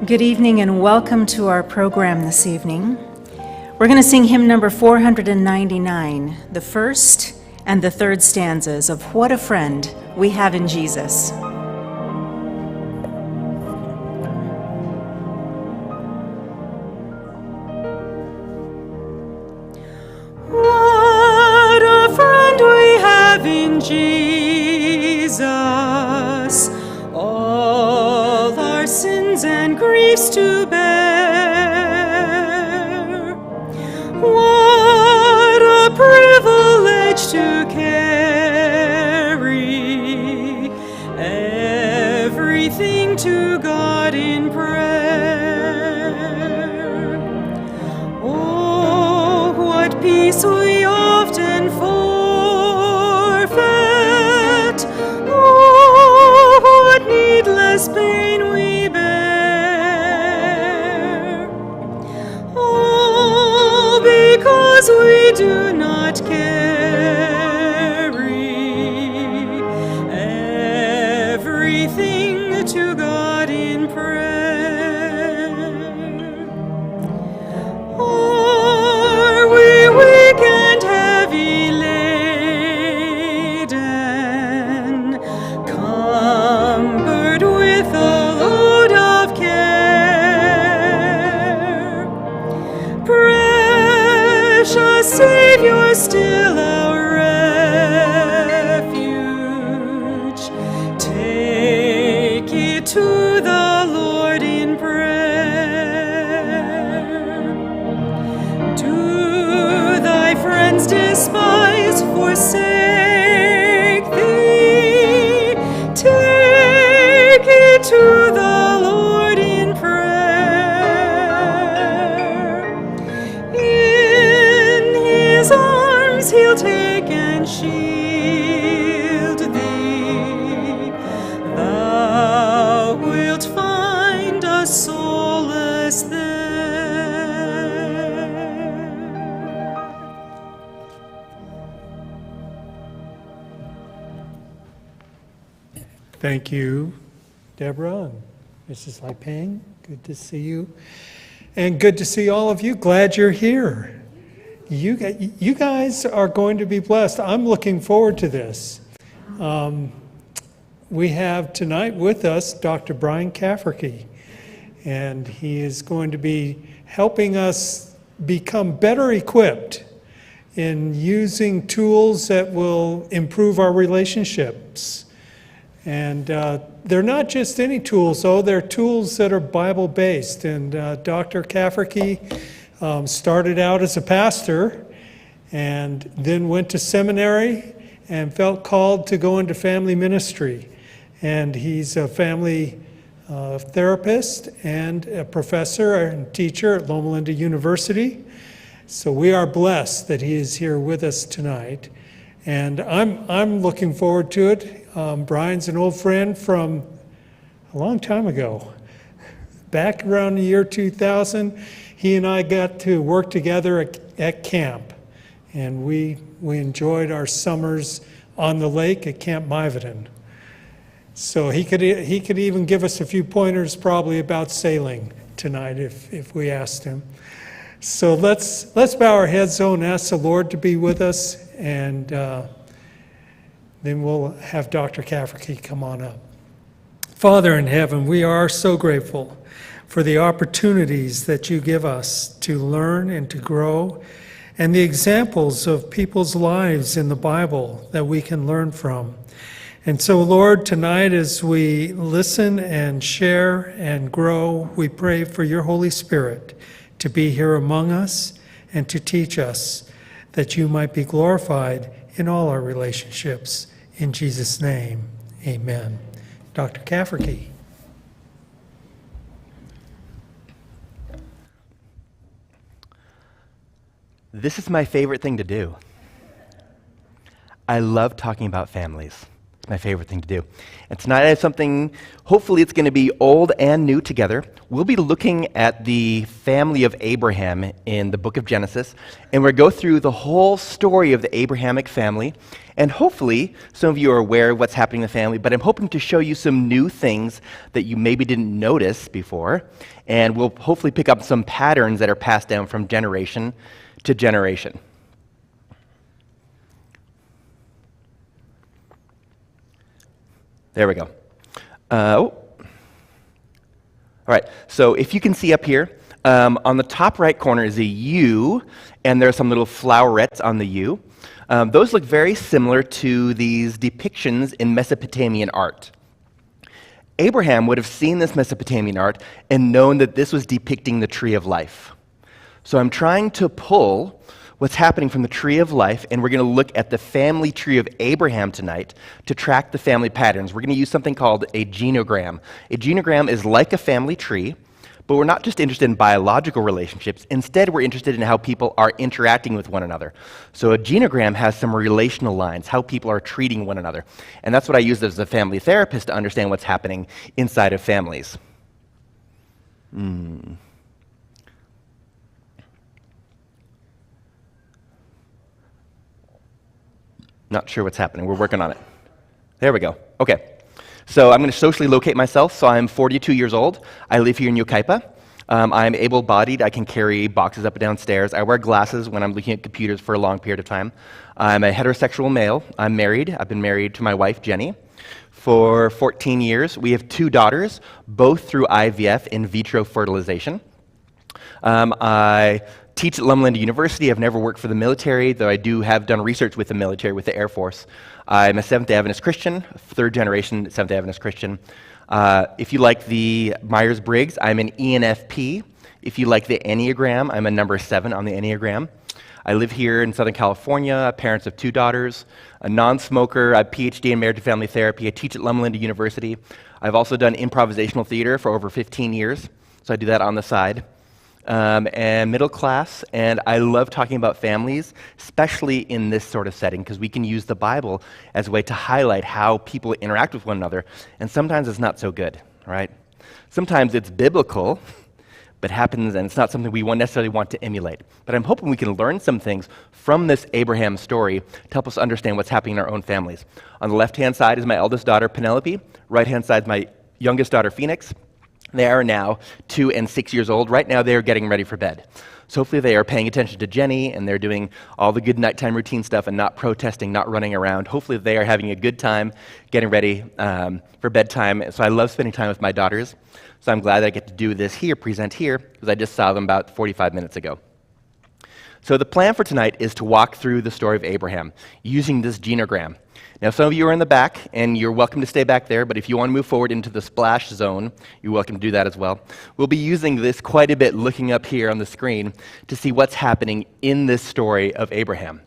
Good evening and welcome to our program this evening. We're going to sing hymn number 499, the first and the third stanzas of What a Friend We Have in Jesus. What a friend we have in Jesus, all our sins and griefs to bear. What a privilege to carry everything to God in prayer. Oh, what peace we often forfeit. Oh, what needless pain we bear. All because we do not carry everything to God in prayer. Are we weak and heavy laden, cumbered with a load of care? Precious Savior, still our refuge, take it to the Lord in prayer. Do thy friends despise, forsake thee? Take it to the Lord in prayer. In his arms he'll take and shield thee. Thou wilt find a solace there. Thank you, Deborah and Mrs. Lipang. Good to see you. And good to see all of you. Glad you're here. You guys are going to be blessed. I'm looking forward to this. We have tonight with us Dr. Bryan Cafferky, and he is going to be helping us become better equipped in using tools that will improve our relationships. And they're not just any tools, though. They're tools that are Bible-based. And Dr. Cafferky started out as a pastor and then went to seminary and felt called to go into family ministry. And he's a family therapist and a professor and teacher at Loma Linda University. So we are blessed that he is here with us tonight. And I'm looking forward to it. Bryan's an old friend from a long time ago. Back around the year 2000, he and I got to work together at camp. And we enjoyed our summers on the lake at Camp Maivaden. So he could even give us a few pointers probably about sailing tonight if we asked him. So let's bow our heads though and ask the Lord to be with us, and then we'll have Dr. Cafferky come on up. Father in heaven, we are so grateful for the opportunities that you give us to learn and to grow, and the examples of people's lives in the Bible that we can learn from. And so, Lord, tonight as we listen and share and grow, we pray for your Holy Spirit to be here among us and to teach us, that you might be glorified in all our relationships. In Jesus' name, amen. Dr. Cafferky. This is my favorite thing to do. I love talking about families. My favorite thing to do. And tonight I have something, hopefully it's going to be old and new together. We'll be looking at the family of Abraham in the book of Genesis, and we'll go through the whole story of the Abrahamic family. And hopefully, some of you are aware of what's happening in the family, but I'm hoping to show you some new things that you maybe didn't notice before. And we'll hopefully pick up some patterns that are passed down from generation to generation. There we go. All right, so if you can see up here, on the top right corner is a U, and there are some little flowerets on the U. Those look very similar to these depictions in Mesopotamian art. Abraham would have seen this Mesopotamian art and known that this was depicting the tree of life. So I'm trying to pull what's happening from the tree of life, and we're going to look at the family tree of Abraham tonight to track the family patterns. We're going to use something called a genogram. A genogram is like a family tree, but we're not just interested in biological relationships. Instead, we're interested in how people are interacting with one another. So a genogram has some relational lines, how people are treating one another. And that's what I use as a family therapist to understand what's happening inside of families. Not sure what's happening. We're working on it. There we go. Okay. So I'm going to socially locate myself. So I'm 42 years old. I live here in Yucaipa. I'm able-bodied. I can carry boxes up and down stairs. I wear glasses when I'm looking at computers for a long period of time. I'm a heterosexual male. I'm married. I've been married to my wife, Jenny, for 14 years. We have 2 daughters, both through IVF, in vitro fertilization. I teach at Loma Linda University. I've never worked for the military, though I have done research with the military, with the Air Force. I'm a Seventh-day Adventist Christian, third-generation Seventh-day Adventist Christian. If you like the Myers-Briggs, I'm an ENFP. If you like the Enneagram, I'm a number 7 on the Enneagram. I live here in Southern California, parents of 2 daughters, a non-smoker, a PhD in marriage and family therapy. I teach at Loma Linda University. I've also done improvisational theater for over 15 years, so I do that on the side. And middle class, and I love talking about families, especially in this sort of setting, because we can use the Bible as a way to highlight how people interact with one another, and sometimes it's not so good, right? Sometimes it's biblical, but happens, and it's not something we necessarily want to emulate. But I'm hoping we can learn some things from this Abraham story to help us understand what's happening in our own families. On the left-hand side is my eldest daughter, Penelope. Right-hand side is my youngest daughter, Phoenix. They are now 2 and 6 years old. Right now, they are getting ready for bed. So hopefully they are paying attention to Jenny, and they're doing all the good nighttime routine stuff and not protesting, not running around. Hopefully they are having a good time getting ready for bedtime. So I love spending time with my daughters. So I'm glad that I get to do this here, present here, because I just saw them about 45 minutes ago. So the plan for tonight is to walk through the story of Abraham using this genogram. Now, some of you are in the back, and you're welcome to stay back there, but if you want to move forward into the splash zone, you're welcome to do that as well. We'll be using this quite a bit, looking up here on the screen to see what's happening in this story of Abraham.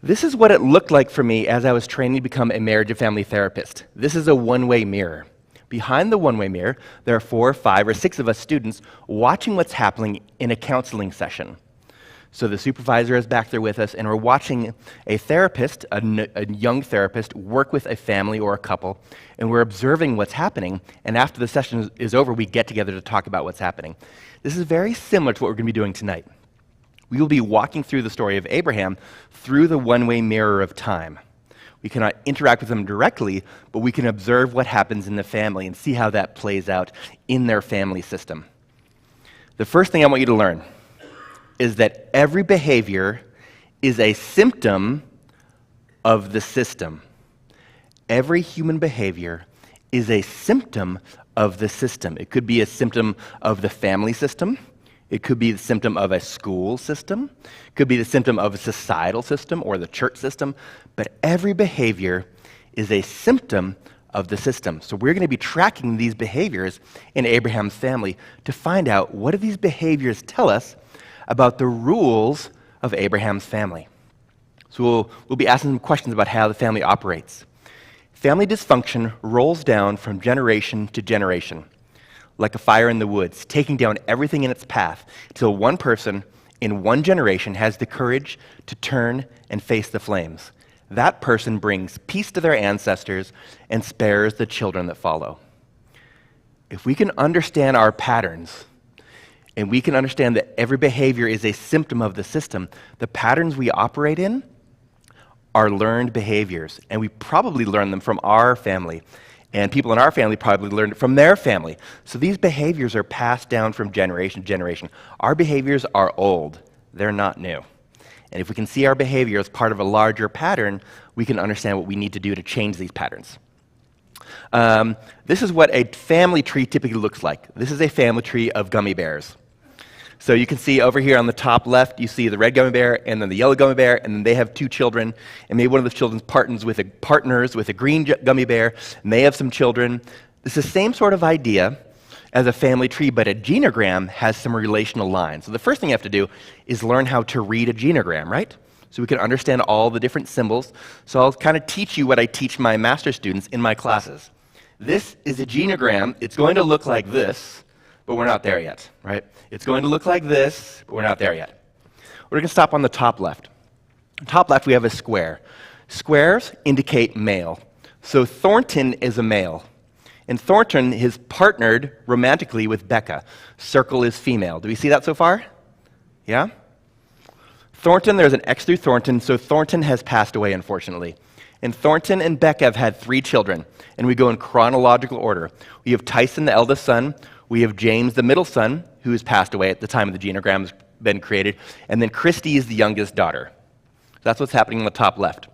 This is what it looked like for me as I was training to become a marriage and family therapist. This is a one-way mirror. Behind the one-way mirror, there are 4, 5, or 6 of us students watching what's happening in a counseling session. So the supervisor is back there with us, and we're watching a therapist, a young therapist, work with a family or a couple, and we're observing what's happening, and after the session is over, we get together to talk about what's happening. This is very similar to what we're going to be doing tonight. We will be walking through the story of Abraham through the one-way mirror of time. We cannot interact with them directly, but we can observe what happens in the family and see how that plays out in their family system. The first thing I want you to learn is that every behavior is a symptom of the system. Every human behavior is a symptom of the system. It could be a symptom of the family system. It could be the symptom of a school system. It could be the symptom of a societal system or the church system. But every behavior is a symptom of the system. So we're going to be tracking these behaviors in Abraham's family to find out what do these behaviors tell us about the rules of Abraham's family. So we'll be asking some questions about how the family operates. Family dysfunction rolls down from generation to generation, like a fire in the woods, taking down everything in its path until one person in one generation has the courage to turn and face the flames. that person brings peace to their ancestors and spares the children that follow. If we can understand our patterns, and we can understand that every behavior is a symptom of the system, the patterns we operate in are learned behaviors, and we probably learn them from our family, and people in our family probably learned it from their family. So these behaviors are passed down from generation to generation. Our behaviors are old. They're not new. And if we can see our behavior as part of a larger pattern, we can understand what we need to do to change these patterns. This is what a family tree typically looks like. This is a family tree of gummy bears. So you can see over here on the top left, you see the red gummy bear and then the yellow gummy bear, and then they have two children, and maybe one of the children partners with a green gummy bear, and they have some children. It's the same sort of idea as a family tree, but a genogram has some relational lines. So the first thing you have to do is learn how to read a genogram, right? So we can understand all the different symbols. So I'll kind of teach you what I teach my master's students in my classes. This is a genogram. It's going to look like this, but we're not there yet, right? It's going to look like this, but we're not there yet. We're going to stop on the top left. Top left, we have a square. Squares indicate male. So Thornton is a male. And Thornton is partnered romantically with Becca. Circle is female. Do we see that so far? Yeah? Thornton, there's an X through Thornton, so Thornton has passed away, unfortunately. And Thornton and Becca have had 3 children, and we go in chronological order. We have Tyson, the eldest son. We have James, the middle son, who has passed away at the time of the genogram has been created. And then Christy is the youngest daughter. That's what's happening on the top left.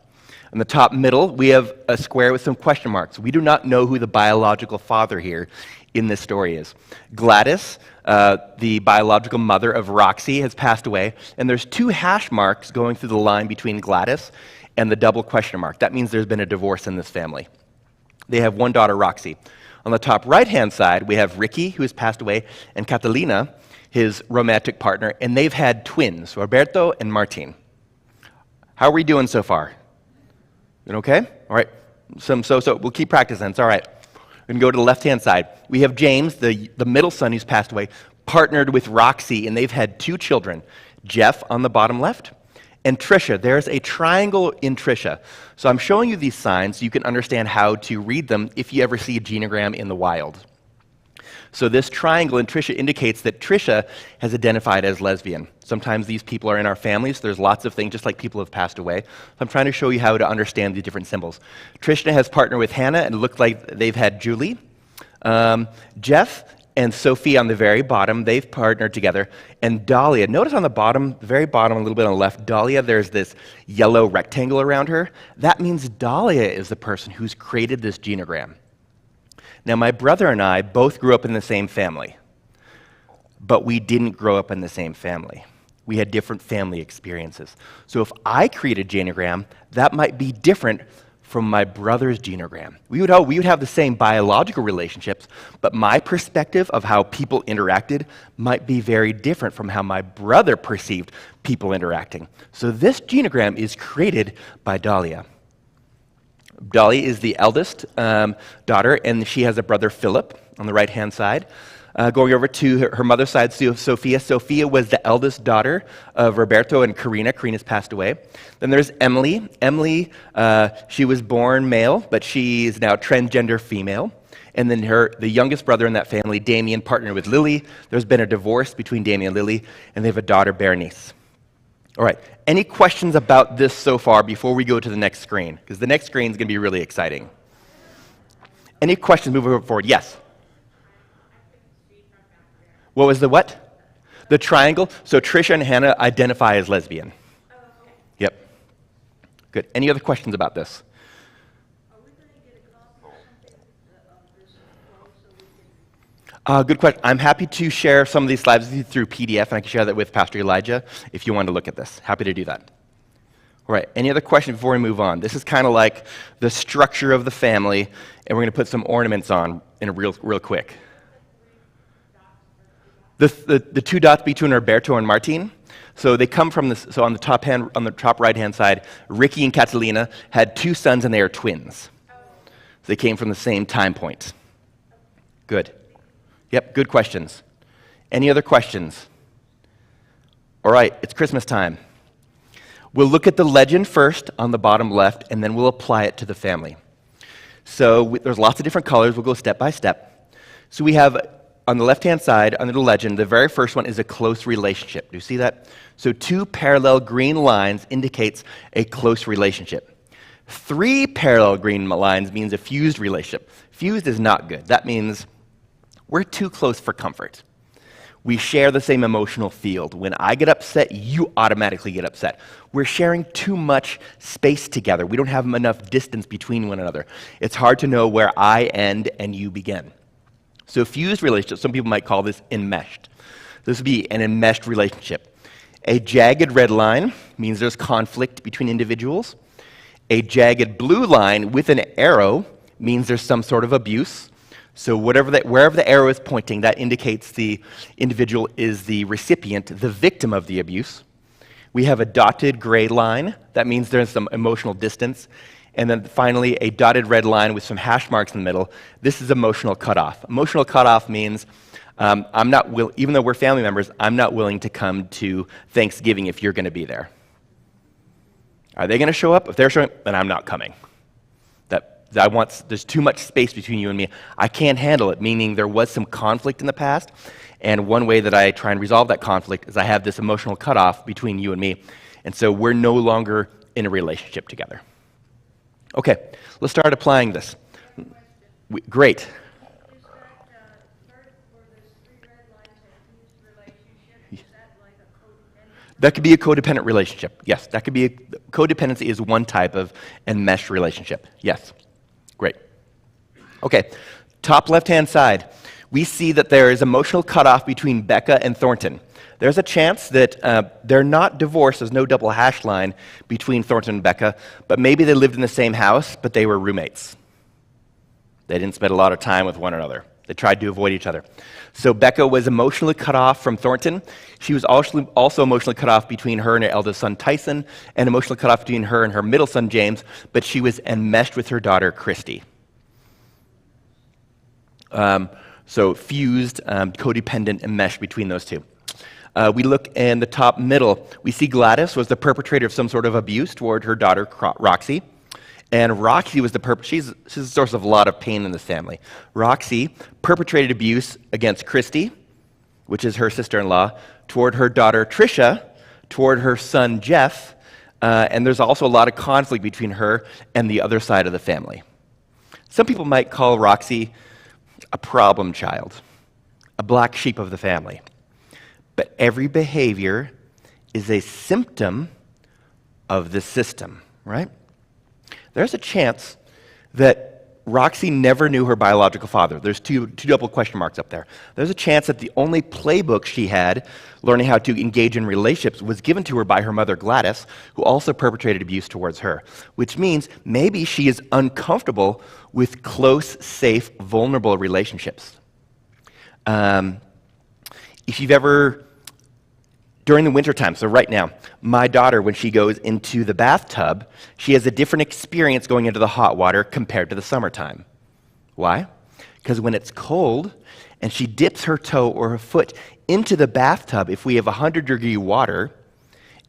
In the top middle, we have a square with some question marks. We do not know who the biological father here in this story is. Gladys, the biological mother of Roxy, has passed away, and there's 2 hash marks going through the line between Gladys and the double question mark. That means there's been a divorce in this family. They have 1 daughter, Roxy. On the top right-hand side, we have Ricky, who has passed away, and Catalina, his romantic partner, and they've had twins, Roberto and Martin. How are we doing so far? Doing okay? All right. So we'll keep practicing. It's all right. We're going to go to the left-hand side. We have James, the middle son who's passed away, partnered with Roxy, and they've had 2 children, Jeff on the bottom left, and Trisha. There's a triangle in Trisha. So I'm showing you these signs so you can understand how to read them if you ever see a genogram in the wild. So this triangle in Trisha indicates that Trisha has identified as lesbian. Sometimes these people are in our families. There's lots of things, just like people have passed away. So I'm trying to show you how to understand the different symbols. Trisha has partnered with Hannah, and it looked like they've had Julie. Jeff and Sophie on the very bottom, they've partnered together. And Dahlia, notice on the bottom, the very bottom, a little bit on the left, Dahlia, there's this yellow rectangle around her. That means Dahlia is the person who's created this genogram. Now, my brother and I both grew up in the same family, but we didn't grow up in the same family. We had different family experiences. So if I create a genogram, that might be different from my brother's genogram. We would have the same biological relationships, but my perspective of how people interacted might be very different from how my brother perceived people interacting. So this genogram is created by Dahlia. Dahlia is the eldest daughter, and she has a brother, Philip, on the right-hand side. Going over to her mother's side, Sophia. Sophia was the eldest daughter of Roberto and Karina. Karina's passed away. Then there's Emily. Emily, she was born male, but she is now transgender female. And then the youngest brother in that family, Damien, partnered with Lily. There's been a divorce between Damien and Lily, and they have a daughter, Berenice. All right, any questions about this so far before we go to the next screen? Because the next screen is going to be really exciting. Any questions moving forward? Yes? What was the what? The triangle. So Trisha and Hannah identify as lesbian. Oh, okay. Yep. Good. Any other questions about this? Are we going to get a copy or something of this quote so we can... Good question. I'm happy to share some of these slides with you through PDF, and I can share that with Pastor Elijah if you want to look at this. Happy to do that. All right. Any other questions before we move on? This is kind of like the structure of the family, and we're going to put some ornaments on in a real quick. The 2 dots between Roberto and Martin, so they come from this. So on the top right-hand side, Ricky and Catalina had 2 sons, and they are twins. So they came from the same time point. Good. Yep. Good questions. Any other questions? All right. It's Christmas time. We'll look at the legend first on the bottom left, and then we'll apply it to the family. So there's lots of different colors. We'll go step by step. So we have, on the left-hand side, under the legend, the very first one is a close relationship. Do you see that? So 2 parallel green lines indicates a close relationship. 3 parallel green lines means a fused relationship. Fused is not good. That means we're too close for comfort. We share the same emotional field. When I get upset, you automatically get upset. We're sharing too much space together. We don't have enough distance between one another. It's hard to know where I end and you begin. So fused relationship, some people might call this enmeshed. This would be an enmeshed relationship. A jagged red line means there's conflict between individuals. A jagged blue line with an arrow means there's some sort of abuse. So wherever the arrow is pointing, that indicates the individual is the recipient, the victim of the abuse. We have a dotted gray line. That means there's some emotional distance. And then finally, a dotted red line with some hash marks in the middle. This is emotional cutoff. Emotional cutoff means even though we're family members, I'm not willing to come to Thanksgiving if you're going to be there. Are they going to show up? If they're showing up, then I'm not coming. There's too much space between you and me. I can't handle it, meaning there was some conflict in the past, and one way that I try and resolve that conflict is I have this emotional cutoff between you and me, and so we're no longer in a relationship together. Okay, let's start applying this. Great. Is that third where there's 3 red lines and fused relationship? Is that like a codependent? That could be a codependent relationship. Yes, that could be codependency is one type of enmeshed relationship. Yes. Great. Okay, top left-hand side, we see that there is emotional cutoff between Becca and Thornton. There's a chance that they're not divorced, there's no double hash line between Thornton and Becca, but maybe they lived in the same house, but they were roommates. They didn't spend a lot of time with one another. They tried to avoid each other. So Becca was emotionally cut off from Thornton. She was also emotionally cut off between her and her eldest son, Tyson, and emotionally cut off between her and her middle son, James, but she was enmeshed with her daughter, Christy. So fused, codependent, enmeshed between those two. We look in the top middle. We see Gladys was the perpetrator of some sort of abuse toward her daughter, Roxy. And Roxy was she's a source of a lot of pain in this family. Roxy perpetrated abuse against Christy, which is her sister-in-law, toward her daughter Trisha, toward her son Jeff, and there's also a lot of conflict between her and the other side of the family. Some people might call Roxy a problem child, a black sheep of the family. But every behavior is a symptom of the system, right? There's a chance that Roxy never knew her biological father. There's two double question marks up there. There's a chance that the only playbook she had learning how to engage in relationships was given to her by her mother Gladys, who also perpetrated abuse towards her, which means maybe she is uncomfortable with close, safe, vulnerable relationships. If you've ever, during the wintertime, so right now, my daughter, when she goes into the bathtub, she has a different experience going into the hot water compared to the summertime. Why? Because when it's cold and she dips her toe or her foot into the bathtub, if we have 100-degree water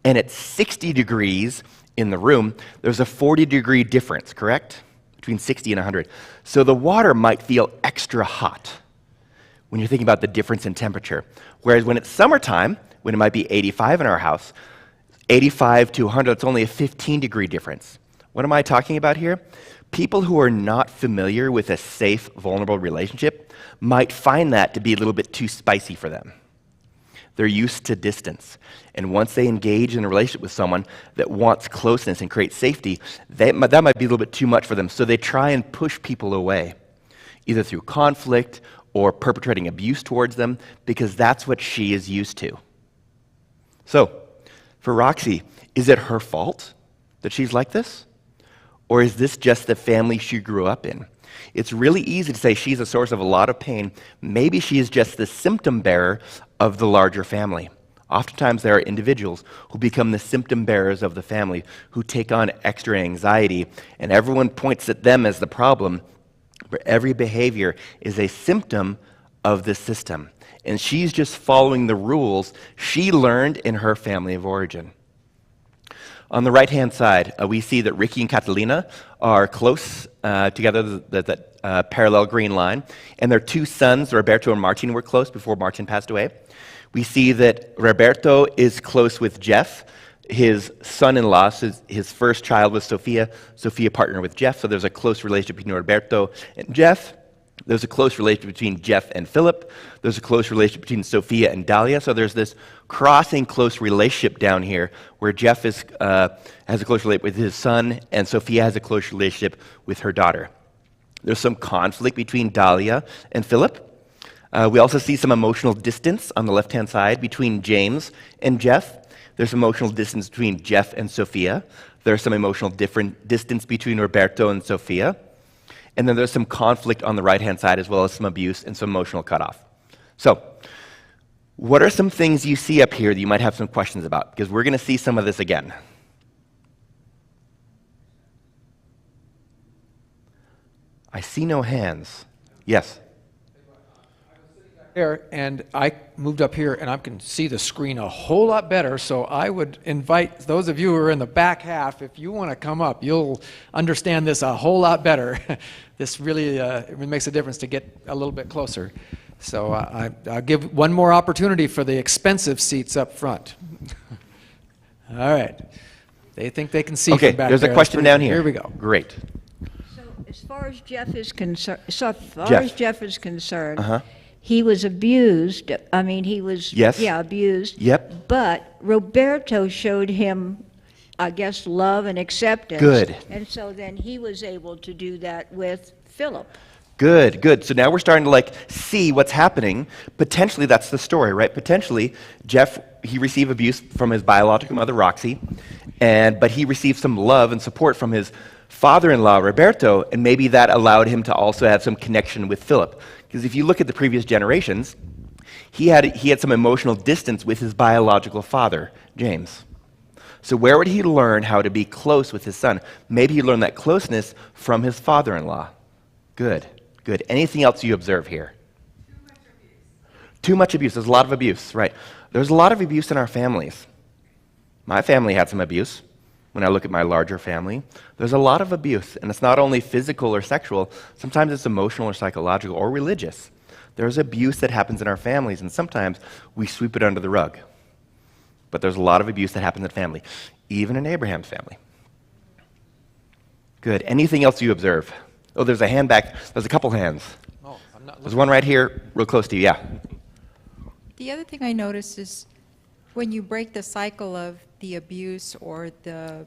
and it's 60 degrees in the room, there's a 40-degree difference, correct? Between 60 and 100. So the water might feel extra hot when you're thinking about the difference in temperature. Whereas when it's summertime, when it might be 85 in our house, 85 to 100, it's only a 15-degree difference. What am I talking about here? People who are not familiar with a safe, vulnerable relationship might find that to be a little bit too spicy for them. They're used to distance. And once they engage in a relationship with someone that wants closeness and creates safety, that might be a little bit too much for them. So they try and push people away, either through conflict or perpetrating abuse towards them, because that's what she is used to. So, for Roxy, is it her fault that she's like this? Or is this just the family she grew up in? It's really easy to say she's a source of a lot of pain. Maybe she is just the symptom bearer of the larger family. Oftentimes there are individuals who become the symptom bearers of the family, who take on extra anxiety, and everyone points at them as the problem, but every behavior is a symptom of the system. And she's just following the rules she learned in her family of origin. On the right-hand side, we see that Ricky and Catalina are close together, that parallel green line, and their two sons, Roberto and Martin, were close before Martin passed away. We see that Roberto is close with Jeff, his son-in-law. So his first child was Sophia. Sophia partnered with Jeff, so there's a close relationship between Roberto and Jeff. There's a close relationship between Jeff and Philip. There's a close relationship between Sophia and Dahlia. So there's this crossing close relationship down here where Jeff has a close relationship with his son and Sophia has a close relationship with her daughter. There's some conflict between Dahlia and Philip. We also see some emotional distance on the left-hand side between James and Jeff. There's emotional distance between Jeff and Sophia. There's some emotional distance between Roberto and Sophia. And then there's some conflict on the right-hand side as well as some abuse and some emotional cutoff. So, what are some things you see up here that you might have some questions about? Because we're going to see some of this again. I see no hands. Yes? There, and I moved up here, and I can see the screen a whole lot better, so I would invite those of you who are in the back half, if you want to come up, you'll understand this a whole lot better. This really it makes a difference to get a little bit closer. So I'll give one more opportunity for the expensive seats up front. All right. They think they can see Okay, from back there's there. a question down here. Here we go. Great. So as far as Jeff is concerned, Uh-huh. he was abused. I mean, he was, Yes. abused. Yep. But Roberto showed him, I guess, love and acceptance. Good. And so then he was able to do that with Philip. Good, good. So now we're starting to see what's happening. Potentially that's the story, right? Potentially Jeff, he received abuse from his biological mother, Roxy, but he received some love and support from his father-in-law, Roberto, and maybe that allowed him to also have some connection with Philip. Because if you look at the previous generations, he had some emotional distance with his biological father, James. So where would he learn how to be close with his son? Maybe he learned that closeness from his father-in-law. Good, good. Anything else you observe here? Too much abuse. Too much abuse. There's a lot of abuse, right? There's a lot of abuse in our families. My family had some abuse. When I look at my larger family, there's a lot of abuse, and it's not only physical or sexual, sometimes it's emotional or psychological or religious. There's abuse that happens in our families, and sometimes we sweep it under the rug. But there's a lot of abuse that happens in family, even in Abraham's family. Good. Anything else you observe? Oh, there's a hand back. There's a couple hands. Oh, I'm not There's one right here, real close to you, yeah. The other thing I noticed is when you break the cycle of the abuse or the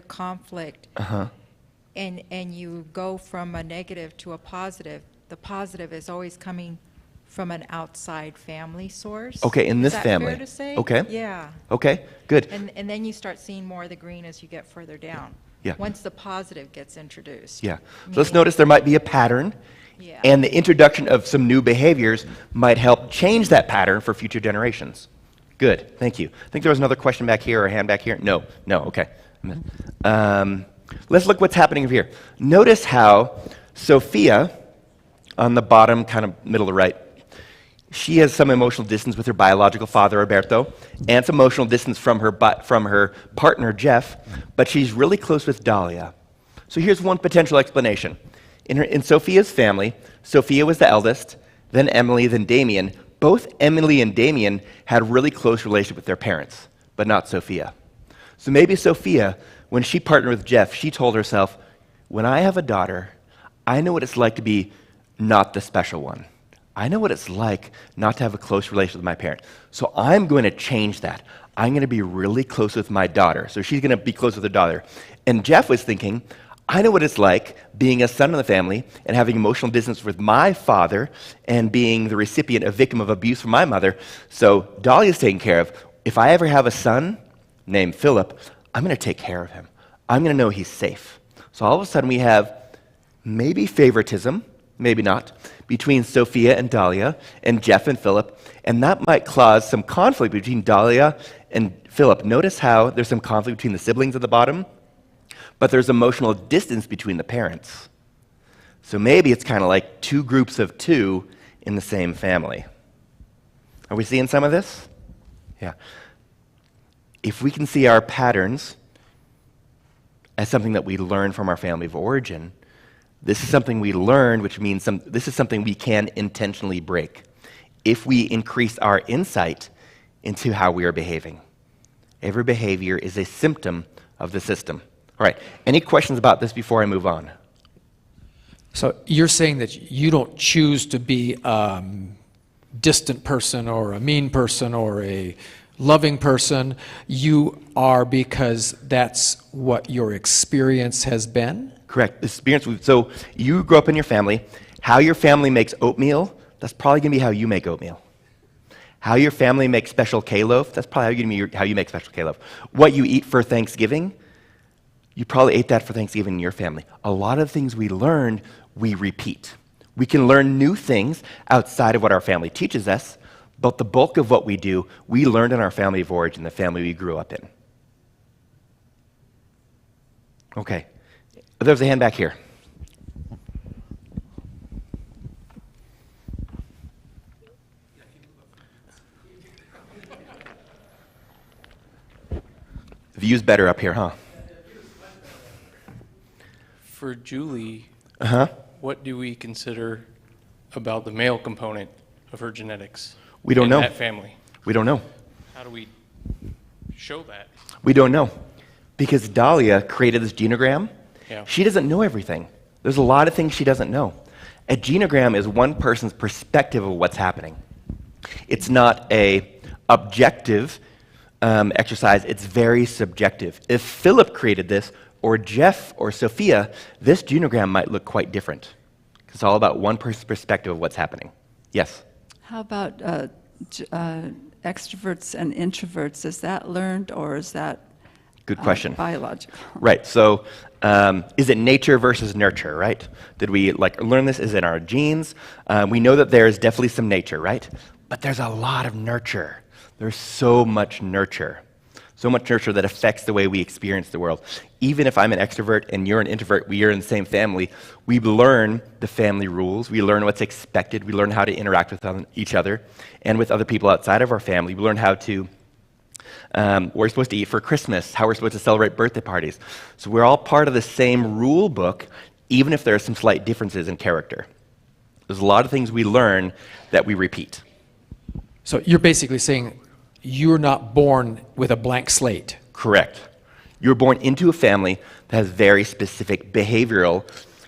conflict, and you go from a negative to a positive, the positive is always coming from an outside family source. Okay, in this Is that family. fair to say? Okay. Yeah. Okay, good. And then you start seeing more of the green as you get further down. Yeah. Once the positive gets introduced. Yeah. So let's notice there might be a pattern, Yeah. and the introduction of some new behaviors might help change that pattern for future generations. Good, thank you. I think there was another question back here or a hand back here. No, okay. Let's look what's happening over here. Notice how Sophia, on the bottom, kind of middle to right, she has some emotional distance with her biological father, Roberto, and some emotional distance from her partner, Jeff, but she's really close with Dahlia. So here's one potential explanation. In Sophia's family, Sophia was the eldest, then Emily, then Damien. Both Emily and Damien had a really close relationship with their parents, but not Sophia. So maybe Sophia, when she partnered with Jeff, she told herself, when I have a daughter, I know what it's like to be not the special one. I know what it's like not to have a close relationship with my parent. So I'm going to change that. I'm going to be really close with my daughter. So she's going to be close with her daughter. And Jeff was thinking, I know what it's like being a son in the family and having emotional distance with my father and being the recipient, a victim of abuse from my mother. So Dahlia's taken care of. If I ever have a son named Philip, I'm going to take care of him. I'm going to know he's safe. So all of a sudden we have maybe favoritism, maybe not, between Sophia and Dahlia and Jeff and Philip, and that might cause some conflict between Dahlia and Philip. Notice how there's some conflict between the siblings at the bottom, but there's emotional distance between the parents. So maybe it's kind of like two groups of two in the same family. Are we seeing some of this? Yeah. If we can see our patterns as something that we learn from our family of origin, this is something we learn, which means this is something we can intentionally break if we increase our insight into how we are behaving. Every behavior is a symptom of the system. All right, any questions about this before I move on? So you're saying that you don't choose to be a distant person or a mean person or a loving person. You are because that's what your experience has been? Correct. So you grew up in your family. How your family makes oatmeal, that's probably going to be how you make oatmeal. How your family makes special K-loaf, that's probably how you make special K-loaf. What you eat for Thanksgiving, you probably ate that for Thanksgiving in your family. A lot of things we learned, we repeat. We can learn new things outside of what our family teaches us, but the bulk of what we do, we learned in our family of origin, the family we grew up in. Okay. There's a hand back here. The view's better up here, huh? For Julie, Uh-huh. what do we consider about the male component of her genetics? We don't in know. that family. We don't know. How do we show that? We don't know. Because Dahlia created this genogram. Yeah. She doesn't know everything. There's a lot of things she doesn't know. A genogram is one person's perspective of what's happening. It's not a objective exercise, it's very subjective. If Philip created this, or Jeff or Sophia, this genogram might look quite different. It's all about one person's perspective of what's happening. Yes? How about extroverts and introverts? Is that learned or is that Good question. biological? Right, so is it nature versus nurture, right? Did we learn this? Is it in our genes? We know that there's definitely some nature, right? But there's a lot of nurture. There's so much nurture that affects the way we experience the world. Even if I'm an extrovert and you're an introvert, we are in the same family, we learn the family rules, we learn what's expected, we learn how to interact with each other and with other people outside of our family. We learn how to, what we're supposed to eat for Christmas, how we're supposed to celebrate birthday parties. So we're all part of the same rule book, even if there are some slight differences in character. There's a lot of things we learn that we repeat. So you're basically saying you're not born with a blank slate. Correct. You're born into a family that has very specific behavioral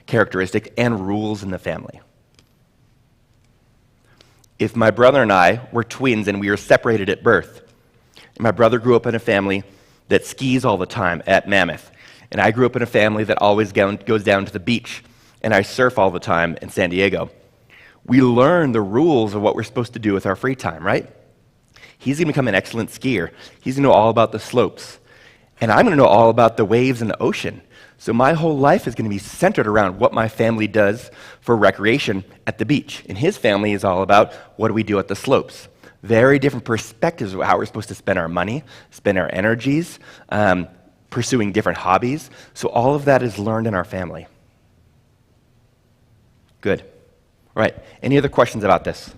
characteristics and rules in the family. If my brother and I were twins and we were separated at birth, and my brother grew up in a family that skis all the time at Mammoth, and I grew up in a family that always goes down to the beach, and I surf all the time in San Diego, we learn the rules of what we're supposed to do with our free time, right? He's going to become an excellent skier. He's going to know all about the slopes. And I'm going to know all about the waves and the ocean. So my whole life is going to be centered around what my family does for recreation at the beach. And his family is all about what do we do at the slopes. Very different perspectives of how we're supposed to spend our money, spend our energies, pursuing different hobbies. So all of that is learned in our family. Good. All right. Any other questions about this?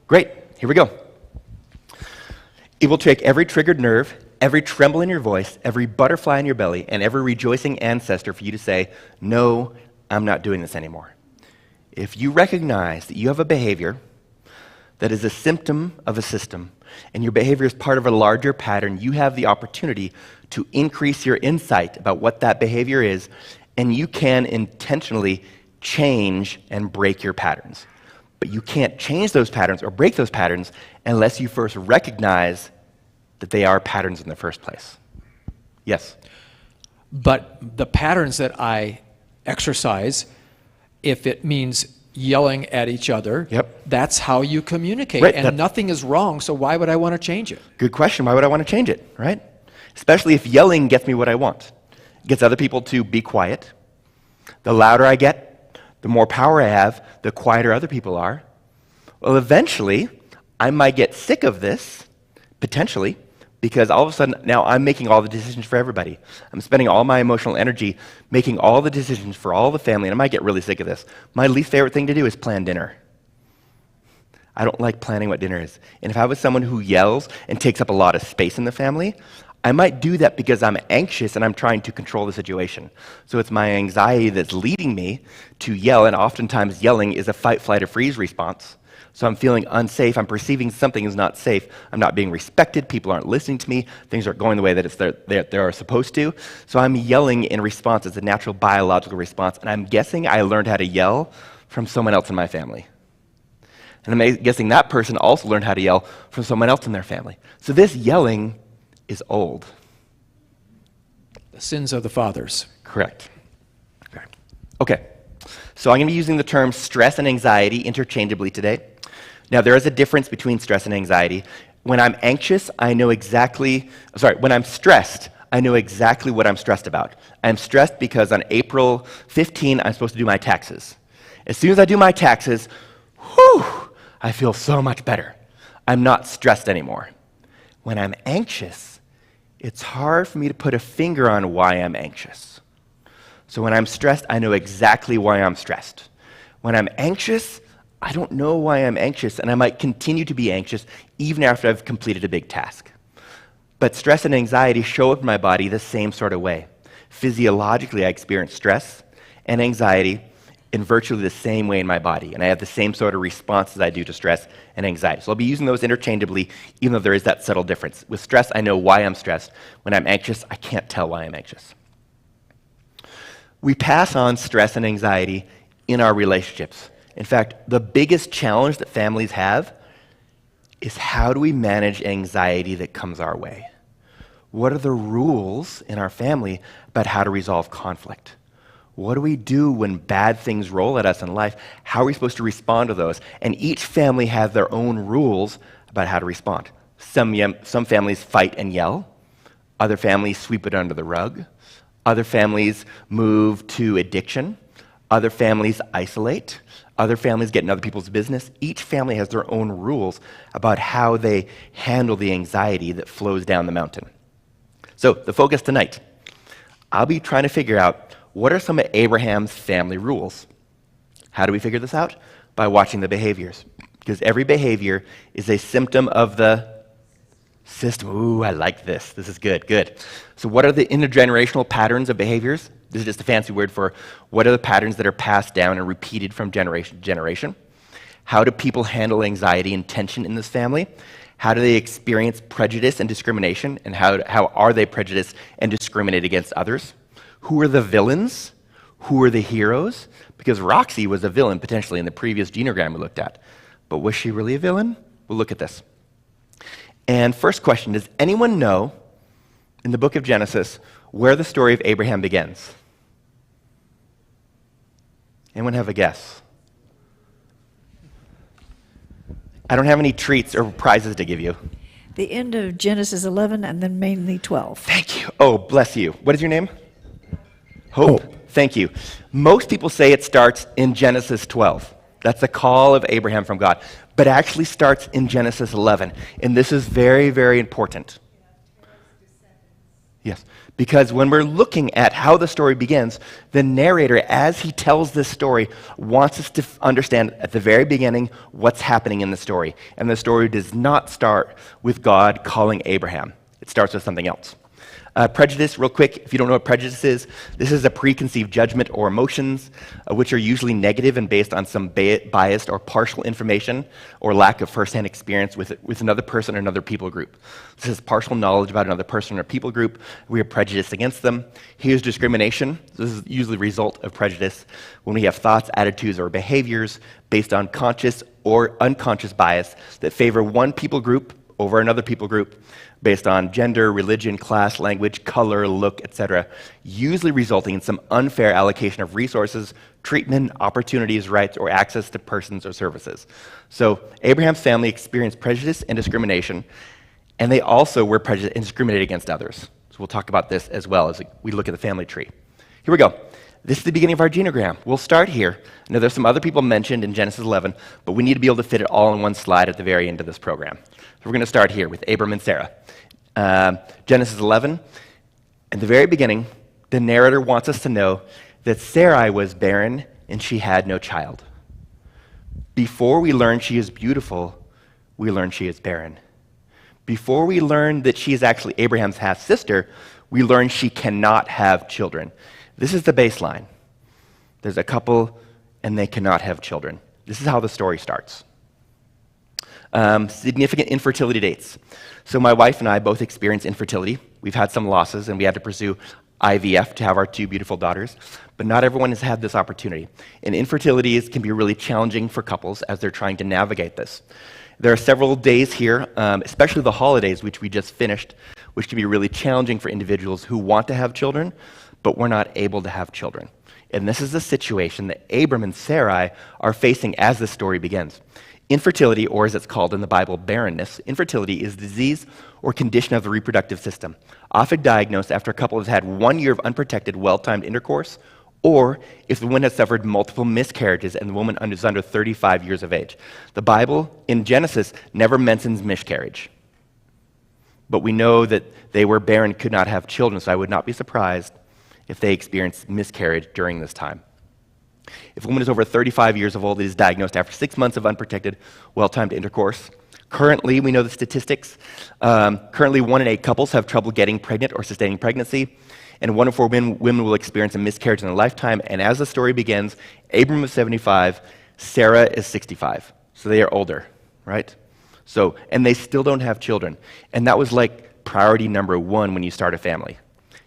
Great, here we go. It will take every triggered nerve, every tremble in your voice, every butterfly in your belly, and every rejoicing ancestor for you to say, no, I'm not doing this anymore. If you recognize that you have a behavior that is a symptom of a system, and your behavior is part of a larger pattern, you have the opportunity to increase your insight about what that behavior is, and you can intentionally change and break your patterns. But you can't change those patterns or break those patterns unless you first recognize that they are patterns in the first place. Yes? But the patterns that I exercise, if it means yelling at each other, Yep. that's how you communicate. Right, and nothing is wrong, so why would I want to change it? Good question. Why would I want to change it, right? Especially if yelling gets me what I want. It gets other people to be quiet. The louder I get, the more power I have, the quieter other people are. Well, eventually, I might get sick of this, potentially, because all of a sudden, now I'm making all the decisions for everybody. I'm spending all my emotional energy making all the decisions for all the family, and I might get really sick of this. My least favorite thing to do is plan dinner. I don't like planning what dinner is. And if I was someone who yells and takes up a lot of space in the family, I might do that because I'm anxious and I'm trying to control the situation. So it's my anxiety that's leading me to yell, and oftentimes yelling is a fight, flight, or freeze response. So I'm feeling unsafe, I'm perceiving something is not safe, I'm not being respected, people aren't listening to me, things aren't going the way that they are supposed to. So I'm yelling in response. It's a natural biological response, and I'm guessing I learned how to yell from someone else in my family. And I'm guessing that person also learned how to yell from someone else in their family. So this yelling is old. The sins of the fathers. Correct. Okay. So I'm going to be using the terms stress and anxiety interchangeably today. Now, there is a difference between stress and anxiety. When I'm anxious, when I'm stressed, I know exactly what I'm stressed about. I'm stressed because on April 15, I'm supposed to do my taxes. As soon as I do my taxes, I feel so much better. I'm not stressed anymore. When I'm anxious, it's hard for me to put a finger on why I'm anxious. So when I'm stressed, I know exactly why I'm stressed. When I'm anxious, I don't know why I'm anxious, and I might continue to be anxious even after I've completed a big task. But stress and anxiety show up in my body the same sort of way. Physiologically, I experience stress and anxiety in virtually the same way in my body, and I have the same sort of responses I do to stress and anxiety. So I'll be using those interchangeably, even though there is that subtle difference. With stress, I know why I'm stressed. When I'm anxious, I can't tell why I'm anxious. We pass on stress and anxiety in our relationships. In fact, the biggest challenge that families have is how do we manage anxiety that comes our way? What are the rules in our family about how to resolve conflict? What do we do when bad things roll at us in life? How are we supposed to respond to those? And each family has their own rules about how to respond. Some families fight and yell. Other families sweep it under the rug. Other families move to addiction. Other families isolate. Other families get in other people's business. Each family has their own rules about how they handle the anxiety that flows down the mountain. So the focus tonight, I'll be trying to figure out what are some of Abraham's family rules. How do we figure this out? By watching the behaviors. Because every behavior is a symptom of the system. Ooh, I like this. This is good, good. So what are the intergenerational patterns of behaviors? This is just a fancy word for what are the patterns that are passed down and repeated from generation to generation? How do people handle anxiety and tension in this family? How do they experience prejudice and discrimination? And how are they prejudiced and discriminate against others? Who are the villains? Who are the heroes? Because Roxy was a villain potentially in the previous genogram we looked at. But was she really a villain? We'll look at this. And first question, does anyone know in the book of Genesis where the story of Abraham begins? Anyone have a guess? I don't have any treats or prizes to give you. The end of Genesis 11 and then mainly 12. Thank you. Oh, bless you. What is your name? Hope. Thank you. Most people say it starts in Genesis 12. That's the call of Abraham from God. But it actually starts in Genesis 11. And this is very, very important. Yes, because when we're looking at how the story begins, the narrator, as he tells this story, wants us to understand at the very beginning what's happening in the story. And the story does not start with God calling Abraham. It starts with something else. Prejudice, real quick, if you don't know what prejudice is, this is a preconceived judgment or emotions, which are usually negative and based on some biased or partial information or lack of firsthand experience with another person or another people group. This is partial knowledge about another person or people group. We are prejudiced against them. Here's discrimination. This is usually the result of prejudice when we have thoughts, attitudes, or behaviors based on conscious or unconscious bias that favor one people group over another people group based on gender, religion, class, language, color, look, etc., usually resulting in some unfair allocation of resources, treatment, opportunities, rights, or access to persons or services. So Abraham's family experienced prejudice and discrimination, and they also were prejudiced and discriminated against others. So we'll talk about this as well as we look at the family tree. Here we go. This is the beginning of our genogram. We'll start here. I know there's some other people mentioned in Genesis 11, but we need to be able to fit it all in one slide at the very end of this program. So we're going to start here with Abram and Sarah. Genesis 11, at the very beginning, the narrator wants us to know that Sarai was barren and she had no child. Before we learn she is beautiful, we learn she is barren. Before we learn that she is actually Abraham's half-sister, we learn she cannot have children. This is the baseline. There's a couple, and they cannot have children. This is how the story starts. Significant infertility dates. So my wife and I both experienced infertility. We've had some losses, and we had to pursue IVF to have our 2 beautiful daughters, but not everyone has had this opportunity. And infertility can be really challenging for couples as they're trying to navigate this. There are several days here, especially the holidays, which we just finished, which can be really challenging for individuals who want to have children, but were not able to have children. And this is the situation that Abram and Sarai are facing as the story begins. Infertility, or as it's called in the Bible, barrenness, infertility is disease or condition of the reproductive system, often diagnosed after a couple has had 1 year of unprotected, well-timed intercourse, or if the woman has suffered multiple miscarriages and the woman is under 35 years of age. The Bible, in Genesis, never mentions miscarriage. But we know that they were barren and could not have children, so I would not be surprised if they experienced miscarriage during this time. If a woman is over 35 years old, it is diagnosed after 6 months of unprotected, well-timed intercourse. Currently, we know the statistics. Currently, 1 in 8 couples have trouble getting pregnant or sustaining pregnancy, and 1 in 4 women will experience a miscarriage in their lifetime. And as the story begins, Abram is 75, Sarah is 65. So they are older, right? So, and they still don't have children. And that was like priority number 1 when you start a family.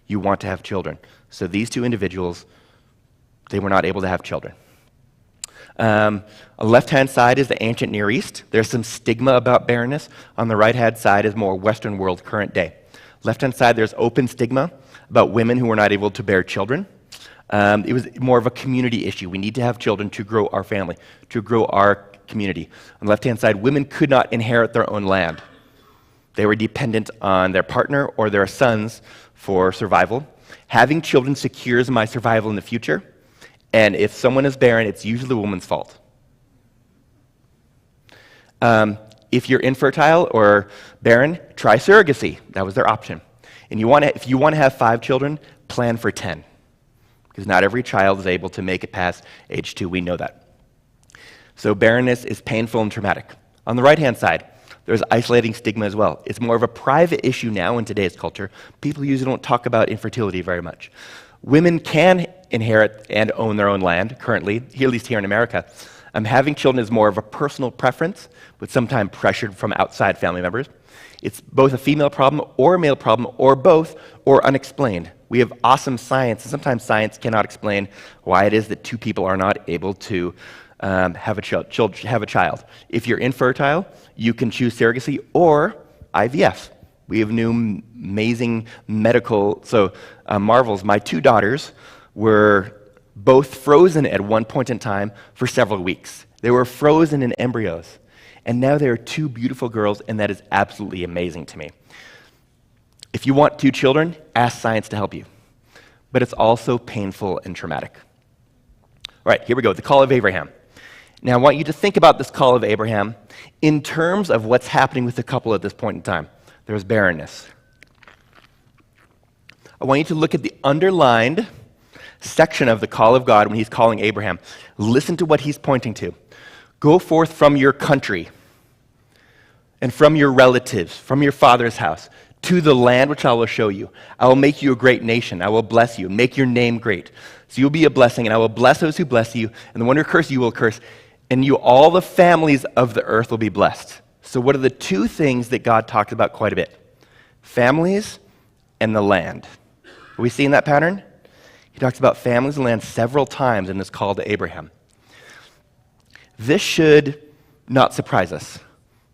You want to have children. So these 2 individuals, they were not able to have children. On the left-hand side is the ancient Near East. There's some stigma about barrenness. On the right-hand side is more Western world, current day. Left-hand side, there's open stigma about women who were not able to bear children. It was more of a community issue. We need to have children to grow our family, to grow our community. On the left-hand side, women could not inherit their own land. They were dependent on their partner or their sons for survival. Having children secures my survival in the future. And if someone is barren, it's usually the woman's fault. If you're infertile or barren, try surrogacy. That was their option. And if you want to have 5 children, plan for 10. Because not every child is able to make it past age 2. We know that. So barrenness is painful and traumatic. On the right-hand side, there's isolating stigma as well. It's more of a private issue now in today's culture. People usually don't talk about infertility very much. Women can inherit and own their own land currently, at least here in America. Having children is more of a personal preference, but sometimes pressured from outside family members. It's both a female problem or a male problem, or both, or unexplained. We have awesome science, and sometimes science cannot explain why it is that 2 people are not able to have a child. If you're infertile, you can choose surrogacy or IVF. We have new amazing medical marvels. My 2 daughters were both frozen at one point in time for several weeks. They were frozen in embryos. And now they are 2 beautiful girls, and that is absolutely amazing to me. If you want 2 children, ask science to help you. But it's also painful and traumatic. All right, here we go, the call of Abraham. Now, I want you to think about this call of Abraham in terms of what's happening with the couple at this point in time. There's barrenness. I want you to look at the underlined section of the call of God when he's calling Abraham. Listen to what he's pointing to. Go forth from your country and from your relatives, from your father's house, to the land which I will show you. I will make you a great nation. I will bless you and make your name great. So you'll be a blessing, and I will bless those who bless you, and the one who curses you will curse, and you, all the families of the earth will be blessed. So what are the 2 things that God talks about quite a bit? Families and the land. Are we seeing that pattern? He talks about families and land several times in this call to Abraham. This should not surprise us,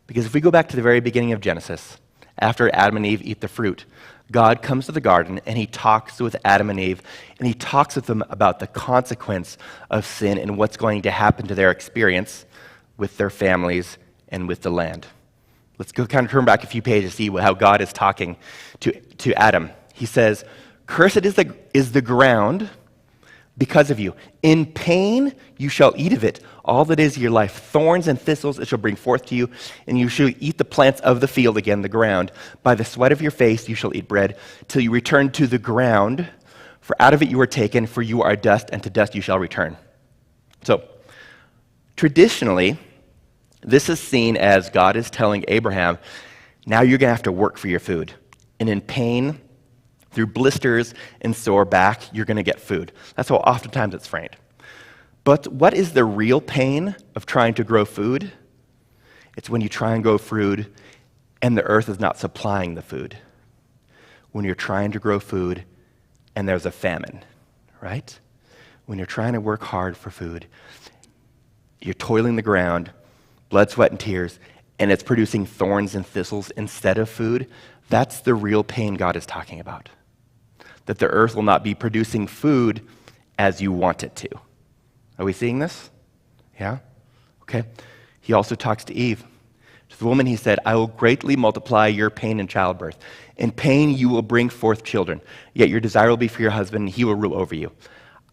because if we go back to the very beginning of Genesis, after Adam and Eve eat the fruit, God comes to the garden and he talks with Adam and Eve, and he talks with them about the consequence of sin and what's going to happen to their experience with their families and with the land. Let's go kind of turn back a few pages to see how God is talking to Adam. He says, "Cursed is the ground because of you. In pain you shall eat of it all the days of your life. Thorns and thistles it shall bring forth to you, and you shall eat the plants of the field," again, the ground. "By the sweat of your face you shall eat bread, till you return to the ground. For out of it you were taken, for you are dust, and to dust you shall return." So, Traditionally, this is seen as God is telling Abraham, now you're going to have to work for your food. And in pain, through blisters and sore back, you're going to get food. That's how oftentimes it's framed. But what is the real pain of trying to grow food? It's when you try and grow food and the earth is not supplying the food. When you're trying to grow food and there's a famine, right? When you're trying to work hard for food, you're toiling the ground, blood, sweat, and tears, and it's producing thorns and thistles instead of food. That's the real pain God is talking about. That the earth will not be producing food as you want it to. Are we seeing this? Yeah? Okay. He also talks to Eve. To the woman he said, I will greatly multiply your pain in childbirth. In pain you will bring forth children, yet your desire will be for your husband, and he will rule over you.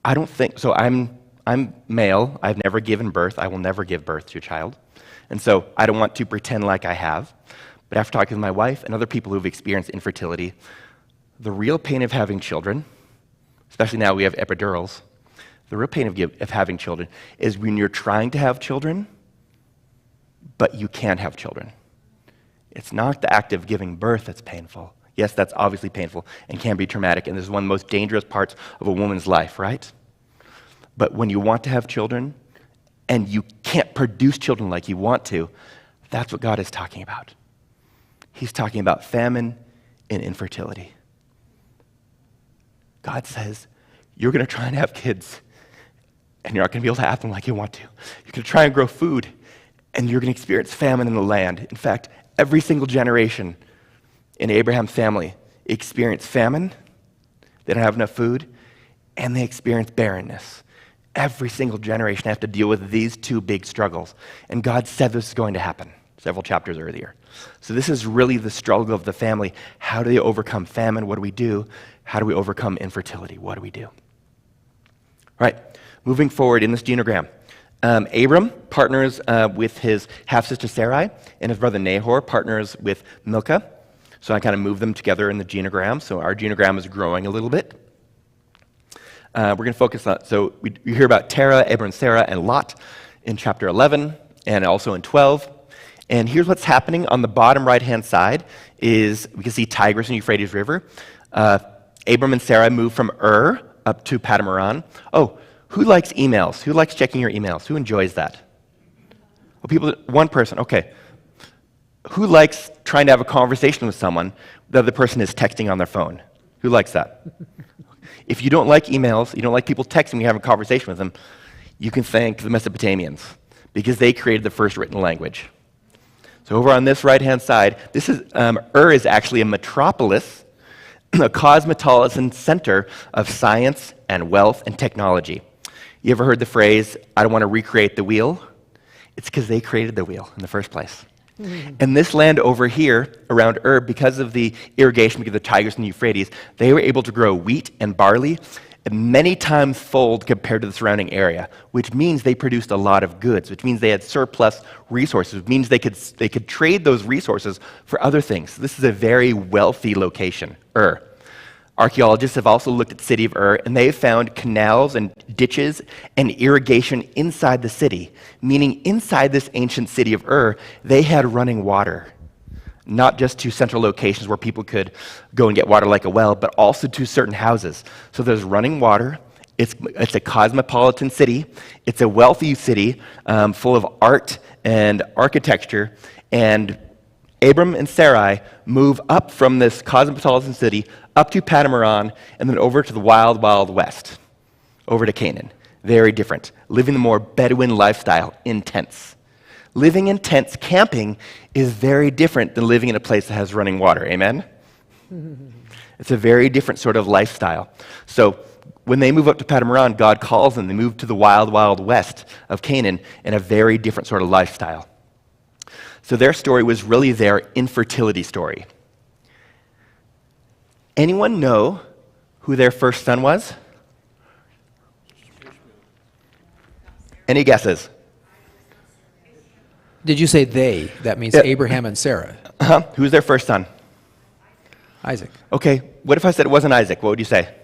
I don't think, so I'm male, I've never given birth, I will never give birth to a child. And so I don't want to pretend like I have. But after talking with my wife and other people who've experienced infertility, the real pain of having children, especially now we have epidurals, the real pain of having children is when you're trying to have children, but you can't have children. It's not the act of giving birth that's painful. Yes, that's obviously painful and can be traumatic, and this is one of the most dangerous parts of a woman's life, right? But when you want to have children and you can't produce children like you want to, that's what God is talking about. He's talking about famine and infertility. God says, you're going to try and have kids, and you're not going to be able to have them like you want to. You're going to try and grow food, and you're going to experience famine in the land. In fact, every single generation in Abraham's family experienced famine. They don't have enough food, and they experience barrenness. Every single generation has to deal with these two big struggles. And God said this is going to happen several chapters earlier. So this is really the struggle of the family. How do they overcome famine? What do we do? How do we overcome infertility? What do we do? All right, moving forward in this genogram. Abram partners with his half-sister Sarai, and his brother Nahor partners with Milcah. So I kind of moved them together in the genogram, so our genogram is growing a little bit. We're going to focus on, so we hear about Terah, Abram, Sarah, and Lot in chapter 11, and also in 12. And here's what's happening on the bottom right-hand side is, we can see Tigris and Euphrates River. Abram and Sarah move from Ur up to Padamaran. Oh, who likes emails? Who likes checking your emails? Who enjoys that? Well, people, one person, okay. Who likes trying to have a conversation with someone, the other person is texting on their phone? Who likes that? If you don't like emails, you don't like people texting when you have a conversation with them, you can thank the Mesopotamians because they created the first written language. So over on this right-hand side, this is Ur is actually a metropolis, a cosmopolitan center of science and wealth and technology. You ever heard the phrase, I don't want to recreate the wheel? It's because they created the wheel in the first place. And this land over here around Ur, because of the irrigation, because of the Tigris and Euphrates, they were able to grow wheat and barley many times fold compared to the surrounding area, which means they produced a lot of goods, which means they had surplus resources, which means they could trade those resources for other things. This is a very wealthy location, Ur. Archaeologists have also looked at the city of Ur, and they have found canals and ditches and irrigation inside the city, meaning inside this ancient city of Ur, they had running water, not just to central locations where people could go and get water like a well, but also to certain houses. So there's running water. It's a cosmopolitan city. It's a wealthy city full of art and architecture, and Abram and Sarai move up from this cosmopolitan city up to Padamaran and then over to the wild, wild west, over to Canaan. Very different. Living the more Bedouin lifestyle in tents. Living in tents, camping, is very different than living in a place that has running water. Amen? It's a very different sort of lifestyle. So when they move up to Padamaran, God calls them. They move to the wild, wild west of Canaan in a very different sort of lifestyle. So their story was really their infertility story. Anyone know who their first son was? Any guesses? Did you say they? That means Yeah. Abraham and Sarah. Who's their first son? Isaac. Okay, what if I said it wasn't Isaac? What would you say?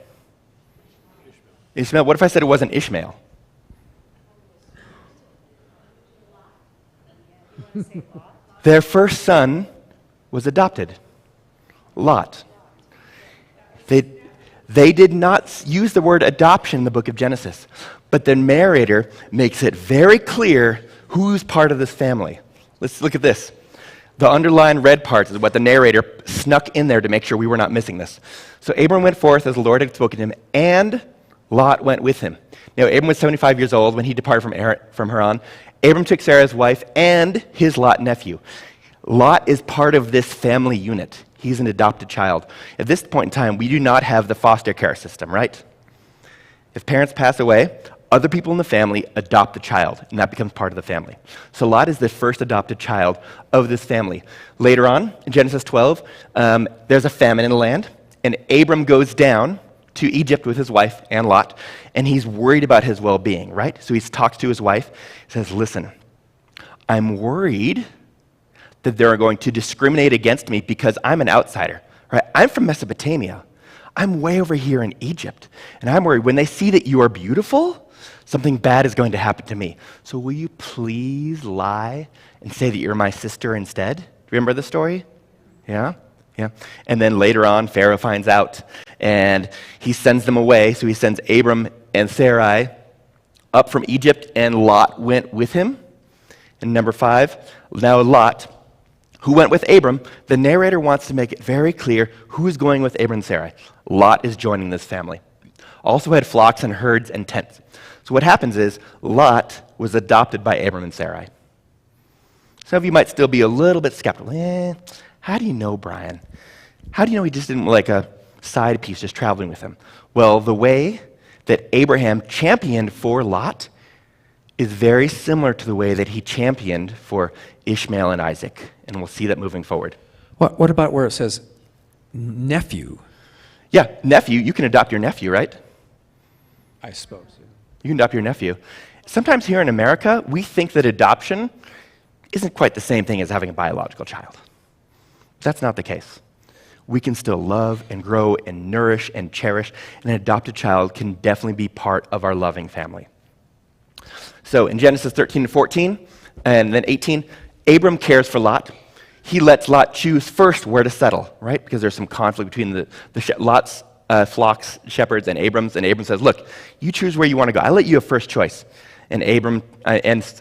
Ishmael. What if I said it wasn't Ishmael? Their first son was adopted, Lot. They did not use the word adoption in the book of Genesis, but the narrator makes it very clear who's part of this family. Let's look at this. The underlined red parts is what the narrator snuck in there to make sure we were not missing this. So Abram went forth as the Lord had spoken to him, and Lot went with him. Now, Abram was 75 years old when he departed from Haran. Abram took Sarah's wife and his Lot nephew. Lot is part of this family unit. He's an adopted child. At this point in time, we do not have the foster care system, right? If parents pass away, other people in the family adopt the child, and that becomes part of the family. So Lot is the first adopted child of this family. Later on, in Genesis 12, there's a famine in the land, and Abram goes down to Egypt with his wife and Lot, and he's worried about his well-being, right? So he talks to his wife, says, listen, I'm worried that they're going to discriminate against me because I'm an outsider, right? I'm from Mesopotamia. I'm way over here in Egypt, and I'm worried when they see that you are beautiful, something bad is going to happen to me. So will you please lie and say that you're my sister instead? Do you remember the story? Yeah? Yeah. And then later on, Pharaoh finds out, and he sends them away. So he sends Abram and Sarai up from Egypt, and Lot went with him. And number 5, now Lot, who went with Abram, the narrator wants to make it very clear who is going with Abram and Sarai. Lot is joining this family. Also had flocks and herds and tents. So what happens is Lot was adopted by Abram and Sarai. Some of you might still be a little bit skeptical. How do you know, Bryan? How do you know he just didn't like a side piece just traveling with him? Well, the way that Abraham championed for Lot is very similar to the way that he championed for Ishmael and Isaac. And we'll see that moving forward. What about where it says nephew? Yeah, nephew. You can adopt your nephew, right? I suppose. You can adopt your nephew. Sometimes here in America, we think that adoption isn't quite the same thing as having a biological child. That's not the case. We can still love and grow and nourish and cherish, and an adopted child can definitely be part of our loving family. So in Genesis 13 and 14, and then 18, Abram cares for Lot. He lets Lot choose first where to settle, right? Because there's some conflict between Lot's flocks, shepherds, and Abram's. And Abram says, look, you choose where you want to go. I let you have first choice. And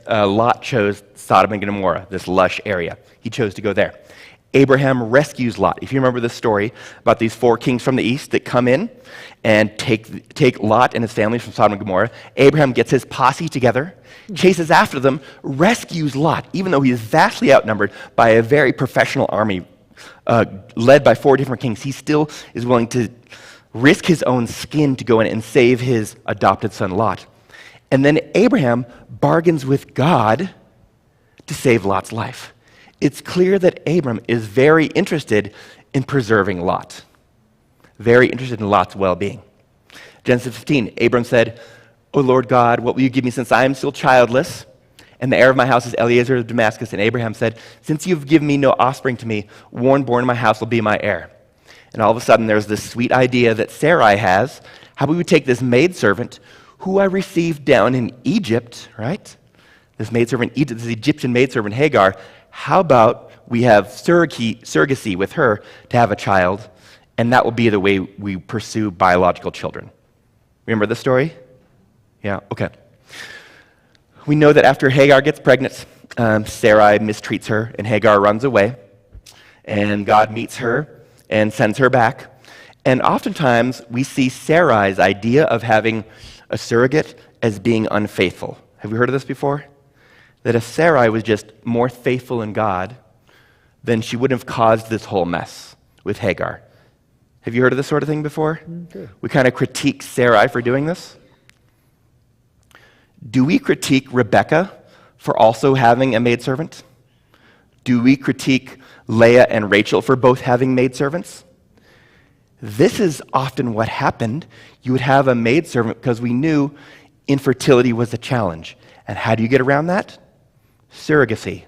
Lot chose Sodom and Gomorrah, this lush area. He chose to go there. Abraham rescues Lot. If you remember the story about these 4 kings from the east that come in and take Lot and his family from Sodom and Gomorrah, Abraham gets his posse together, chases after them, rescues Lot, even though he is vastly outnumbered by a very professional army led by 4 different kings. He still is willing to risk his own skin to go in and save his adopted son Lot. And then Abraham bargains with God to save Lot's life. It's clear that Abram is very interested in preserving Lot, very interested in Lot's well-being. Genesis 15, Abram said, O Lord God, what will you give me since I am still childless? And the heir of my house is Eliezer of Damascus. And Abraham said, since you've given me no offspring to me, one born in my house will be my heir. And all of a sudden there's this sweet idea that Sarai has. How about we take this maidservant who I received down in Egypt, right? This maidservant, this Egyptian maidservant Hagar. How about we have surrogacy with her to have a child, and that will be the way we pursue biological children. Remember the story? Yeah, okay. We know that after Hagar gets pregnant, Sarai mistreats her, and Hagar runs away, and God meets her and sends her back. And oftentimes, we see Sarai's idea of having a surrogate as being unfaithful. Have you heard of this before? That if Sarai was just more faithful in God, then she wouldn't have caused this whole mess with Hagar. Have you heard of this sort of thing before? Okay. We kind of critique Sarai for doing this. Do we critique Rebekah for also having a maidservant? Do we critique Leah and Rachel for both having maidservants? This is often what happened. You would have a maidservant because we knew infertility was a challenge. And how do you get around that? Surrogacy.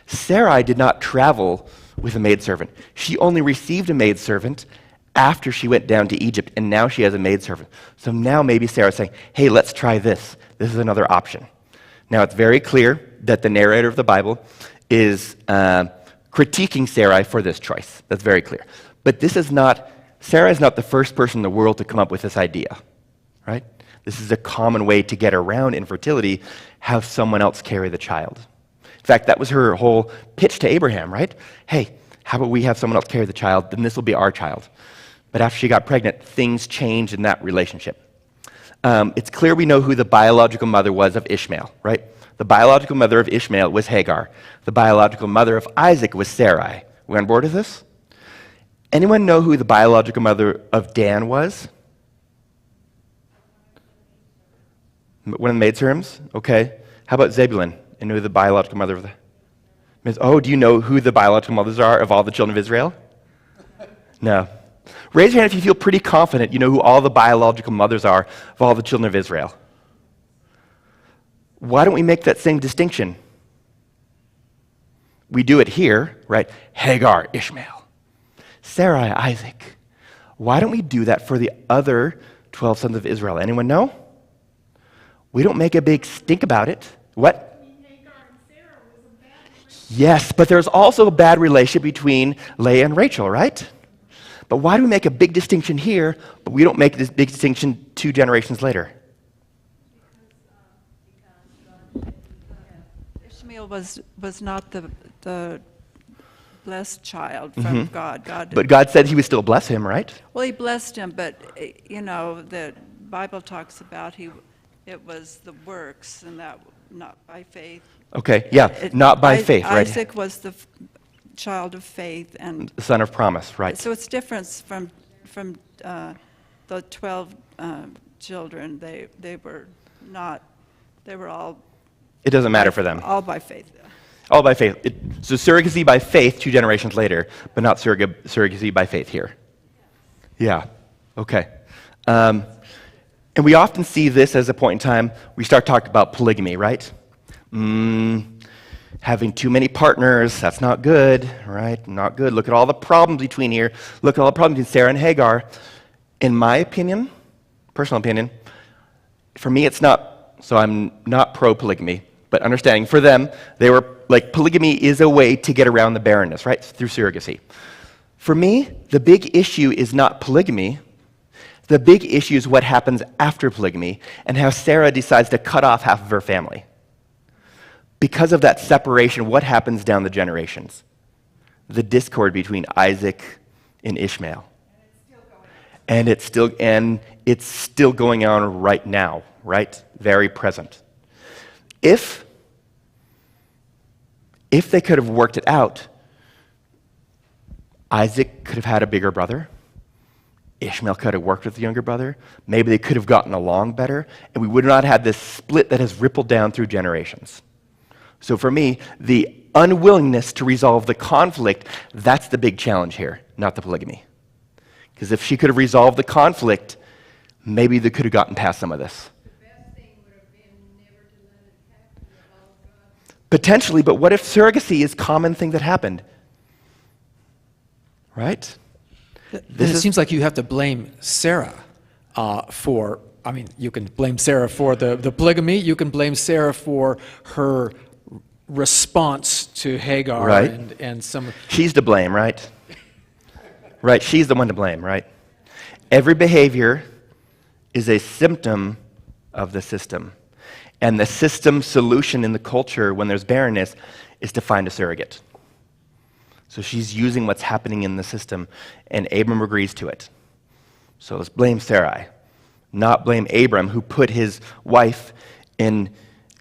Sarai did not travel with a maidservant. She only received a maidservant after she went down to Egypt, and now she has a maidservant. So now maybe Sarah's saying, hey, let's try this. This is another option. Now, it's very clear that the narrator of the Bible is critiquing Sarai for this choice. That's very clear. But Sarah is not the first person in the world to come up with this idea, right? This is a common way to get around infertility, have someone else carry the child. In fact, that was her whole pitch to Abraham, right? Hey, how about we have someone else carry the child, then this will be our child. But after she got pregnant, things changed in that relationship. It's clear we know who the biological mother was of Ishmael, right? The biological mother of Ishmael was Hagar. The biological mother of Isaac was Sarai. We on board with this? Anyone know who the biological mother of Dan was? One of the maidservants? Okay. How about Zebulun? And who the biological mother of the... Oh, do you know who the biological mothers are of all the children of Israel? No. Raise your hand if you feel pretty confident you know who all the biological mothers are of all the children of Israel. Why don't we make that same distinction? We do it here, right? Hagar, Ishmael. Sarai, Isaac. Why don't we do that for the other 12 sons of Israel? Anyone know? We don't make a big stink about it. What? Yes, but there's also a bad relationship between Leah and Rachel, right? But why do we make a big distinction here, but we don't make this big distinction 2 generations later? Ishmael was not the blessed child from God. But God said he would still bless him, right? Well, he blessed him, but the Bible talks about it was the works, and that not by faith. Okay, yeah, not by faith, right? Isaac was the child of faith and The son of promise, right? So it's different from the 12 children. They were not. They were all. It doesn't matter for them. All by faith. All by faith. So surrogacy by faith 2 generations later, but not surrogacy by faith here. Yeah, okay. And we often see this as a point in time, we start talking about polygamy, right? Having too many partners, that's not good, right? Not good. Look at all the problems between here. Look at all the problems between Sarah and Hagar. In my opinion, personal opinion, for me it's not, so I'm not pro-polygamy, but understanding for them, they were like, polygamy is a way to get around the barrenness, right? Through surrogacy. For me, the big issue is not polygamy. The big issue is what happens after polygamy and how Sarah decides to cut off half of her family. Because of that separation, what happens down the generations? The discord between Isaac and Ishmael. And it's still going on right now, right? Very present. If they could have worked it out, Isaac could have had a bigger brother. Ishmael could have worked with the younger brother. Maybe they could have gotten along better, and we would not have this split that has rippled down through generations. So for me, the unwillingness to resolve the conflict, that's the big challenge here, not the polygamy. Because if she could have resolved the conflict, maybe they could have gotten past some of this. The best thing would have been never to let it happen at all, God. Potentially, but what if surrogacy is a common thing that happened? Right? Then it seems like you have to blame Sarah for, I mean, you can blame Sarah for the polygamy, you can blame Sarah for her response to Hagar, right. and some... She's to blame, right? Right, she's the one to blame, right? Every behavior is a symptom of the system. And the system solution in the culture when there's barrenness is to find a surrogate. So she's using what's happening in the system, and Abram agrees to it. So let's blame Sarai, not blame Abram, who put his wife in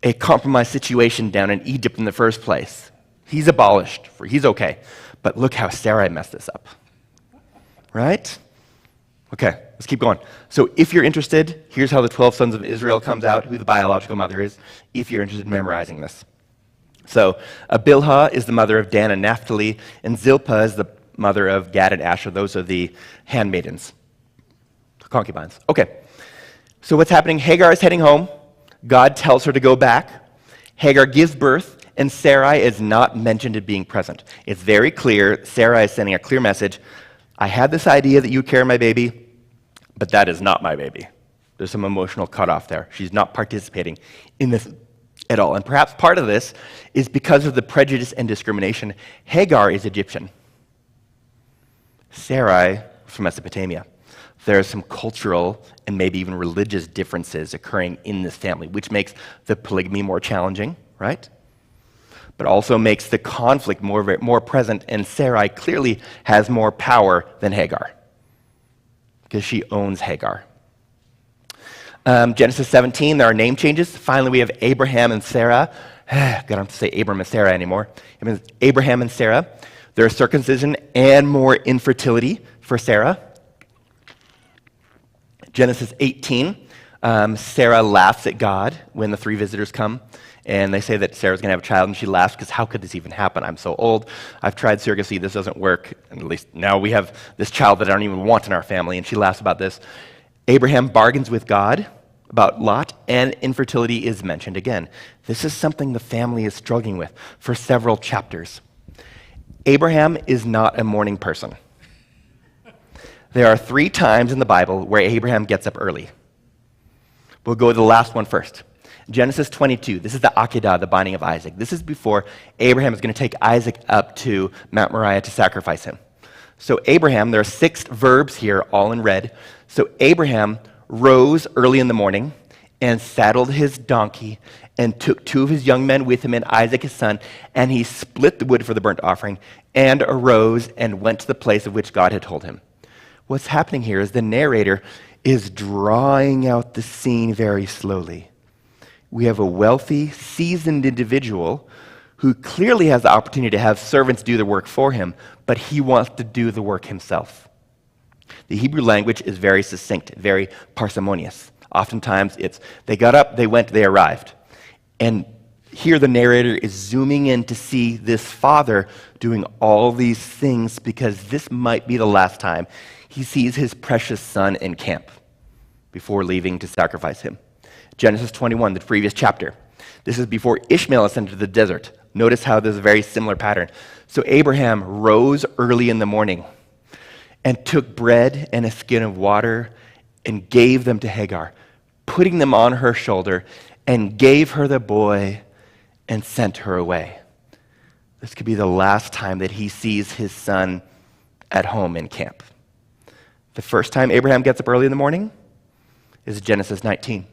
a compromised situation down in Egypt in the first place. He's abolished, he's okay. But look how Sarai messed this up. Right? Okay, let's keep going. So if you're interested, here's how the 12 sons of Israel comes out, who the biological mother is, if you're interested in memorizing this. So Bilhah is the mother of Dan and Naphtali, and Zilpah is the mother of Gad and Asher. Those are the handmaidens, concubines. Okay, so what's happening? Hagar is heading home. God tells her to go back. Hagar gives birth, and Sarai is not mentioned as being present. It's very clear. Sarai is sending a clear message. I had this idea that you carry my baby, but that is not my baby. There's some emotional cutoff there. She's not participating in this at all. And perhaps part of this is because of the prejudice and discrimination. Hagar is Egyptian. Sarai from Mesopotamia. There are some cultural and maybe even religious differences occurring in this family, which makes the polygamy more challenging, right? But also makes the conflict more present, and Sarai clearly has more power than Hagar because she owns Hagar. Genesis 17, there are name changes. Finally, we have Abraham and Sarah. I don't have to say Abram and Sarah anymore. It means Abraham and Sarah. There is circumcision and more infertility for Sarah. Genesis 18, Sarah laughs at God when the three visitors come. And they say that Sarah's going to have a child, and she laughs because how could this even happen? I'm so old. I've tried surrogacy. This doesn't work. And at least now we have this child that I don't even want in our family, and she laughs about this. Abraham bargains with God about Lot, and infertility is mentioned again. This is something the family is struggling with for several chapters. Abraham is not a morning person. There are 3 times in the Bible where Abraham gets up early. We'll go to the last one first. Genesis 22, this is the Akedah, the binding of Isaac. This is before Abraham is going to take Isaac up to Mount Moriah to sacrifice him. So Abraham, there are 6 verbs here, all in red. So Abraham rose early in the morning and saddled his donkey and took 2 of his young men with him and Isaac his son, and he split the wood for the burnt offering and arose and went to the place of which God had told him. What's happening here is the narrator is drawing out the scene very slowly. We have a wealthy, seasoned individual who clearly has the opportunity to have servants do the work for him, but he wants to do the work himself. The Hebrew language is very succinct, very parsimonious. Oftentimes it's, they got up, they went, they arrived. And here the narrator is zooming in to see this father doing all these things because this might be the last time he sees his precious son in camp before leaving to sacrifice him. Genesis 21, the previous chapter. This is before Ishmael ascended to the desert. Notice how there's a very similar pattern. So Abraham rose early in the morning and took bread and a skin of water and gave them to Hagar, putting them on her shoulder, and gave her the boy and sent her away. This could be the last time that he sees his son at home in camp. The first time Abraham gets up early in the morning is Genesis 19.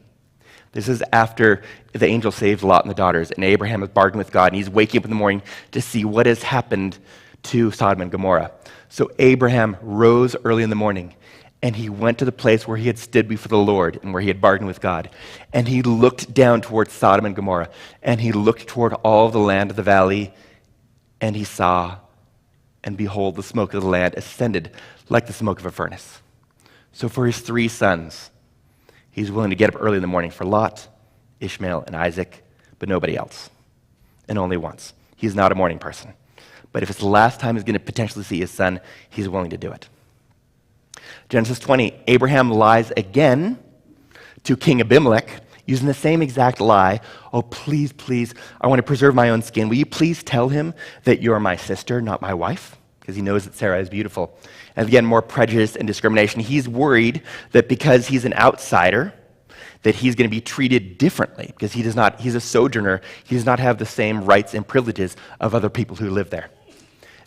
This is after the angel saved Lot and the daughters, and Abraham has bargained with God, and he's waking up in the morning to see what has happened to Sodom and Gomorrah. So Abraham rose early in the morning, and he went to the place where he had stood before the Lord and where he had bargained with God. And he looked down towards Sodom and Gomorrah, and he looked toward all the land of the valley, and he saw, and behold, the smoke of the land ascended like the smoke of a furnace. So for his 3 sons, he's willing to get up early in the morning for Lot, Ishmael, and Isaac, but nobody else. And only once. He's not a morning person. But if it's the last time he's going to potentially see his son, he's willing to do it. Genesis 20, Abraham lies again to King Abimelech, using the same exact lie. Oh, please, please, I want to preserve my own skin. Will you please tell him that you're my sister, not my wife? Because he knows that Sarah is beautiful. And again, more prejudice and discrimination. He's worried that because he's an outsider, that he's going to be treated differently because he's a sojourner. He does not have the same rights and privileges of other people who live there.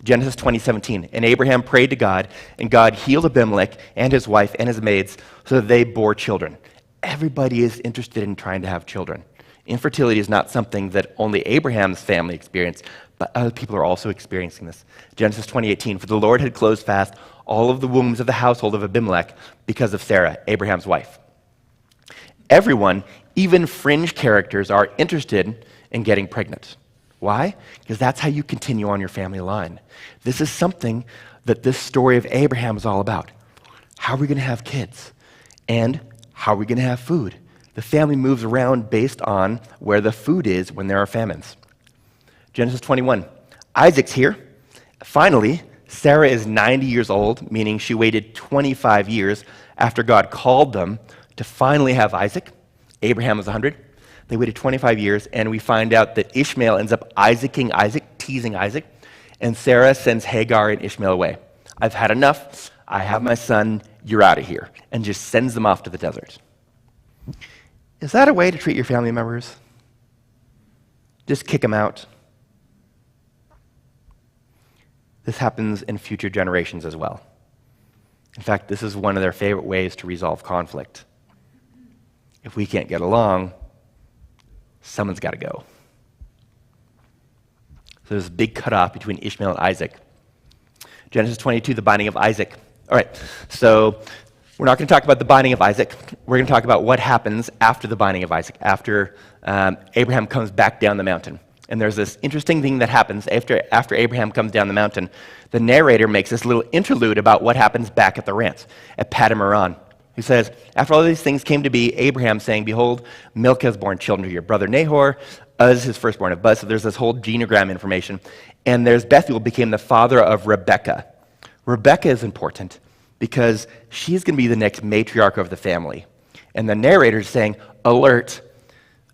Genesis 20:17, and Abraham prayed to God, and God healed Abimelech and his wife and his maids so that they bore children. Everybody is interested in trying to have children. Infertility is not something that only Abraham's family experienced, but other people are also experiencing this. Genesis 20:18, for the Lord had closed fast all of the wombs of the household of Abimelech because of Sarah, Abraham's wife. Everyone, even fringe characters, are interested in getting pregnant. Why? Because that's how you continue on your family line. This is something that this story of Abraham is all about. How are we going to have kids? And how are we going to have food? The family moves around based on where the food is when there are famines. Genesis 21. Isaac's here. Finally, Sarah is 90 years old, meaning she waited 25 years after God called them to finally have Isaac. Abraham was 100. They waited 25 years, and we find out that Ishmael ends up teasing Isaac, and Sarah sends Hagar and Ishmael away. I've had enough. I have my son. You're out of here. And just sends them off to the desert. Is that a way to treat your family members? Just kick them out. This happens in future generations as well. In fact, this is one of their favorite ways to resolve conflict. If we can't get along, someone's got to go. So there's a big cutoff between Ishmael and Isaac. Genesis 22, the binding of Isaac. All right, so we're not going to talk about the binding of Isaac. We're going to talk about what happens after the binding of Isaac, after Abraham comes back down the mountain. And there's this interesting thing that happens after Abraham comes down the mountain. The narrator makes this little interlude about what happens back at the ranch, at Padamaran. He says, after all these things came to be, Abraham saying, behold, Milcah has borne children to your brother Nahor, Uz his firstborn of Buz. So there's this whole genogram information. And there's Bethuel became the father of Rebekah. Rebekah is important because she's going to be the next matriarch of the family. And the narrator is saying, alert,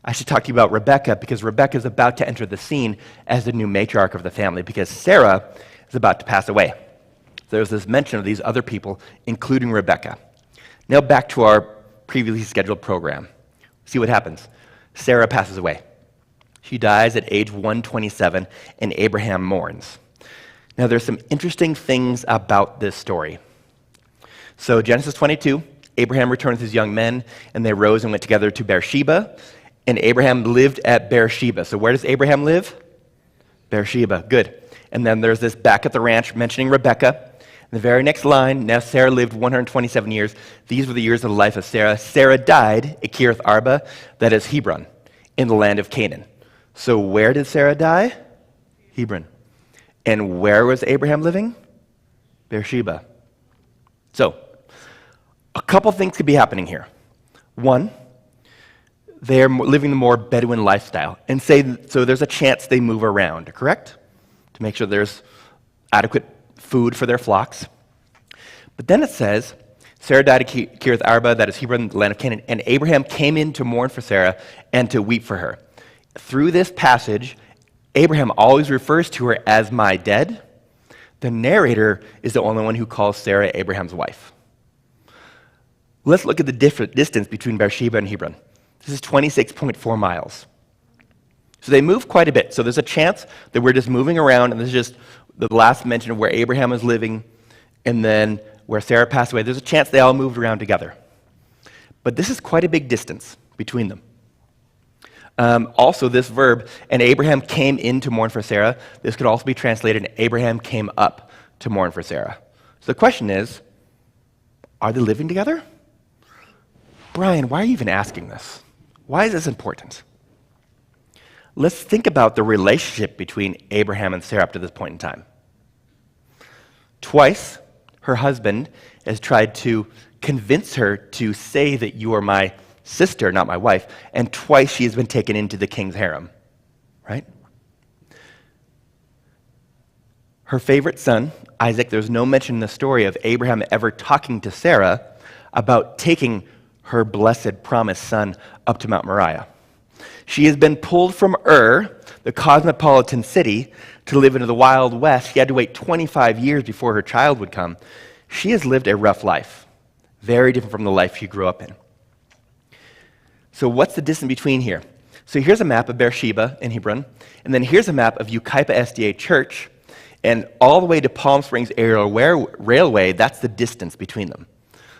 I should talk to you about Rebekah because Rebekah is about to enter the scene as the new matriarch of the family because Sarah is about to pass away. There's this mention of these other people, including Rebekah. Now back to our previously scheduled program. See what happens. Sarah passes away. She dies at age 127, and Abraham mourns. Now there's some interesting things about this story. So Genesis 22, Abraham returned with his young men, and they rose and went together to Beersheba, and Abraham lived at Beersheba. So where does Abraham live? Beersheba, good. And then there's this back at the ranch mentioning Rebekah. The very next line, now Sarah lived 127 years. These were the years of the life of Sarah. Sarah died at Kiriath Arba, that is Hebron, in the land of Canaan. So where did Sarah die? Hebron. And where was Abraham living? Beersheba. So, a couple things could be happening here. One, they're living the more Bedouin lifestyle. And so there's a chance they move around, correct? To make sure there's adequate food for their flocks. But then it says, Sarah died at Kiriath Arba, that is Hebron, the land of Canaan, and Abraham came in to mourn for Sarah and to weep for her. Through this passage, Abraham always refers to her as my dead. The narrator is the only one who calls Sarah Abraham's wife. Let's look at the distance between Beersheba and Hebron. This is 26.4 miles. So they move quite a bit. So there's a chance that we're just moving around, and this is just the last mention of where Abraham was living and then where Sarah passed away. There's a chance they all moved around together. But this is quite a big distance between them. Also, this verb, and Abraham came in to mourn for Sarah, this could also be translated, and Abraham came up to mourn for Sarah. So the question is, are they living together? Bryan, why are you even asking this? Why is this important? Let's think about the relationship between Abraham and Sarah up to this point in time. Twice, her husband has tried to convince her to say that you are my sister, not my wife, and twice she has been taken into the king's harem, right? Her favorite son, Isaac, there's no mention in the story of Abraham ever talking to Sarah about taking her blessed promised son up to Mount Moriah. She has been pulled from Ur, the cosmopolitan city, to live into the Wild West. She had to wait 25 years before her child would come. She has lived a rough life, very different from the life she grew up in. So what's the distance between here? So here's a map of Beersheba in Hebron, and then here's a map of Yucaipa SDA Church, and all the way to Palm Springs Aerial Railway, that's the distance between them.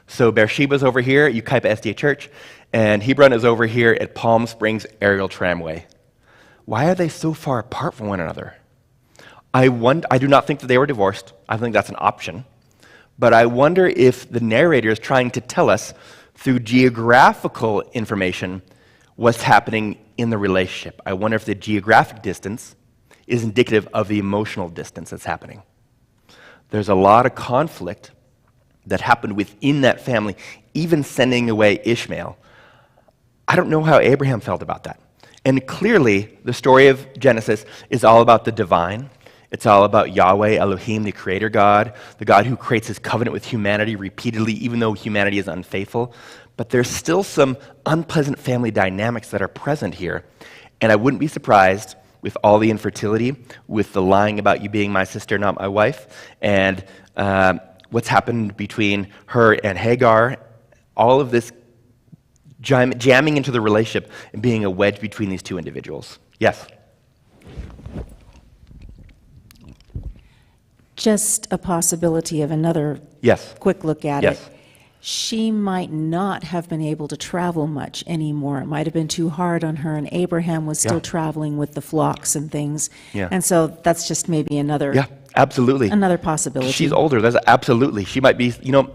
So Beersheba's over here at Yucaipa SDA Church, and Hebron is over here at Palm Springs Aerial Tramway. Why are they so far apart from one another? I do not think that they were divorced. I think that's an option. But I wonder if the narrator is trying to tell us through geographical information what's happening in the relationship. I wonder if the geographic distance is indicative of the emotional distance that's happening. There's a lot of conflict that happened within that family, even sending away Ishmael. I don't know how Abraham felt about that. And clearly, the story of Genesis is all about the divine. It's all about Yahweh, Elohim, the creator God, the God who creates his covenant with humanity repeatedly, even though humanity is unfaithful. But there's still some unpleasant family dynamics that are present here. And I wouldn't be surprised with all the infertility, with the lying about you being my sister, not my wife, and what's happened between her and Hagar, all of this jamming into the relationship and being a wedge between these two individuals. Yes? Just a possibility of another Yes. quick look at Yes. it. She might not have been able to travel much anymore. It might have been too hard on her, and Abraham was still Yeah. traveling with the flocks and things. Yeah. And so that's just maybe another Yeah, absolutely. another possibility. She's older. That's absolutely. She might be,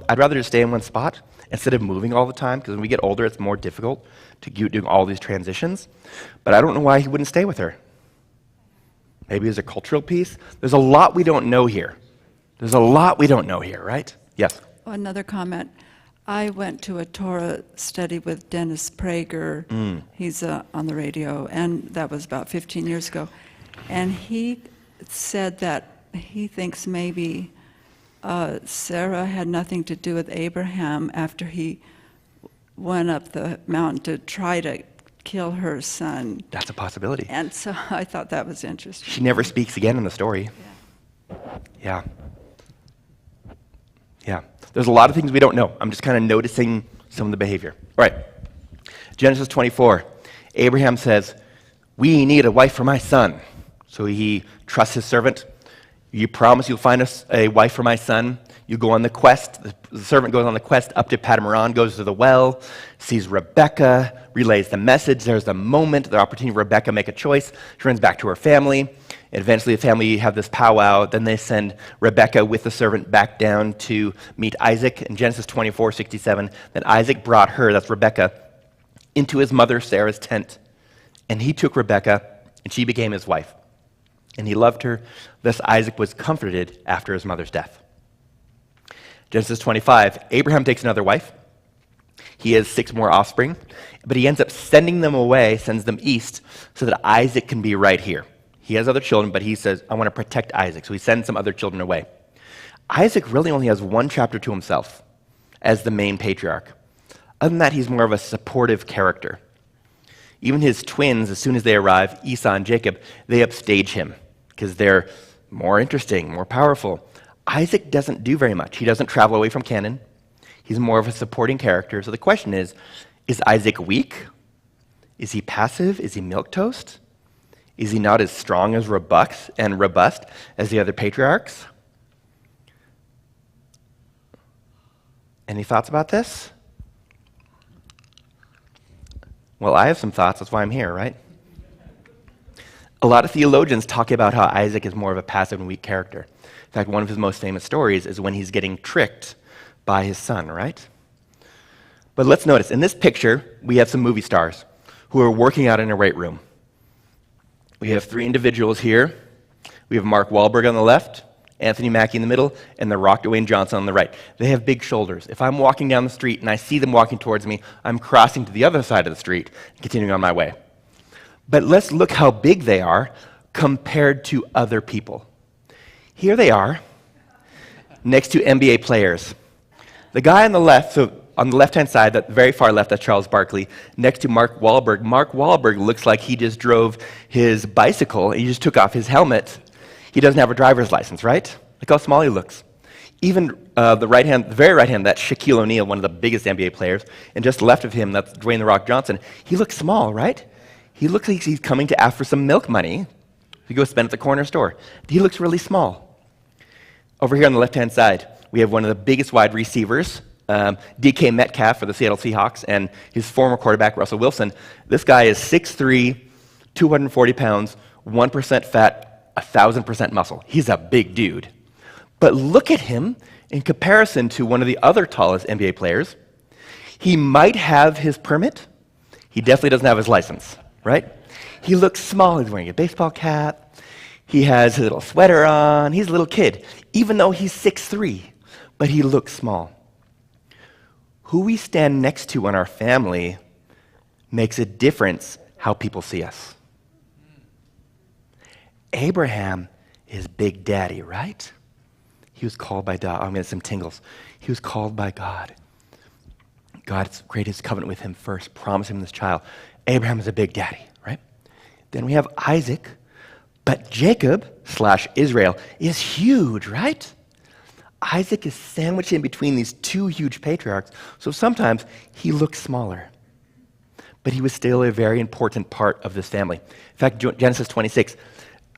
I'd rather just stay in one spot instead of moving all the time, because when we get older, it's more difficult to do all these transitions. But I don't know why he wouldn't stay with her. Maybe it's a cultural piece. There's a lot we don't know here. There's a lot we don't know here, right? Yes. Another comment. I went to a Torah study with Dennis Prager. He's on the radio, and that was about 15 years ago. And he said that he thinks maybe Sarah had nothing to do with Abraham after he went up the mountain to try to kill her son. That's a possibility. And so I thought that was interesting. She never speaks again in the story. Yeah. Yeah. There's a lot of things we don't know. I'm just kind of noticing some of the behavior. All right. Genesis 24. Abraham says, "We need a wife for my son." So he trusts his servant. "You promise you'll find us a wife for my son?" You go on the quest. The servant goes on the quest up to Padamaran, goes to the well, sees Rebecca, relays the message. There's the moment, the opportunity for Rebecca to make a choice. She runs back to her family. And eventually the family have this powwow. Then they send Rebecca with the servant back down to meet Isaac. In Genesis 24:67, then Isaac brought her, that's Rebecca, into his mother Sarah's tent. And he took Rebecca, and she became his wife. And he loved her. Thus Isaac was comforted after his mother's death. Genesis 25, Abraham takes another wife. He has 6 more offspring, but he ends up sending them away, sends them east, so that Isaac can be right here. He has other children, but he says, I want to protect Isaac, so he sends some other children away. Isaac really only has 1 chapter to himself as the main patriarch. Other than that, he's more of a supportive character. Even his twins, as soon as they arrive, Esau and Jacob, they upstage him because they're more interesting, more powerful. Isaac doesn't do very much. He doesn't travel away from Canaan. He's more of a supporting character. So the question is Isaac weak? Is he passive? Is he milquetoast? Is he not as strong as robust as the other patriarchs? Any thoughts about this? Well, I have some thoughts. That's why I'm here, right? A lot of theologians talk about how Isaac is more of a passive and weak character. In fact, one of his most famous stories is when he's getting tricked by his son, right? But let's notice, in this picture, we have some movie stars who are working out in a weight room. We have 3 individuals here. We have Mark Wahlberg on the left, Anthony Mackie in the middle, and The Rock Dwayne Johnson on the right. They have big shoulders. If I'm walking down the street and I see them walking towards me, I'm crossing to the other side of the street and continuing on my way. But let's look how big they are compared to other people. Here they are, next to NBA players. The guy on the left, so on the left-hand side, that very far left, that's Charles Barkley, next to Mark Wahlberg. Mark Wahlberg looks like he just drove his bicycle and he just took off his helmet. He doesn't have a driver's license, right? Look how small he looks. Even the very right hand, that's Shaquille O'Neal, one of the biggest NBA players, and just left of him, that's Dwayne "The Rock" Johnson. He looks small, right? He looks like he's coming to ask for some milk money to go spend at the corner store. He looks really small. Over here on the left-hand side, we have one of the biggest wide receivers, DK Metcalf for the Seattle Seahawks, and his former quarterback, Russell Wilson. This guy is 6'3", 240 pounds, 1% fat, 1,000% muscle. He's a big dude. But look at him in comparison to one of the other tallest NBA players. He might have his permit. He definitely doesn't have his license, right? He looks small. He's wearing a baseball cap. He has a little sweater on. He's a little kid, even though he's 6'3", but he looks small. Who we stand next to in our family makes a difference how people see us. Abraham is Big Daddy, right? He was called by God. I'm getting some tingles. He was called by God. God's created his covenant with him first, promised him this child. Abraham is a Big Daddy, right? Then we have Isaac, but Jacob/Israel is huge, right? Isaac is sandwiched in between these 2 huge patriarchs, so sometimes he looks smaller. but he was still a very important part of this family. In fact, Genesis 26,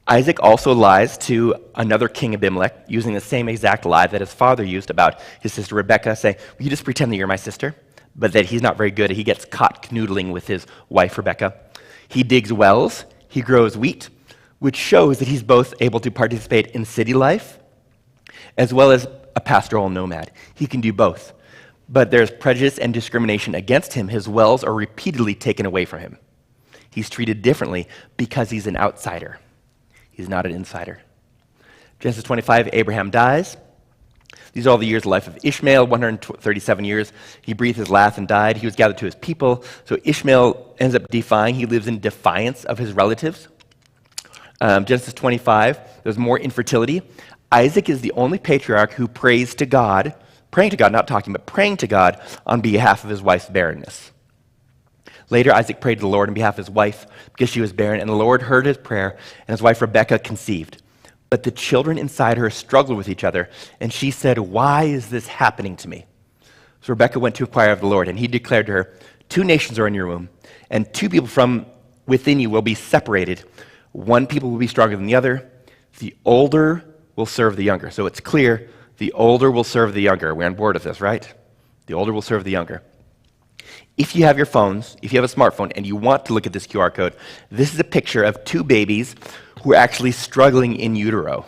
Isaac also lies to another king, Abimelech, using the same exact lie that his father used about his sister Rebekah, saying, "Will you just pretend that you're my sister?" But that he's not very good. He gets caught canoodling with his wife, Rebekah. He digs wells. He grows wheat, which shows that he's both able to participate in city life as well as a pastoral nomad. He can do both. But there's prejudice and discrimination against him. His wells are repeatedly taken away from him. He's treated differently because he's an outsider. He's not an insider. Genesis 25, Abraham dies. These are all the years of the life of Ishmael, 137 years. He breathed his last and died. He was gathered to his people. So Ishmael ends up defying. He lives in defiance of his relatives. Genesis 25, there's more infertility. Isaac is the only patriarch who prays to God, praying to God, not talking, but praying to God on behalf of his wife's barrenness. Later, Isaac prayed to the Lord on behalf of his wife because she was barren, and the Lord heard his prayer, and his wife Rebekah conceived. But the children inside her struggled with each other, and she said, "Why is this happening to me?" So Rebekah went to inquire of the Lord, and he declared to her, "Two nations are in your womb, and two people from within you will be separated. One people will be stronger than the other. The older will serve the younger." So it's clear, the older will serve the younger. We're on board with this, right? The older will serve the younger. If you have your phones, if you have a smartphone, and you want to look at this QR code, this is a picture of two babies who are actually struggling in utero.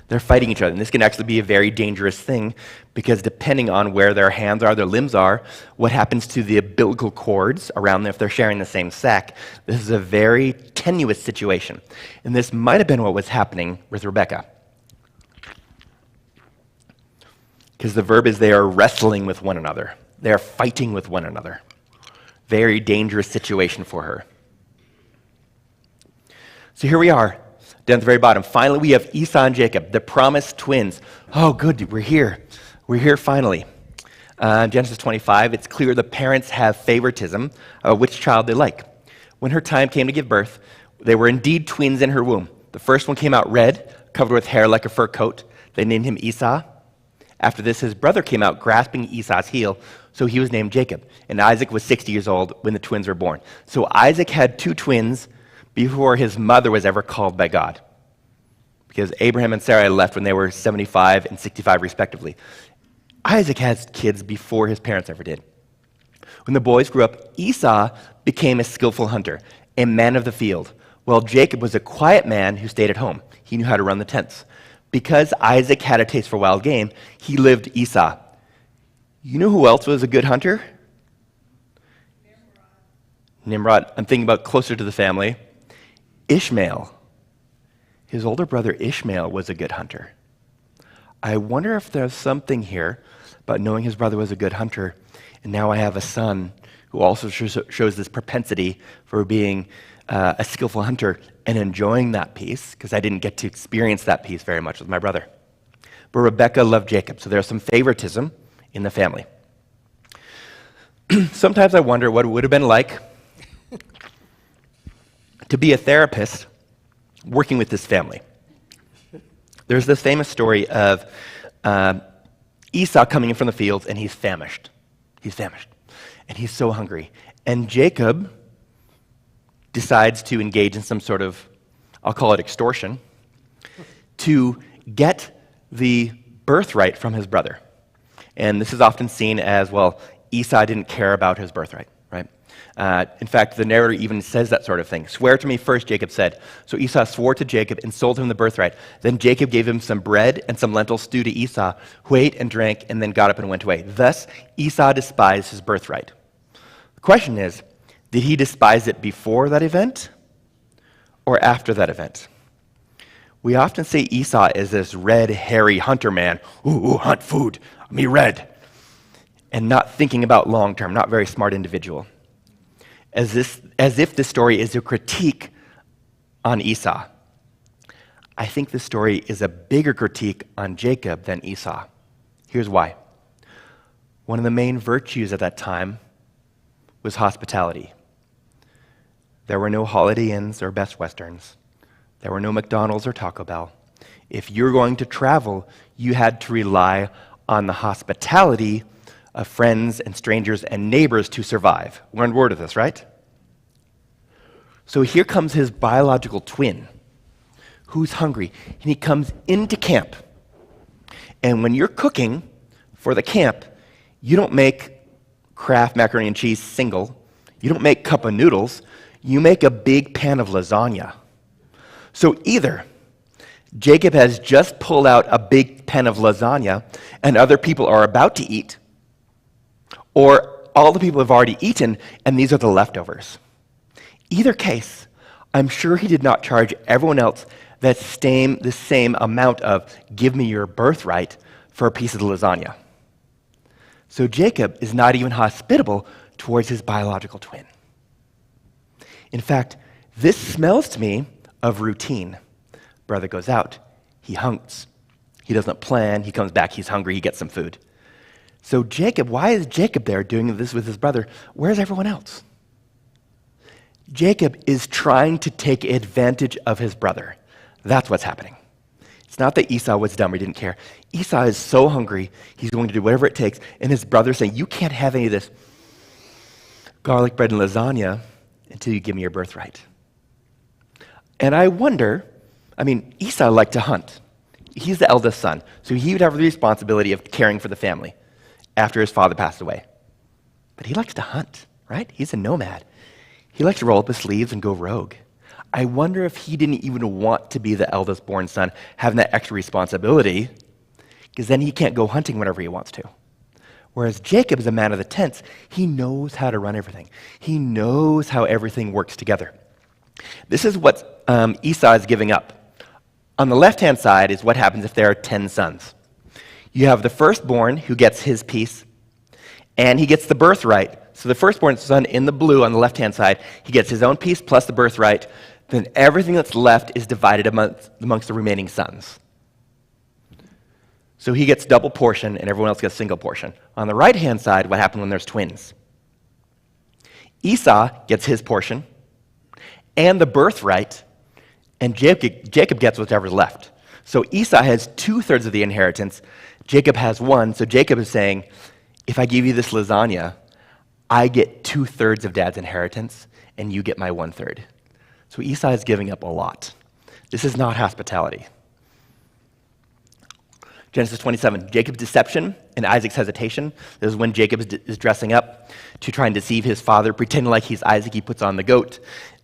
They're fighting each other, and this can actually be a very dangerous thing because depending on where their hands are, their limbs are, what happens to the umbilical cords around them if they're sharing the same sac, this is a very tenuous situation. And this might have been what was happening with Rebekah. Because the verb is they are wrestling with one another. They are fighting with one another. Very dangerous situation for her. So here we are, down at the very bottom. Finally, we have Esau and Jacob, the promised twins. Oh, good, we're here. We're here finally. Genesis 25, it's clear the parents have favoritism of which child they like. When her time came to give birth, they were indeed twins in her womb. The first one came out red, covered with hair like a fur coat. They named him Esau. After this, his brother came out grasping Esau's heel, so he was named Jacob. And Isaac was 60 years old when the twins were born. So Isaac had two twins before his mother was ever called by God, because Abraham and Sarah left when they were 75 and 65 respectively. Isaac has kids before his parents ever did. When the boys grew up, Esau became a skillful hunter, a man of the field, while Jacob was a quiet man who stayed at home. He knew how to run the tents. Because Isaac had a taste for wild game, he lived Esau. You know who else was a good hunter? Nimrod. I'm thinking about closer to the family. Ishmael. His older brother Ishmael was a good hunter. I wonder if there's something here about knowing his brother was a good hunter, and now I have a son who also shows this propensity for being a skillful hunter and enjoying that piece, because I didn't get to experience that piece very much with my brother. But Rebekah loved Jacob, so there's some favoritism in the family. Sometimes I wonder what it would have been like to be a therapist working with this family. There's this famous story of Esau coming in from the fields, and he's famished. He's famished, and he's so hungry. And Jacob decides to engage in some sort of, I'll call it extortion, to get the birthright from his brother. And this is often seen as, well, Esau didn't care about his birthright, right? In fact, the narrator even says that sort of thing. "Swear to me first," Jacob said. So Esau swore to Jacob and sold him the birthright. Then Jacob gave him some bread and some lentil stew to Esau, who ate and drank and then got up and went away. Thus, Esau despised his birthright. The question is, did he despise it before that event or after that event? We often say Esau is this red, hairy hunter man. Ooh, hunt food, me red. And not thinking about long term, not very smart individual. As if this story is a critique on Esau. I think this story is a bigger critique on Jacob than Esau. Here's why. One of the main virtues at that time was hospitality. There were no Holiday Inns or Best Westerns. There were no McDonald's or Taco Bell. If you're going to travel, you had to rely on the hospitality of friends and strangers and neighbors to survive. We're on board with this, right? So here comes his biological twin, who's hungry, and he comes into camp. And when you're cooking for the camp, you don't make Kraft macaroni and cheese single. You don't make cup of noodles. You make a big pan of lasagna. So either Jacob has just pulled out a big pan of lasagna and other people are about to eat, or all the people have already eaten and these are the leftovers. Either case, I'm sure he did not charge everyone else the same amount of give me your birthright for a piece of the lasagna. So Jacob is not even hospitable towards his biological twin. In fact, this smells to me of routine. Brother goes out, he hunts. He doesn't plan, he comes back, he's hungry, he gets some food. So Jacob, why is Jacob there doing this with his brother? Where's everyone else? Jacob is trying to take advantage of his brother. That's what's happening. It's not that Esau was dumb or didn't care. Esau is so hungry, he's going to do whatever it takes. And his brother's saying, you can't have any of this garlic bread and lasagna until you give me your birthright. And I wonder, Esau liked to hunt. He's the eldest son, so he would have the responsibility of caring for the family after his father passed away. But he likes to hunt, right? He's a nomad. He likes to roll up his sleeves and go rogue. I wonder if he didn't even want to be the eldest born son, having that extra responsibility, because then he can't go hunting whenever he wants to. Whereas Jacob is a man of the tents. He knows how to run everything. He knows how everything works together. This is what Esau is giving up. On the left-hand side is what happens if there are 10 sons. You have the firstborn who gets his piece, and he gets the birthright. So the firstborn son in the blue on the left-hand side, he gets his own piece plus the birthright. Then everything that's left is divided amongst the remaining sons. So he gets double portion, and everyone else gets single portion. On the right-hand side, what happens when there's twins? Esau gets his portion and the birthright, and Jacob gets whatever's left. So Esau has 2/3 of the inheritance. Jacob has 1. So Jacob is saying, if I give you this lasagna, I get 2/3 of Dad's inheritance, and you get my 1/3. So Esau is giving up a lot. This is not hospitality. Genesis 27, Jacob's deception and Isaac's hesitation. This is when Jacob is dressing up to try and deceive his father, pretending like he's Isaac. He puts on the goat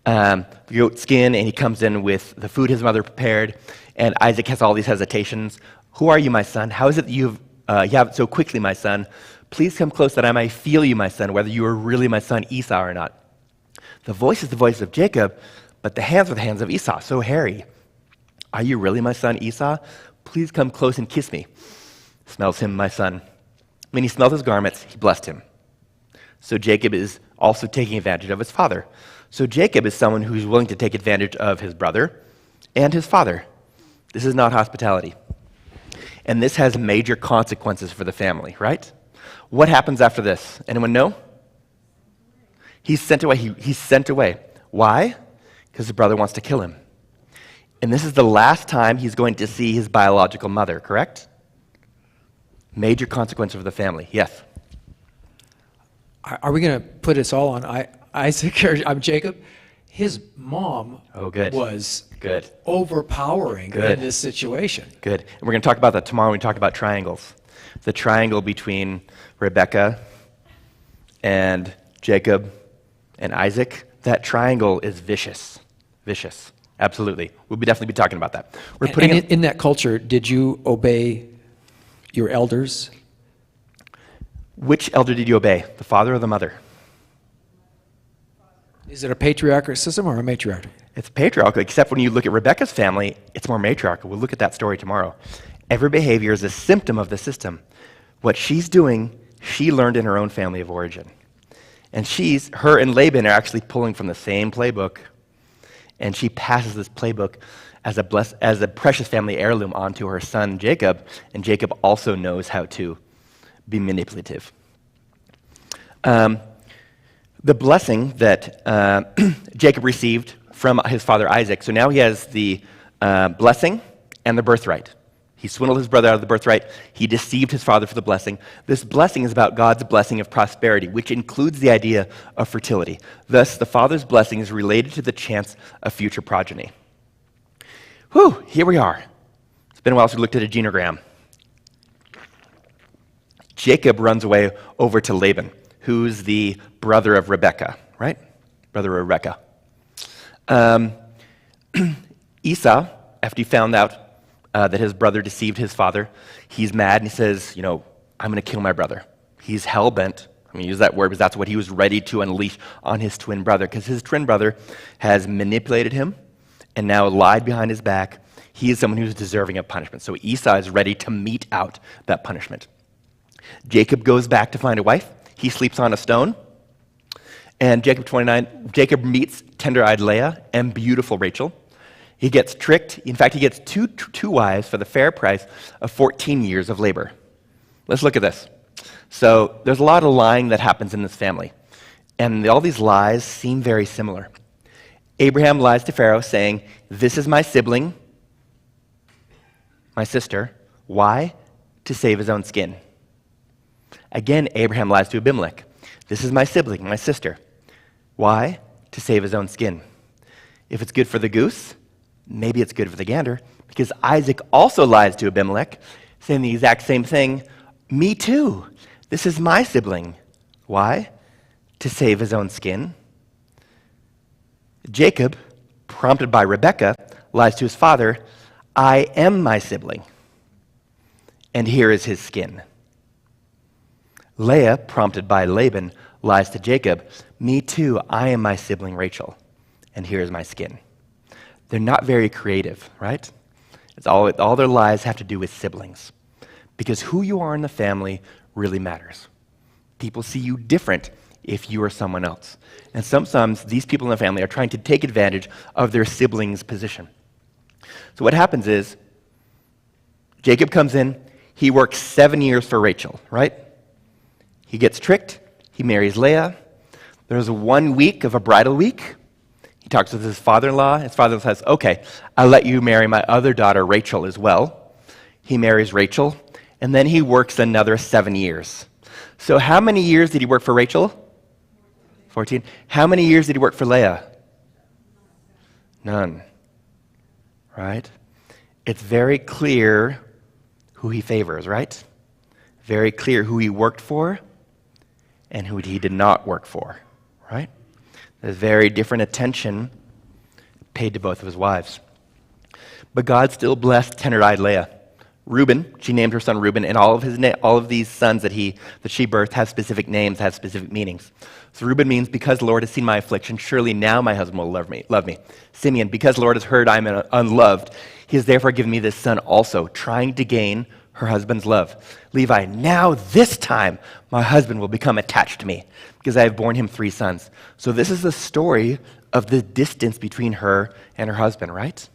skin, and he comes in with the food his mother prepared. And Isaac has all these hesitations. Who are you, my son? How is it that you have it so quickly, my son? Please come close that I may feel you, my son, whether you are really my son Esau or not. The voice is the voice of Jacob, but the hands are the hands of Esau, so hairy. Are you really my son Esau? Please come close and kiss me. Smells him, my son. When he smelled his garments, he blessed him. So Jacob is also taking advantage of his father. So Jacob is someone who's willing to take advantage of his brother and his father. This is not hospitality. And this has major consequences for the family, right? What happens after this? Anyone know? He's sent away. He's sent away. Why? Because his brother wants to kill him. And this is the last time he's going to see his biological mother, correct? Major consequence for the family. Yes? Are we going to put this all on Isaac or Jacob? His mom was good, overpowering in this situation. Good. And we're going to talk about that tomorrow when we talk about triangles. The triangle between Rebekah and Jacob and Isaac, that triangle is vicious. Vicious. Absolutely. We'll definitely be talking about that. We're putting in that culture, did you obey your elders? Which elder did you obey? The father or the mother? Is it a patriarchal system or a matriarchal? It's patriarchal, except when you look at Rebekah's family, it's more matriarchal. We'll look at that story tomorrow. Every behavior is a symptom of the system. What she's doing, she learned in her own family of origin. And her and Laban are actually pulling from the same playbook. And she passes this playbook as a precious family heirloom onto her son Jacob, and Jacob also knows how to be manipulative. The blessing that Jacob received from his father Isaac, so now he has the blessing and the birthright. He swindled his brother out of the birthright. He deceived his father for the blessing. This blessing is about God's blessing of prosperity, which includes the idea of fertility. Thus, the father's blessing is related to the chance of future progeny. Whew, here we are. It's been a while since we looked at a genogram. Jacob runs away over to Laban, who's the brother of Rebekah, right? Brother of Rebekah. Esau, after he found out that his brother deceived his father, he's mad and he says, I'm going to kill my brother. He's hell-bent. I'm going to use that word because that's what he was ready to unleash on his twin brother, because his twin brother has manipulated him and now lied behind his back. He is someone who's deserving of punishment. So Esau is ready to mete out that punishment. Jacob goes back to find a wife. He sleeps on a stone. And Jacob meets tender-eyed Leah and beautiful Rachel. He gets tricked. In fact, he gets two wives for the fair price of 14 years of labor. Let's look at this. So there's a lot of lying that happens in this family. And all these lies seem very similar. Abraham lies to Pharaoh saying, "This is my sibling, my sister." Why? To save his own skin. Again, Abraham lies to Abimelech. "This is my sibling, my sister." Why? To save his own skin. If it's good for the goose, maybe it's good for the gander, because Isaac also lies to Abimelech, saying the exact same thing. "Me too. This is my sibling." Why? To save his own skin. Jacob, prompted by Rebekah, lies to his father. "I am my sibling, and here is his skin." Leah, prompted by Laban, lies to Jacob. "Me too, I am my sibling Rachel, and here is my skin." They're not very creative, right? All their lies have to do with siblings, because who you are in the family really matters. People see you different if you are someone else. And sometimes these people in the family are trying to take advantage of their sibling's position. So what happens is, Jacob comes in, he works 7 years for Rachel, right? He gets tricked, he marries Leah. There's 1 week of a bridal week. He talks with his father-in-law. His father-in-law says, "Okay, I'll let you marry my other daughter, Rachel, as well." He marries Rachel, and then he works another 7 years. So how many years did he work for Rachel? 14. How many years did he work for Leah? None. Right? It's very clear who he favors, right? Very clear who he worked for and who he did not work for, right? There's very different attention paid to both of his wives. But God still blessed tender-eyed Leah. Reuben, she named her son Reuben, and all of these sons that she birthed have specific names, have specific meanings. So Reuben means, "Because the Lord has seen my affliction, surely now my husband will love me. Simeon, because the Lord has heard I am unloved, he has therefore given me this son also," trying to gain her husband's love. Levi, "Now this time my husband will become attached to me, because I have borne him 3 sons. So this is the story of the distance between her and her husband, right?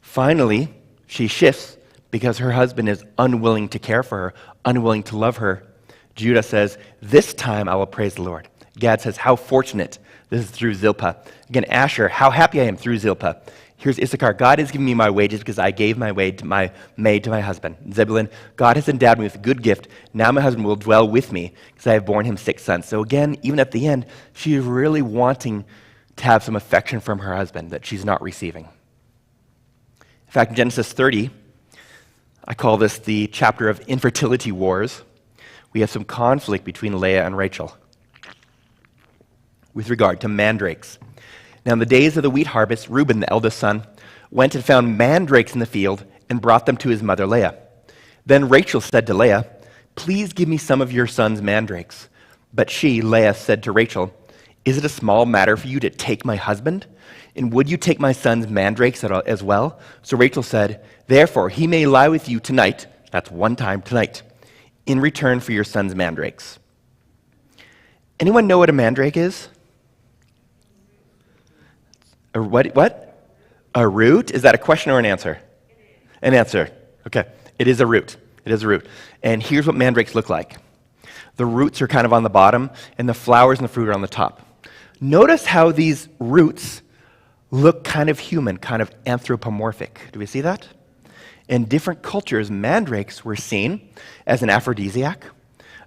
Finally, she shifts because her husband is unwilling to care for her, unwilling to love her. Judah says, "This time I will praise the Lord." Gad says, "How fortunate." This is through Zilpah. Again, Asher, "How happy I am through Zilpah." Here's Issachar, "God has given me my wages because I gave my maid to my husband." Zebulun, "God has endowed me with a good gift. Now my husband will dwell with me because I have borne him 6 sons. So again, even at the end, she's really wanting to have some affection from her husband that she's not receiving. In fact, in Genesis 30, I call this the chapter of infertility wars. We have some conflict between Leah and Rachel with regard to mandrakes. Now, in the days of the wheat harvest, Reuben, the eldest son, went and found mandrakes in the field and brought them to his mother Leah. Then Rachel said to Leah, "Please give me some of your son's mandrakes." But she, Leah, said to Rachel, "Is it a small matter for you to take my husband? And would you take my son's mandrakes as well?" So Rachel said, "Therefore he may lie with you tonight," that's one time, tonight, "in return for your son's mandrakes." Anyone know what a mandrake is? What? A root? Is that a question or an answer? An answer. Okay. It is a root. It is a root. And here's what mandrakes look like. The roots are kind of on the bottom, and the flowers and the fruit are on the top. Notice how these roots look kind of human, kind of anthropomorphic. Do we see that? In different cultures, mandrakes were seen as an aphrodisiac.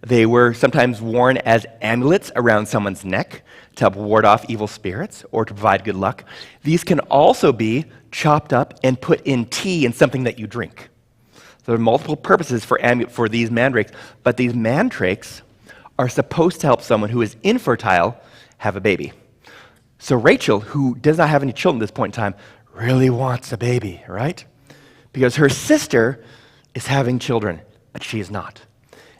They were sometimes worn as amulets around someone's neck to help ward off evil spirits or to provide good luck. These can also be chopped up and put in tea and something that you drink. So there are multiple purposes for these mandrakes, but these mandrakes are supposed to help someone who is infertile have a baby. So Rachel, who does not have any children at this point in time, really wants a baby, right? Because her sister is having children, but she is not.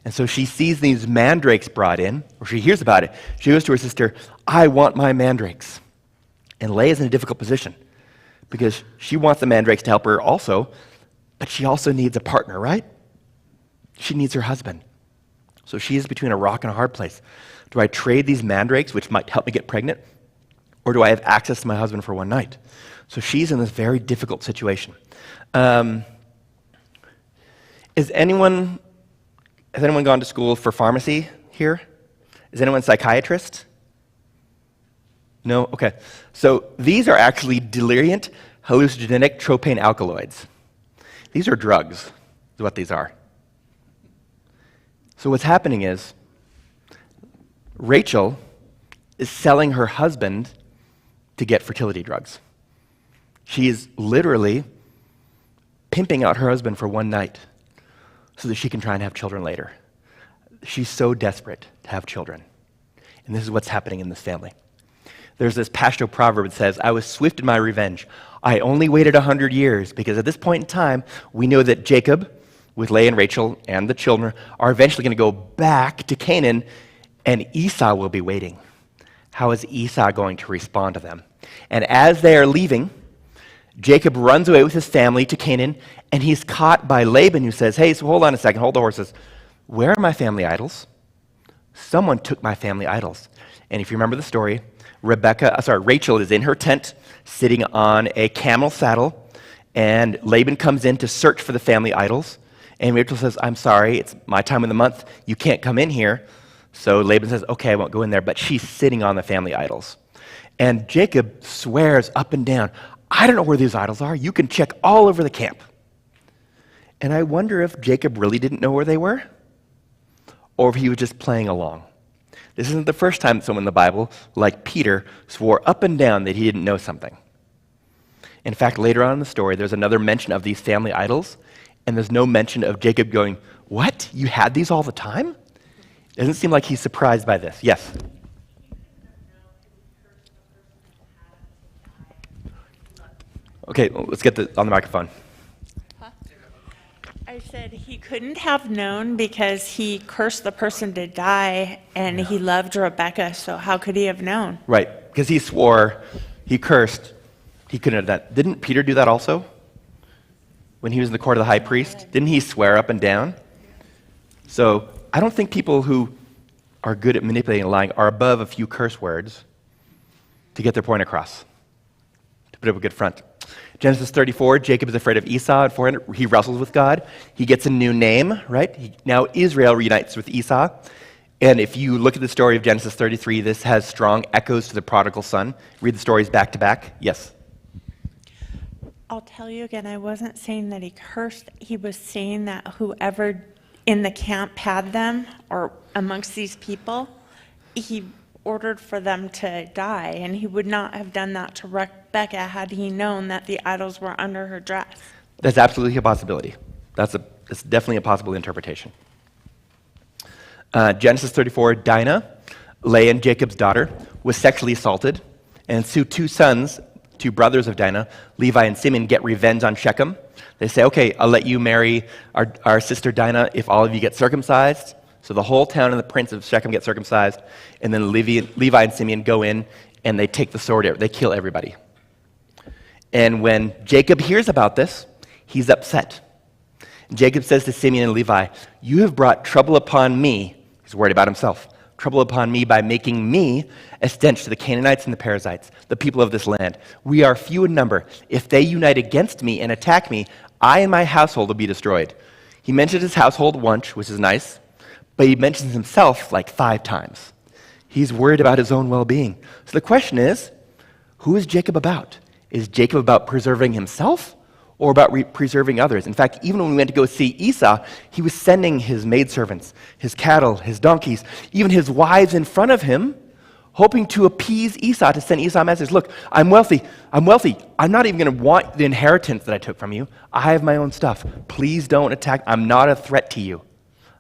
And so she sees these mandrakes brought in, or she hears about it. She goes to her sister, I want my mandrakes. And Leah is in a difficult position because she wants the mandrakes to help her also, but she also needs a partner, right? She needs her husband. So she is between a rock and a hard place. Do I trade these mandrakes, which might help me get pregnant, or do I have access to my husband for one night? So she's in this very difficult situation. Has anyone gone to school for pharmacy here? Is anyone a psychiatrist? No? Okay. So these are actually deliriant hallucinogenic tropane alkaloids. These are drugs, is what these are. So what's happening is Rachel is selling her husband to get fertility drugs. She is literally pimping out her husband for one night so that she can try and have children later. She's so desperate to have children. And this is what's happening in this family. There's this Pashto proverb that says, I was swift in my revenge. I only waited 100 years, because at this point in time, we know that Jacob, with Leah and Rachel and the children, are eventually going to go back to Canaan, and Esau will be waiting. How is Esau going to respond to them? And as they are leaving, Jacob runs away with his family to Canaan, and he's caught by Laban, who says, hey, so hold on a second, hold the horses. Where are my family idols? Someone took my family idols. And if you remember the story, Rachel is in her tent, sitting on a camel saddle, and Laban comes in to search for the family idols. And Rachel says, I'm sorry, it's my time of the month, you can't come in here. So Laban says, okay, I won't go in there, but she's sitting on the family idols. And Jacob swears up and down, I don't know where these idols are, you can check all over the camp. And I wonder if Jacob really didn't know where they were, or if he was just playing along. This isn't the first time someone in the Bible, like Peter, swore up and down that he didn't know something. In fact, later on in the story, there's another mention of these family idols, and there's no mention of Jacob going, what? You had these all the time? It doesn't seem like he's surprised by this. Yes? Okay, well, let's get on the microphone. I said he couldn't have known because he cursed the person to die, and he loved Rebecca, so how could he have known? Right, because he swore, he cursed, he couldn't have done that. Didn't Peter do that also? When he was in the court of the high priest? Didn't he swear up and down? So I don't think people who are good at manipulating and lying are above a few curse words to get their point across, to put up a good front. Genesis 34, Jacob is afraid of Esau. At 400, he wrestles with God. He gets a new name, right? Now Israel reunites with Esau. And if you look at the story of Genesis 33, this has strong echoes to the prodigal son. Read the stories back to back. Yes? I'll tell you again, I wasn't saying that he cursed. He was saying that whoever in the camp had them, or amongst these people, he ordered for them to die, and he would not have done that to Rebecca had he known that the idols were under her dress. That's absolutely a possibility. That's definitely a possible interpretation. Genesis 34, Dinah, Leah and Jacob's daughter, was sexually assaulted, and so two brothers of Dinah, Levi and Simeon, get revenge on Shechem. They say, okay, I'll let you marry our sister Dinah if all of you get circumcised. So the whole town and the prince of Shechem get circumcised, and then Levi and Simeon go in, and they take the sword out. They kill everybody. And when Jacob hears about this, he's upset. Jacob says to Simeon and Levi, you have brought trouble upon me. He's worried about himself. Trouble upon me by making me a stench to the Canaanites and the Perizzites, the people of this land. We are few in number. If they unite against me and attack me, I and my household will be destroyed. He mentions his household once, which is nice, but he mentions himself like 5 times. He's worried about his own well-being. So the question is, who is Jacob about? Is Jacob about preserving himself, or about preserving others. In fact, even when we went to go see Esau, he was sending his maidservants, his cattle, his donkeys, even his wives in front of him, hoping to appease Esau, to send Esau a message. Look, I'm wealthy. I'm not even going to want the inheritance that I took from you. I have my own stuff. Please don't attack. I'm not a threat to you.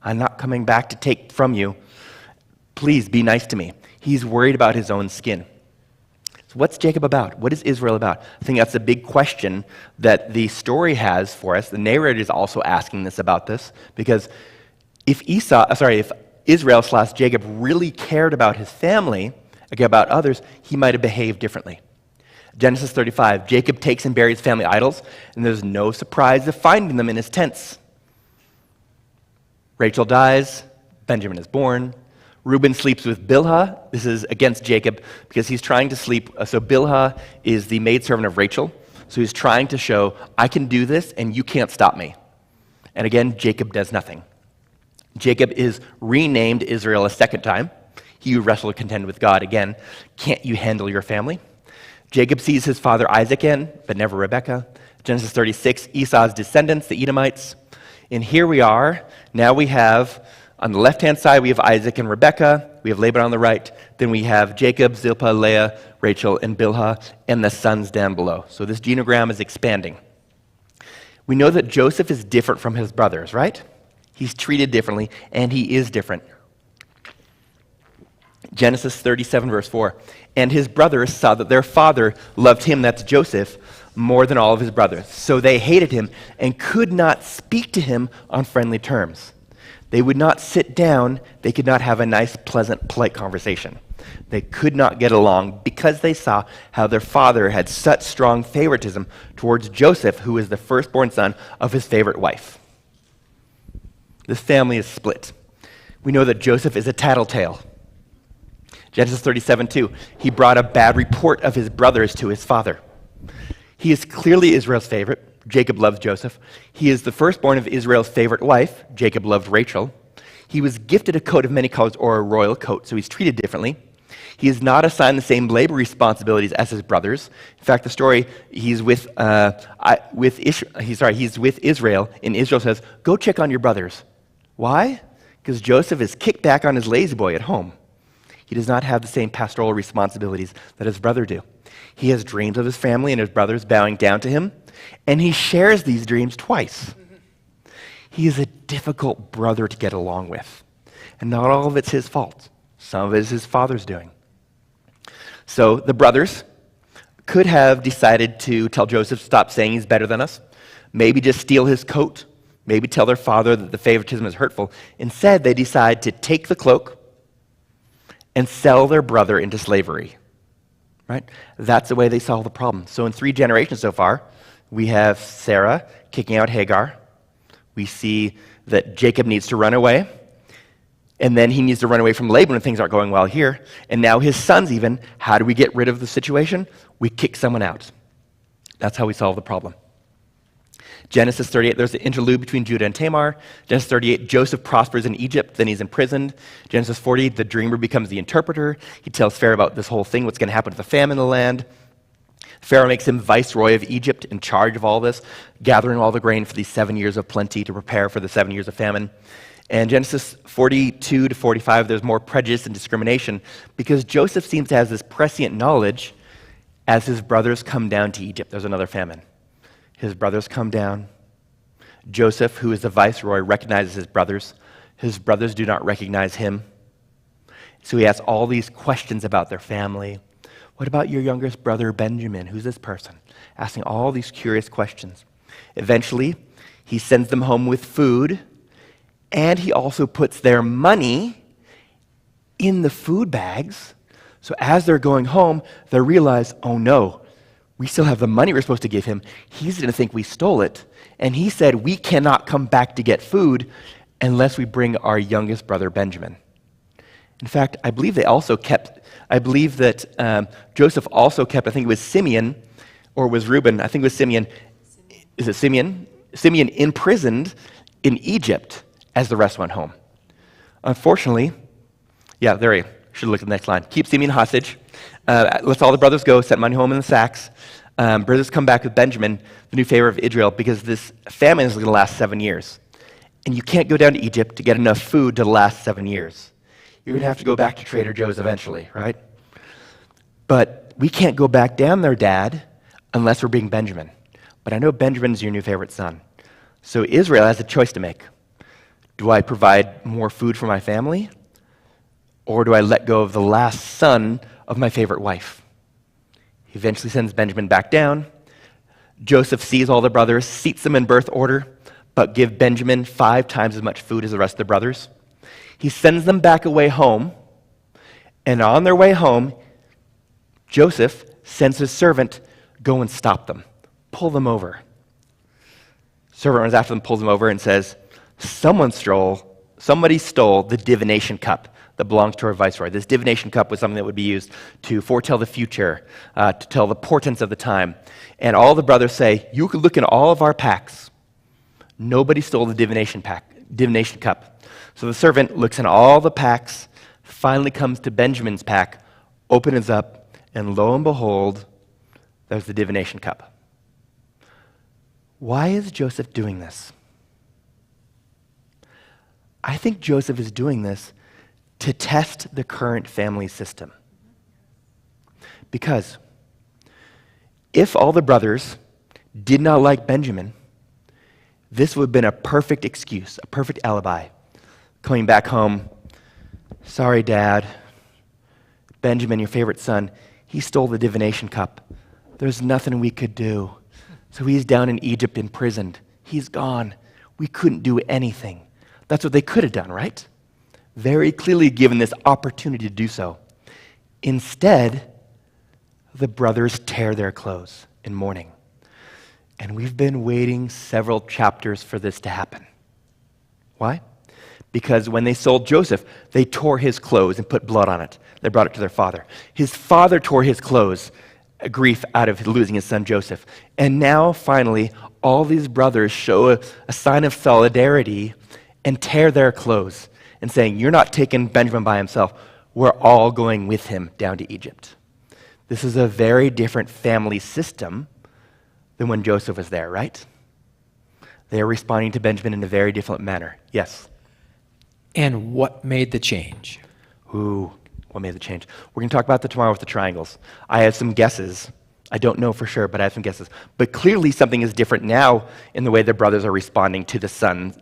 I'm not coming back to take from you. Please be nice to me. He's worried about his own skin. So what's Jacob about? What is Israel about? I think that's a big question that the story has for us. The narrator is also asking this about this, because if Israel/Jacob really cared about his family, about others, he might have behaved differently. Genesis 35, Jacob takes and buries family idols, and there's no surprise of finding them in his tents. Rachel dies, Benjamin is born. Reuben sleeps with Bilhah. This is against Jacob because he's trying to sleep. So Bilhah is the maidservant of Rachel. So he's trying to show, I can do this and you can't stop me. And again, Jacob does nothing. Jacob is renamed Israel a second time. He who wrestled contend with God again. Can't you handle your family? Jacob sees his father Isaac again, but never Rebekah. Genesis 36, Esau's descendants, the Edomites. And here we are. Now we have, on the left-hand side, we have Isaac and Rebekah. We have Laban on the right. Then we have Jacob, Zilpah, Leah, Rachel, and Bilhah, and the sons down below. So this genogram is expanding. We know that Joseph is different from his brothers, right? He's treated differently, and he is different. Genesis 37, verse 4. And his brothers saw that their father loved him, that's Joseph, more than all of his brothers. So they hated him and could not speak to him on friendly terms. They would not sit down. They could not have a nice, pleasant, polite conversation. They could not get along because they saw how their father had such strong favoritism towards Joseph, who was the firstborn son of his favorite wife. This family is split. We know that Joseph is a tattletale. Genesis 37:2. He brought a bad report of his brothers to his father. He is clearly Israel's favorite. Jacob loves Joseph. He is the firstborn of Israel's favorite wife. Jacob loved Rachel. He was gifted a coat of many colors, or a royal coat, so he's treated differently. He is not assigned the same labor responsibilities as his brothers. In fact, the story, he's with Israel, and Israel says, go check on your brothers. Why? Because Joseph is kicked back on his lazy boy at home. He does not have the same pastoral responsibilities that his brother do. He has dreams of his family and his brothers bowing down to him, and he shares these dreams twice. He is a difficult brother to get along with, and not all of it's his fault. Some of it is his father's doing. So the brothers could have decided to tell Joseph, stop saying he's better than us, maybe just steal his coat, maybe tell their father that the favoritism is hurtful. Instead, they decide to take the cloak and sell their brother into slavery. Right? That's the way they solve the problem. So in 3 generations so far, we have Sarah kicking out Hagar. We see that Jacob needs to run away. And then he needs to run away from Laban when things aren't going well here. And now his sons even, how do we get rid of the situation? We kick someone out. That's how we solve the problem. Genesis 38, there's the interlude between Judah and Tamar. Genesis 38, Joseph prospers in Egypt, then he's imprisoned. Genesis 40, the dreamer becomes the interpreter. He tells Pharaoh about this whole thing, what's going to happen to the famine in the land. Pharaoh makes him viceroy of Egypt, in charge of all this, gathering all the grain for these 7 years of plenty to prepare for the 7 years of famine. And Genesis 42 to 45, there's more prejudice and discrimination because Joseph seems to have this prescient knowledge as his brothers come down to Egypt. There's another famine. His brothers come down. Joseph, who is the viceroy, recognizes his brothers. His brothers do not recognize him. So he asks all these questions about their family. What about your youngest brother, Benjamin? Who's this person? Asking all these curious questions. Eventually, he sends them home with food, and he also puts their money in the food bags. So as they're going home, they realize, oh no, we still have the money we're supposed to give him. He's going to think we stole it. And he said, we cannot come back to get food unless we bring our youngest brother, Benjamin. In fact, I believe that Joseph also kept, I think it was Simeon, or was Reuben, I think it was Simeon. Is it Simeon? Simeon imprisoned in Egypt as the rest went home. Unfortunately, there you should have looked at the next line. Keep Simeon hostage. Let all the brothers go, sent money home in the sacks. Brothers come back with Benjamin, the new favorite of Israel, because this famine is going to last 7 years. And you can't go down to Egypt to get enough food to last 7 years. You're going to have to go back to Trader Joe's eventually, right? But we can't go back down there, Dad, unless we're being Benjamin. But I know Benjamin's your new favorite son. So Israel has a choice to make. Do I provide more food for my family? Or do I let go of the last son of my favorite wife? He eventually sends Benjamin back down. Joseph sees all the brothers, seats them in birth order, but give Benjamin 5 times as much food as the rest of the brothers. He sends them back away home, and on their way home, Joseph sends his servant, go and stop them, pull them over. Servant runs after them, pulls them over, and says, somebody stole the divination cup that belongs to our viceroy. This divination cup was something that would be used to foretell the future, to tell the portents of the time. And all the brothers say, you can look in all of our packs. Nobody stole the divination cup. So the servant looks in all the packs, finally comes to Benjamin's pack, opens it up, and lo and behold, there's the divination cup. Why is Joseph doing this? I think Joseph is doing this to test the current family system. Because if all the brothers did not like Benjamin, this would have been a perfect excuse, a perfect alibi. Coming back home, sorry, Dad, Benjamin, your favorite son, he stole the divination cup. There's nothing we could do. So he's down in Egypt imprisoned. He's gone. We couldn't do anything. That's what they could have done, right? Very clearly given this opportunity to do so. Instead, the brothers tear their clothes in mourning. And we've been waiting several chapters for this to happen. Why? Because when they sold Joseph, they tore his clothes and put blood on it. They brought it to their father. His father tore his clothes, a grief out of losing his son Joseph. And now, finally, all these brothers show a sign of solidarity and tear their clothes and saying, you're not taking Benjamin by himself. We're all going with him down to Egypt. This is a very different family system than when Joseph was there, right? They are responding to Benjamin in a very different manner. Yes? And what made the change? Ooh, what made the change? We're going to talk about that tomorrow with the triangles. I have some guesses. I don't know for sure, but I have some guesses. But clearly something is different now in the way the brothers are responding to the sons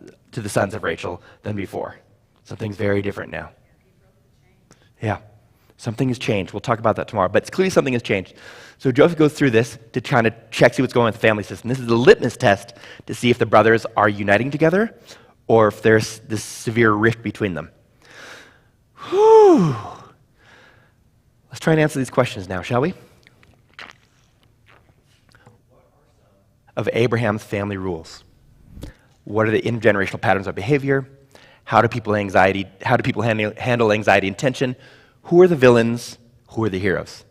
of Rachel than before. Something's very different now. Yeah, something has changed. We'll talk about that tomorrow, but it's clearly something has changed. So Joseph goes through this to try to check, see what's going on with the family system. This is a litmus test to see if the brothers are uniting together or if there's this severe rift between them. Whew. Let's try and answer these questions now, shall we? Of Abraham's family rules. What are the intergenerational patterns of behavior? How do people handle anxiety and tension? Who are the villains? Who are the heroes?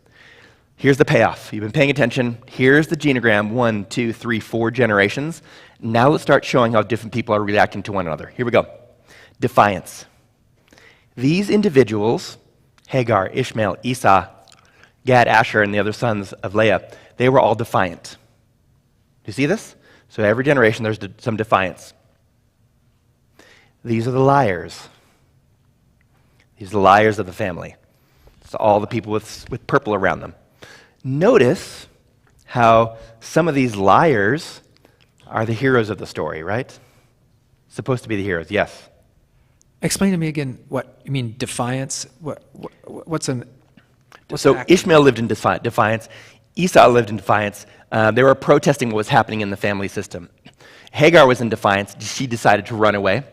Here's the payoff. You've been paying attention. Here's the genogram, 1, 2, 3, 4 generations. Now let's start showing how different people are reacting to one another. Here we go. Defiance. These individuals, Hagar, Ishmael, Esau, Gad, Asher, and the other sons of Leah, they were all defiant. Do you see this? So every generation there's some defiance. These are the liars. These are the liars of the family. It's all the people with purple around them. Notice how some of these liars are the heroes of the story, right? Supposed to be the heroes, yes. Explain to me again what you mean defiance. What's so Ishmael lived in defiance. Esau lived in defiance. They were protesting what was happening in the family system. Hagar was in defiance. She decided to run away.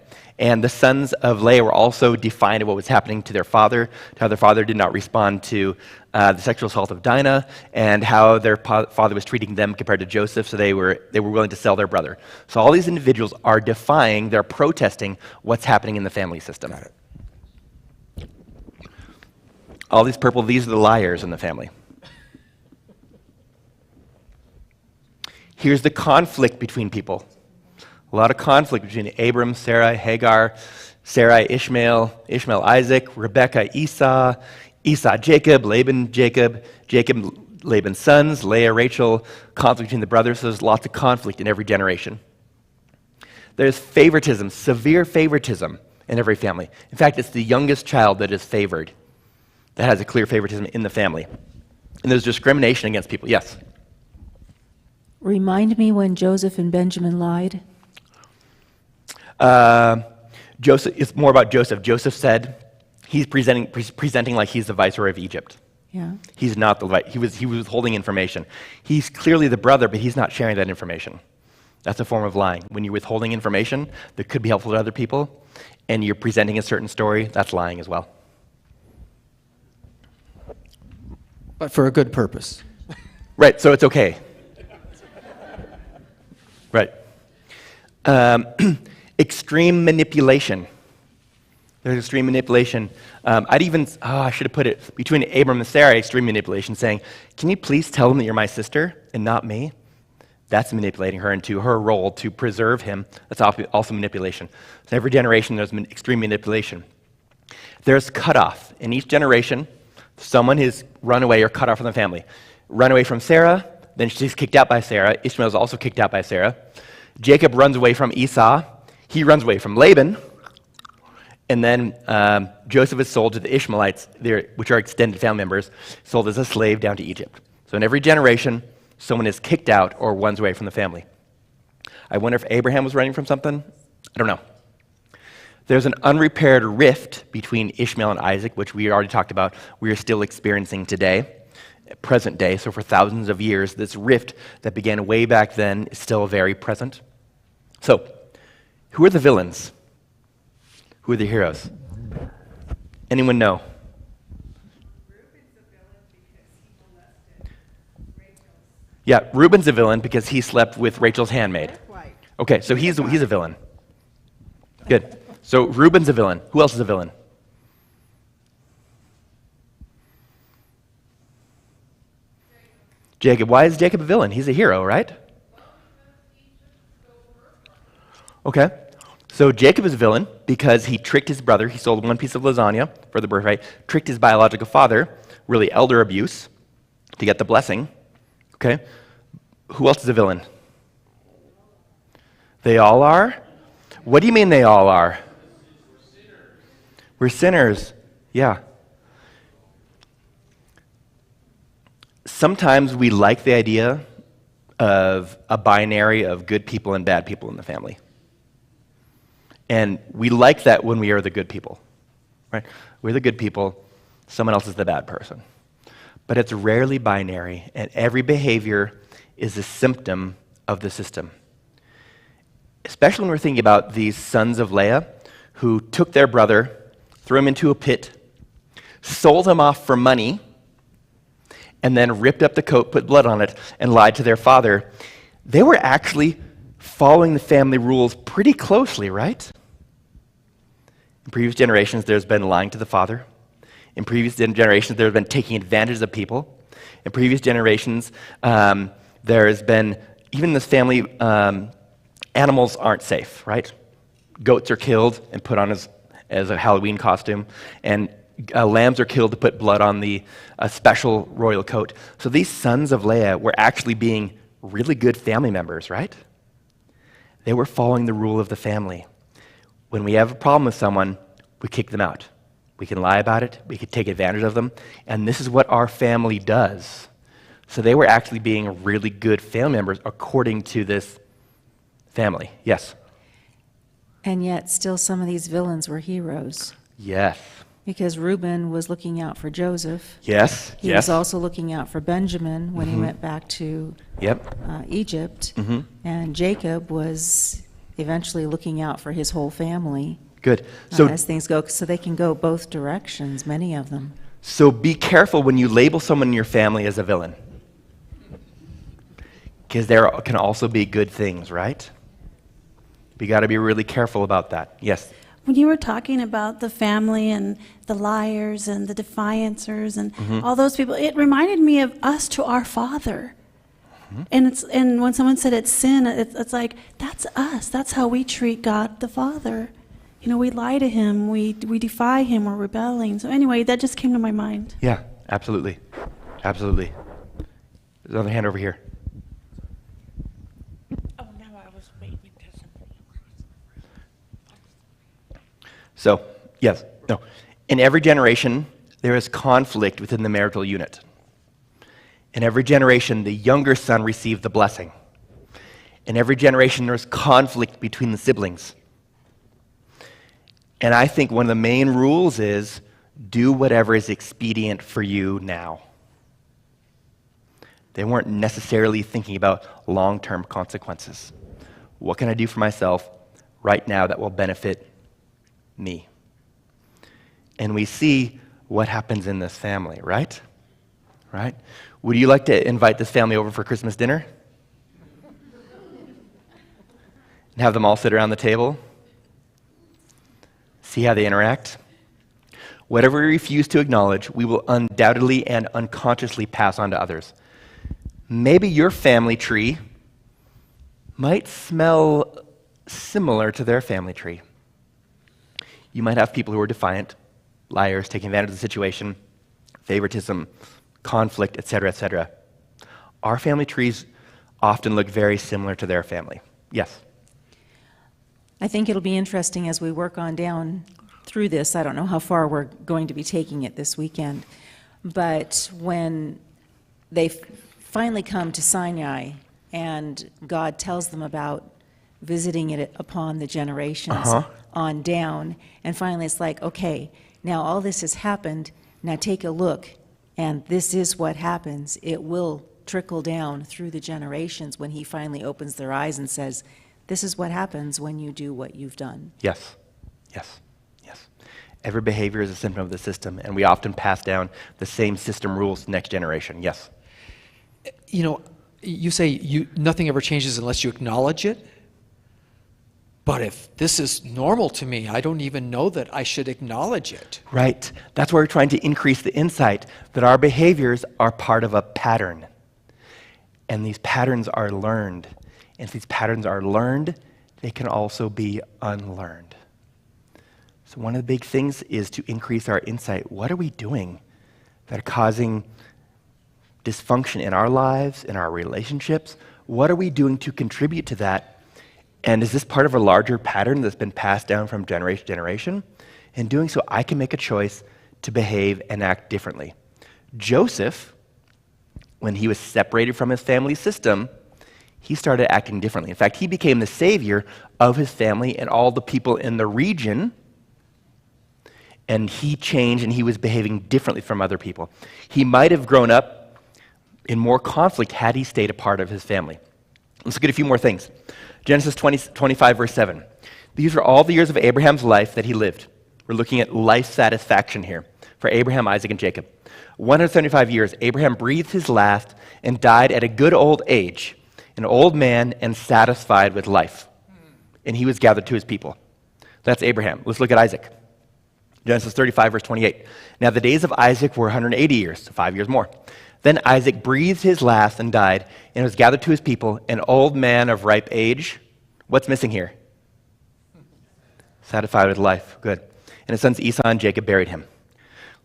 And the sons of Leah were also defiant of what was happening to their father, to how their father did not respond to the sexual assault of Dinah, and how their father was treating them compared to Joseph, so they were willing to sell their brother. So all these individuals are defying, they're protesting what's happening in the family system. Got it. All these purple, these are the liars in the family. Here's the conflict between people. A lot of conflict between Abram, Sarai, Hagar, Sarai, Ishmael, Ishmael, Isaac, Rebekah, Esau, Esau, Jacob, Laban, Jacob, Laban's sons, Leah, Rachel, conflict between the brothers. So there's lots of conflict in every generation. There's favoritism, severe favoritism in every family. In fact, it's the youngest child that is favored, that has a clear favoritism in the family. And there's discrimination against people. Yes? Remind me when Joseph and Benjamin lied. Joseph, it's more about Joseph. Joseph said he's presenting like he's the viceroy of Egypt. Yeah. He's not he was withholding information. He's clearly the brother, but he's not sharing that information. That's a form of lying. When you're withholding information that could be helpful to other people, and you're presenting a certain story, that's lying as well. But for a good purpose. Right, so it's okay. Right. Extreme manipulation. There's extreme manipulation. I should have put it between Abram and Sarah, extreme manipulation, saying, can you please tell him that you're my sister and not me? That's manipulating her into her role to preserve him. That's also manipulation. So every generation, there's extreme manipulation. There's cutoff. In each generation, someone is run away or cut off from the family. Run away from Sarah, then she's kicked out by Sarah. Ishmael is also kicked out by Sarah. Jacob runs away from Esau. He runs away from Laban. And then Joseph is sold to the Ishmaelites, which are extended family members, sold as a slave down to Egypt. So in every generation, someone is kicked out or runs away from the family. I wonder if Abraham was running from something? I don't know. There's an unrepaired rift between Ishmael and Isaac, which we already talked about. We are still experiencing today, present day. So for thousands of years, this rift that began way back then is still very present. So, who are the villains? Who are the heroes? Anyone know? Yeah, Reuben's a villain because he slept with Rachel's handmaid. Okay, so he's a villain. Good. So Reuben's a villain. Who else is a villain? Jacob. Why is Jacob a villain? He's a hero, right? Okay. So Jacob is a villain because he tricked his brother. He sold one piece of lasagna for the birthright, tricked his biological father, really elder abuse, to get the blessing. Okay. Who else is a villain? They all are? What do you mean they all are? We're sinners. Yeah. Sometimes we like the idea of a binary of good people and bad people in the family. And we like that when we are the good people, right? We're the good people, someone else is the bad person. But it's rarely binary, and every behavior is a symptom of the system. Especially when we're thinking about these sons of Leah who took their brother, threw him into a pit, sold him off for money, and then ripped up the coat, put blood on it, and lied to their father. They were actually following the family rules pretty closely, right? In previous generations, there's been lying to the father. In previous generations, there's been taking advantage of people. In previous generations, there has been, even in this family, animals aren't safe, right? Goats are killed and put on as a Halloween costume, and lambs are killed to put blood on the special royal coat. So these sons of Leah were actually being really good family members, right? They were following the rule of the family. When we have a problem with someone, we kick them out. We can lie about it, we can take advantage of them, and this is what our family does. So they were actually being really good family members according to this family. Yes? And yet still some of these villains were heroes. Yes. Because Reuben was looking out for Joseph. Yes. He was also looking out for Benjamin when he went back to Egypt. And Jacob was eventually looking out for his whole family. Good. So as things go, so they can go both directions, many of them. So be careful when you label someone in your family as a villain. Because there can also be good things, right? We got to be really careful about that. Yes? When you were talking about the family and the liars and the defiancers and all those people, it reminded me of us to our Father. And when someone said it's sin, it's like, that's us. That's how we treat God the Father. You know, we lie to him, we defy him, we're rebelling. So anyway, that just came to my mind. Yeah, absolutely. Absolutely. There's another hand over here. Oh, no, I was waiting because So, yes, no. In every generation, there is conflict within the marital unit. In every generation, the younger son received the blessing. In every generation, there's conflict between the siblings. And I think one of the main rules is do whatever is expedient for you now. They weren't necessarily thinking about long-term consequences. What can I do for myself right now that will benefit me? And we see what happens in this family, right? Right? Would you like to invite this family over for Christmas dinner? And have them all sit around the table? See how they interact? Whatever we refuse to acknowledge, we will undoubtedly and unconsciously pass on to others. Maybe your family tree might smell similar to their family tree. You might have people who are defiant, liars, taking advantage of the situation, favoritism, conflict, etc., etc. Our family trees often look very similar to their family. Yes? I think it'll be interesting as we work on down through this. I don't know how far we're going to be taking it this weekend, but when they finally come to Sinai and God tells them about visiting it upon the generations on down, and finally it's like, okay, now all this has happened, now take a look, and this is what happens. It will trickle down through the generations when he finally opens their eyes and says, this is what happens when you do what you've done. Yes, yes, yes. Every behavior is a symptom of the system, and we often pass down the same system rules to the next generation. Yes? You know, you say nothing ever changes unless you acknowledge it. But if this is normal to me, I don't even know that I should acknowledge it. Right. That's why we're trying to increase the insight that our behaviors are part of a pattern. And these patterns are learned. And if these patterns are learned, they can also be unlearned. So one of the big things is to increase our insight. What are we doing that are causing dysfunction in our lives, in our relationships? What are we doing to contribute to that? And is this part of a larger pattern that's been passed down from generation to generation? In doing so, I can make a choice to behave and act differently. Joseph, when he was separated from his family system, he started acting differently. In fact, he became the savior of his family and all the people in the region, and he changed and he was behaving differently from other people. He might have grown up in more conflict had he stayed a part of his family. Let's look at a few more things. Genesis 25, verse 7. These are all the years of Abraham's life that he lived. We're looking at life satisfaction here for Abraham, Isaac, and Jacob. 175 years, Abraham breathed his last and died at a good old age, an old man and satisfied with life. And he was gathered to his people. That's Abraham. Let's look at Isaac. Genesis 35, verse 28. Now the days of Isaac were 180 years, so 5 years more. Then Isaac breathed his last and died, and was gathered to his people, an old man of ripe age. What's missing here? Satisfied with life. Good. And his sons Esau and Jacob buried him.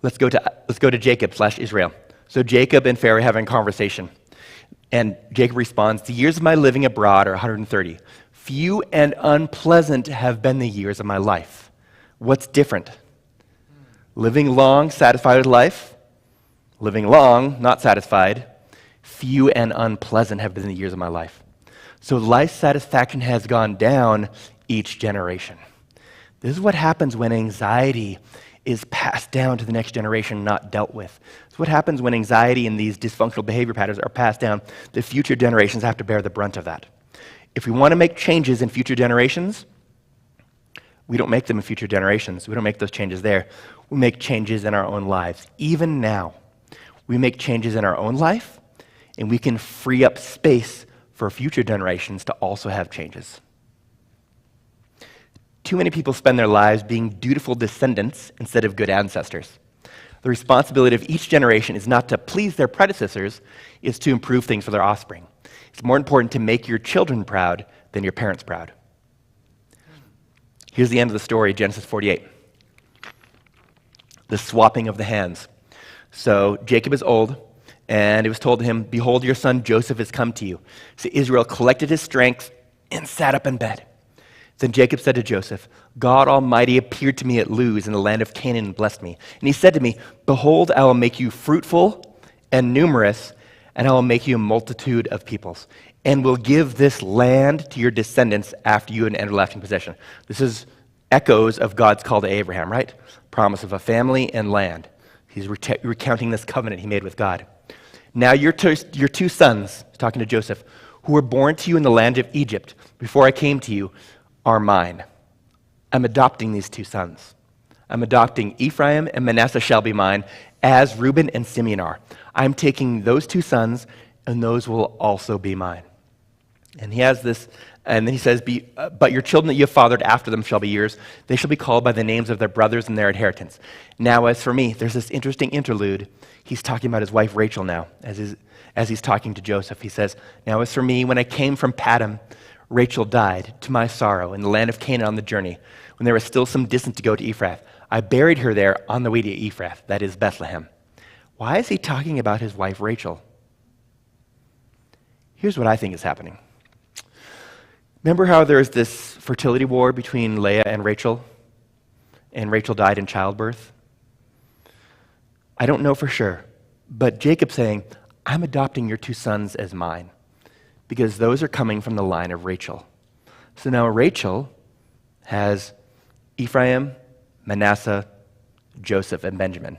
Let's go to Jacob/Israel. So Jacob and Pharaoh are having a conversation. And Jacob responds, the years of my living abroad are 130. Few and unpleasant have been the years of my life. What's different? Living long, satisfied with life. Living long, not satisfied. Few and unpleasant have been the years of my life. So life satisfaction has gone down each generation. This is what happens when anxiety is passed down to the next generation, not dealt with. It's what happens when anxiety and these dysfunctional behavior patterns are passed down. The future generations have to bear the brunt of that. If we want to make changes in future generations, we don't make them in future generations. We don't make those changes there. We make changes in our own lives. Even now, we make changes in our own life, and we can free up space for future generations to also have changes. Too many people spend their lives being dutiful descendants instead of good ancestors. The responsibility of each generation is not to please their predecessors, it's to improve things for their offspring. It's more important to make your children proud than your parents proud. Here's the end of the story, Genesis 48. The swapping of the hands. So Jacob is old, And it was told to him, behold, your son Joseph has come to you. So Israel collected his strength and sat up in bed. Then Jacob said to Joseph, God Almighty appeared to me at Luz in the land of Canaan and blessed me. And he said to me, behold, I will make you fruitful and numerous, and I will make you a multitude of peoples, and will give this land to your descendants after you an everlasting possession. This is echoes of God's call to Abraham, right? Promise of a family and land. He's recounting this covenant he made with God. Now your two sons, talking to Joseph, who were born to you in the land of Egypt before I came to you, are mine. I'm adopting these two sons. I'm adopting Ephraim and Manasseh shall be mine, as Reuben and Simeon are. I'm taking those two sons, and those will also be mine. And he has this, and then he says, but your children that you have fathered after them shall be yours. They shall be called by the names of their brothers and their inheritance. Now, as for me, there's this interesting interlude. He's talking about his wife Rachel now, as he's talking to Joseph. He says, now, as for me, when I came from Paddan, Rachel died to my sorrow in the land of Canaan on the journey, when there was still some distance to go to Ephrath. I buried her there on the way to Ephrath, that is Bethlehem. Why is he talking about his wife Rachel? Here's what I think is happening. Remember how there was this fertility war between Leah and Rachel died in childbirth? I don't know for sure, but Jacob's saying, I'm adopting your two sons as mine, because those are coming from the line of Rachel. So now Rachel has Ephraim, Manasseh, Joseph, and Benjamin.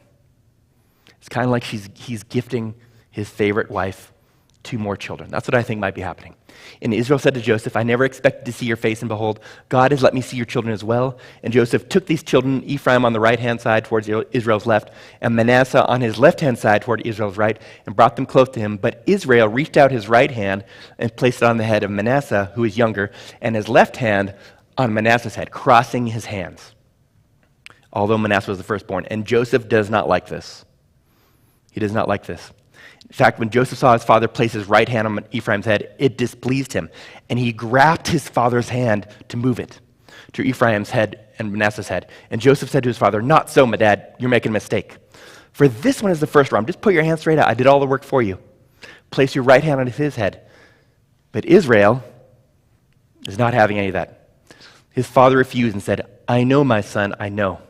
It's kind of like he's gifting his favorite wife two more children. That's what I think might be happening. And Israel said to Joseph, I never expected to see your face, and behold, God has let me see your children as well. And Joseph took these children, Ephraim on the right-hand side towards Israel's left, and Manasseh on his left-hand side toward Israel's right, and brought them close to him. But Israel reached out his right hand and placed it on the head of Manasseh, who is younger, and his left hand on Manasseh's head, crossing his hands, although Manasseh was the firstborn. And Joseph does not like this. He does not like this. In fact, when Joseph saw his father place his right hand on Ephraim's head, it displeased him, and he grabbed his father's hand to move it to Ephraim's head and Manasseh's head. And Joseph said to his father, not so, my dad, you're making a mistake. For this one is the first realm. Just put your hand straight out. I did all the work for you. Place your right hand on his head. But Israel is not having any of that. His father refused and said, I know, my son, I know.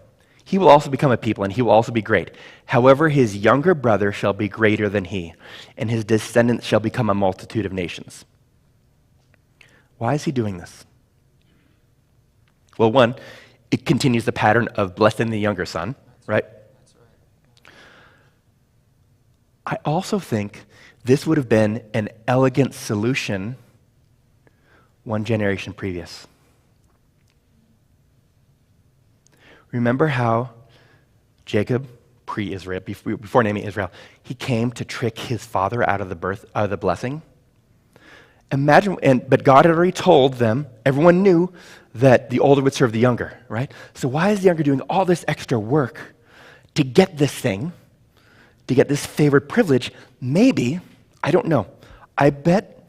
He will also become a people, and he will also be great. However, his younger brother shall be greater than he, and his descendants shall become a multitude of nations. Why is he doing this? Well, one, it continues the pattern of blessing the younger son, right? That's right. I also think this would have been an elegant solution one generation previous. Remember how Jacob, pre-Israel, before naming Israel, he came to trick his father out of the blessing? Imagine, but God had already told them, everyone knew that the older would serve the younger, right? So why is the younger doing all this extra work to get this thing, to get this favored privilege? Maybe, I don't know. I bet,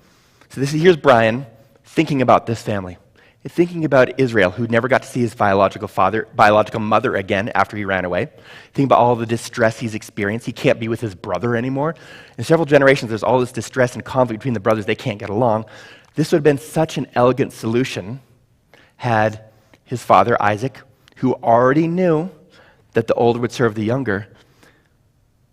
here's Bryan thinking about this family. Thinking about Israel, who never got to see his biological mother again after he ran away. Thinking about all the distress he's experienced. He can't be with his brother anymore. In several generations, there's all this distress and conflict between the brothers. They can't get along. This would have been such an elegant solution had his father, Isaac, who already knew that the older would serve the younger.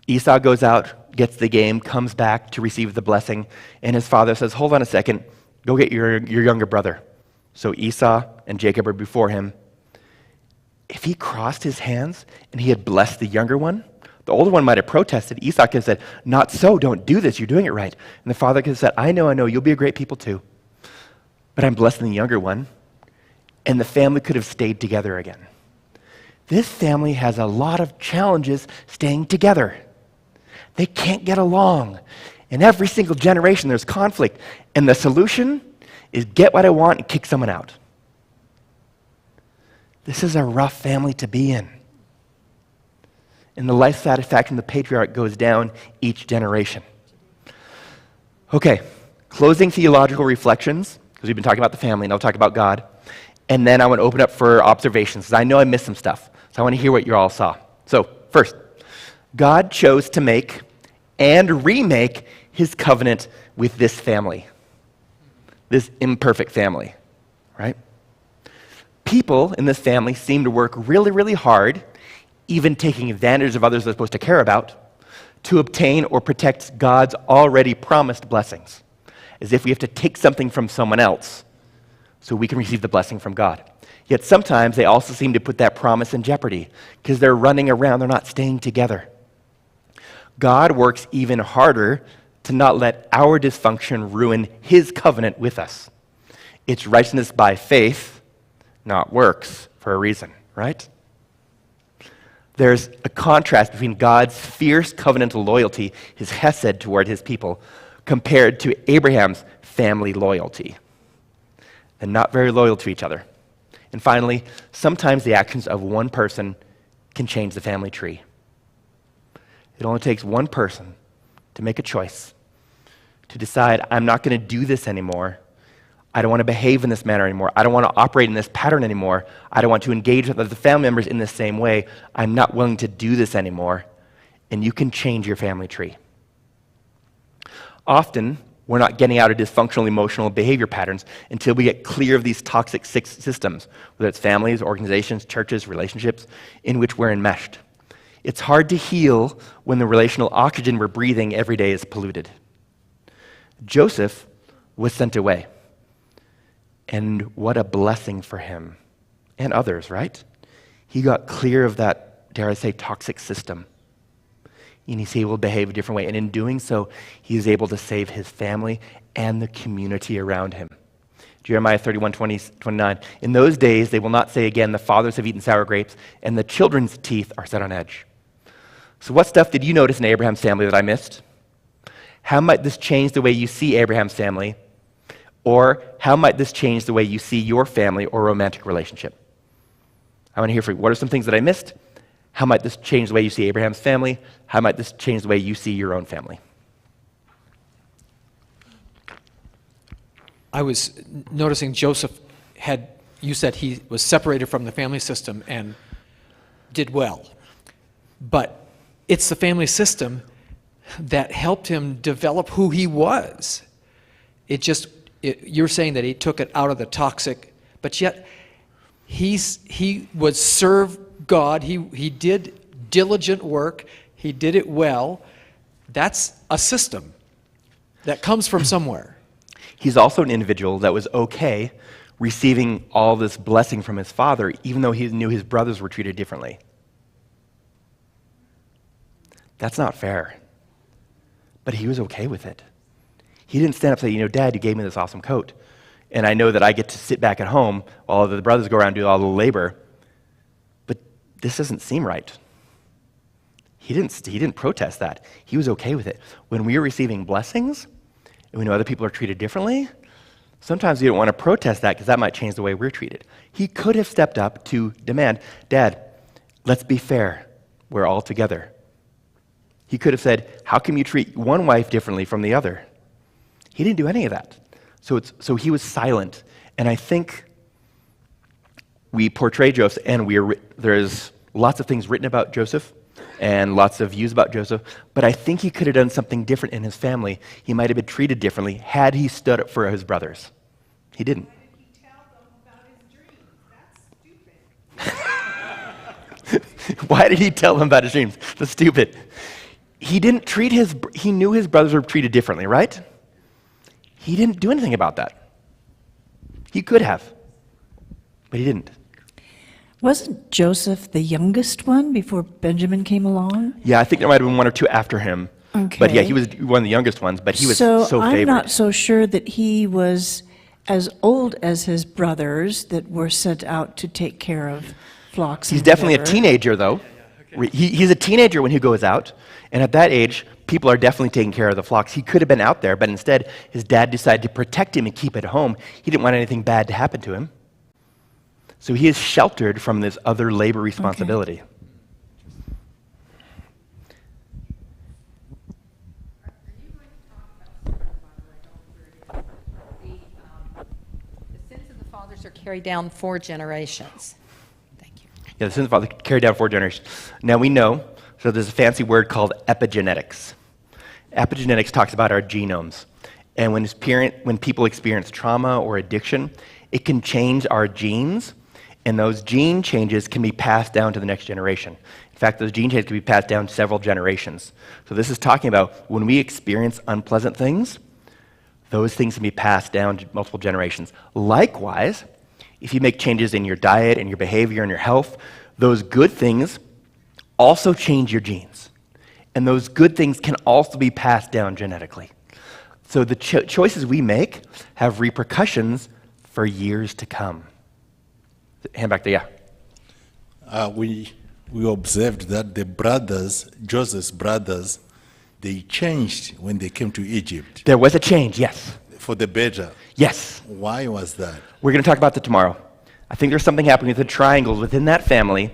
Esau goes out, gets the game, comes back to receive the blessing, and his father says, hold on a second, go get your younger brother. So Esau and Jacob are before him. If he crossed his hands and he had blessed the younger one, the older one might have protested. Esau could have said, not so, don't do this, you're doing it right. And the father could have said, I know, you'll be a great people too. But I'm blessing the younger one. And the family could have stayed together again. This family has a lot of challenges staying together. They can't get along. In every single generation, there's conflict. And the solution is get what I want and kick someone out. This is a rough family to be in. And the life satisfaction of the patriarch goes down each generation. Okay, closing theological reflections, because we've been talking about the family, and I'll talk about God. And then I want to open up for observations, because I know I missed some stuff. So I want to hear what you all saw. So first, God chose to make and remake his covenant with this family, this imperfect family, right? People in this family seem to work really, really hard, even taking advantage of others they're supposed to care about, to obtain or protect God's already promised blessings, as if we have to take something from someone else so we can receive the blessing from God. Yet sometimes they also seem to put that promise in jeopardy because they're running around, they're not staying together. God works even harder to not let our dysfunction ruin his covenant with us. It's righteousness by faith, not works, for a reason, right? There's a contrast between God's fierce covenantal loyalty, his hesed toward his people, compared to Abraham's family loyalty. And not very loyal to each other. And finally, sometimes the actions of one person can change the family tree. It only takes one person to make a choice, to decide, I'm not going to do this anymore. I don't want to behave in this manner anymore. I don't want to operate in this pattern anymore. I don't want to engage with other family members in the same way. I'm not willing to do this anymore. And you can change your family tree. Often, we're not getting out of dysfunctional emotional behavior patterns until we get clear of these toxic systems, whether it's families, organizations, churches, relationships, in which we're enmeshed. It's hard to heal when the relational oxygen we're breathing every day is polluted. Joseph was sent away. And what a blessing for him and others, right? He got clear of that, dare I say, toxic system. And he's able to behave a different way. And in doing so, he's able to save his family and the community around him. Jeremiah 31:29. In those days, they will not say again, the fathers have eaten sour grapes, and the children's teeth are set on edge. So what stuff did you notice in Abraham's family that I missed? How might this change the way you see Abraham's family? Or how might this change the way you see your family or romantic relationship? I want to hear from you. What are some things that I missed? How might this change the way you see Abraham's family? How might this change the way you see your own family? I was noticing Joseph you said he was separated from the family system and did well. But it's the family system that helped him develop who he was. You're saying that he took it out of the toxic, but yet he would serve God. He did diligent work. He did it well. That's a system that comes from somewhere. He's also an individual that was okay receiving all this blessing from his father, even though he knew his brothers were treated differently. That's not fair. But he was okay with it. He didn't stand up and say, Dad, you gave me this awesome coat, and I know that I get to sit back at home while the brothers go around and do all the labor, but this doesn't seem right. He didn't protest that. He was okay with it. When we are receiving blessings, and we know other people are treated differently, sometimes we don't want to protest that because that might change the way we're treated. He could have stepped up to demand, Dad, let's be fair. We're all together. He could have said, how can you treat one wife differently from the other? He didn't do any of that. So he was silent. And I think we portray Joseph, and there's lots of things written about Joseph and lots of views about Joseph, but I think he could have done something different in his family. He might have been treated differently had he stood up for his brothers. He didn't. Why did he tell them about his dreams? That's stupid. Why did he tell them about his dreams? That's stupid. He knew his brothers were treated differently, right? He didn't do anything about that. He could have, but he didn't. Wasn't Joseph the youngest one before Benjamin came along? Yeah, I think there might have been one or two after him. Okay. But yeah, he was one of the youngest ones, but he was so favored. I'm not so sure that he was as old as his brothers that were sent out to take care of flocks. He's definitely a teenager, though. He's a teenager when he goes out, and at that age, people are definitely taking care of the flocks. He could have been out there, but instead, his dad decided to protect him and keep it at home. He didn't want anything bad to happen to him. So he is sheltered from this other labor responsibility. Are you going to talk about, the sins of the fathers are carried down 4 generations? Thank you. Yeah, the sins of the father carried down 4 generations. Now we know, so there's a fancy word called epigenetics. Epigenetics talks about our genomes. And when people experience trauma or addiction, it can change our genes, and those gene changes can be passed down to the next generation. In fact, those gene changes can be passed down several generations. So this is talking about when we experience unpleasant things, those things can be passed down to multiple generations. Likewise, if you make changes in your diet and your behavior and your health, those good things also change your genes. And those good things can also be passed down genetically. So the choices we make have repercussions for years to come. Hand back there, yeah. We observed that the brothers, Joseph's brothers, they changed when they came to Egypt. There was a change, yes. For the better. Yes. Why was that? We're going to talk about that tomorrow. I think there's something happening with the triangles within that family,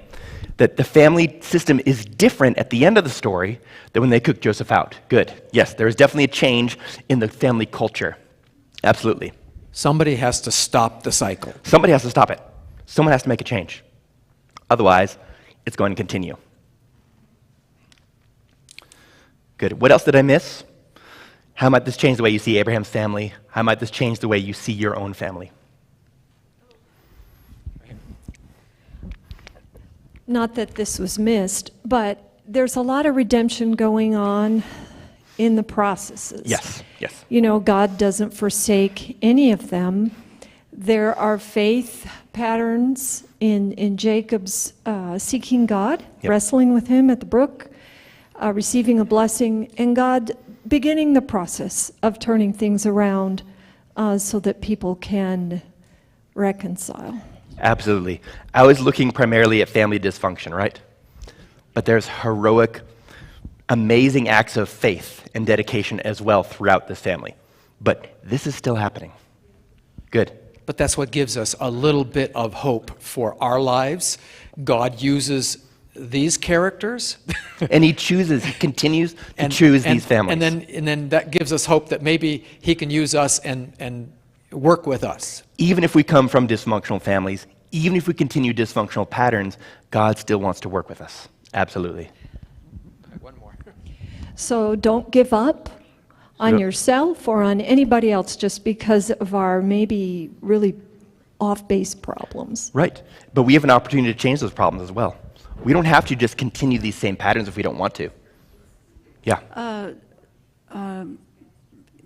that the family system is different at the end of the story than when they took Joseph out. Good. Yes, there is definitely a change in the family culture. Absolutely. Somebody has to stop the cycle. Somebody has to stop it. Someone has to make a change. Otherwise, it's going to continue. Good. What else did I miss? How might this change the way you see Abraham's family? How might this change the way you see your own family? Not that this was missed, but there's a lot of redemption going on in the processes. Yes, yes. You know, God doesn't forsake any of them. There are faith patterns in Jacob's seeking God, Yep. wrestling with him at the brook, receiving a blessing, and God beginning the process of turning things around so that people can reconcile. Absolutely. I was looking primarily at family dysfunction, right? But there's heroic, amazing acts of faith and dedication as well throughout this family. But this is still happening. Good. But that's what gives us a little bit of hope for our lives. God uses these characters. And he continues to choose these families. And then that gives us hope that maybe he can use us and work with us. Even if we come from dysfunctional families, even if we continue dysfunctional patterns, God still wants to work with us. Absolutely. One more. So don't give up on yourself or on anybody else just because of our maybe really off-base problems. Right. But we have an opportunity to change those problems as well. We don't have to just continue these same patterns if we don't want to. Yeah.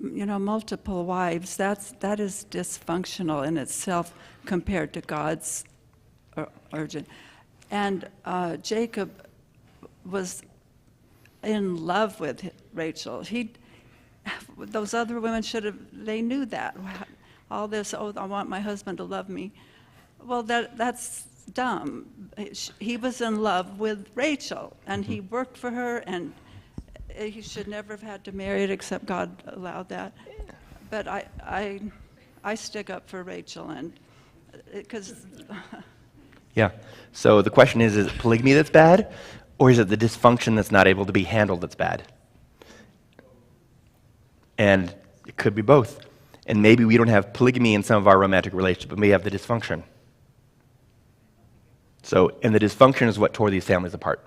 You know, multiple wives, that is dysfunctional in itself compared to God's origin. And Jacob was in love with Rachel. Those other women they knew that. All this, I want my husband to love me. Well, that's dumb. He was in love with Rachel, and he worked for her, and he should never have had to marry it, except God allowed that. But I stick up for Rachel, and because. Yeah. So the question is it polygamy that's bad, or is it the dysfunction that's not able to be handled that's bad? And it could be both. And maybe we don't have polygamy in some of our romantic relationships, but we have the dysfunction. And the dysfunction is what tore these families apart.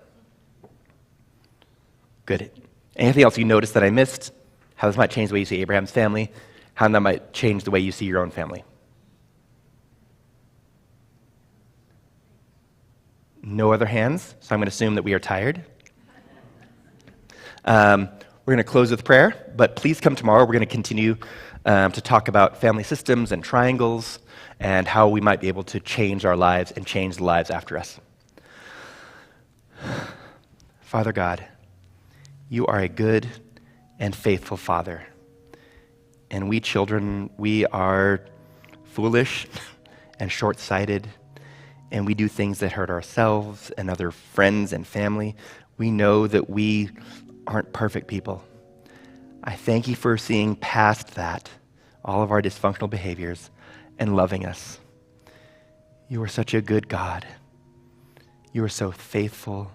Good. Anything else you noticed that I missed? How this might change the way you see Abraham's family? How that might change the way you see your own family? No other hands, so I'm going to assume that we are tired. We're going to close with prayer, but please come tomorrow. We're going to continue to talk about family systems and triangles and how we might be able to change our lives and change the lives after us. Father God, you are a good and faithful Father. And we children, we are foolish and short-sighted, and we do things that hurt ourselves and other friends and family. We know that we aren't perfect people. I thank you for seeing past that, all of our dysfunctional behaviors, and loving us. You are such a good God. You are so faithful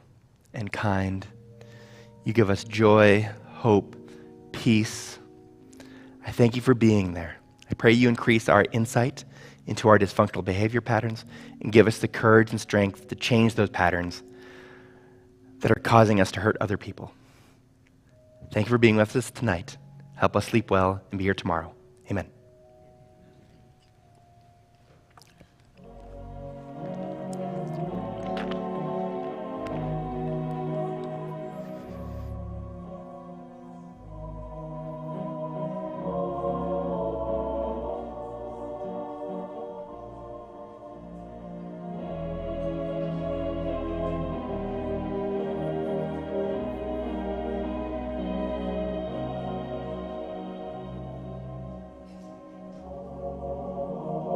and kind. You give us joy, hope, peace. I thank you for being there. I pray you increase our insight into our dysfunctional behavior patterns and give us the courage and strength to change those patterns that are causing us to hurt other people. Thank you for being with us tonight. Help us sleep well and be here tomorrow. Amen.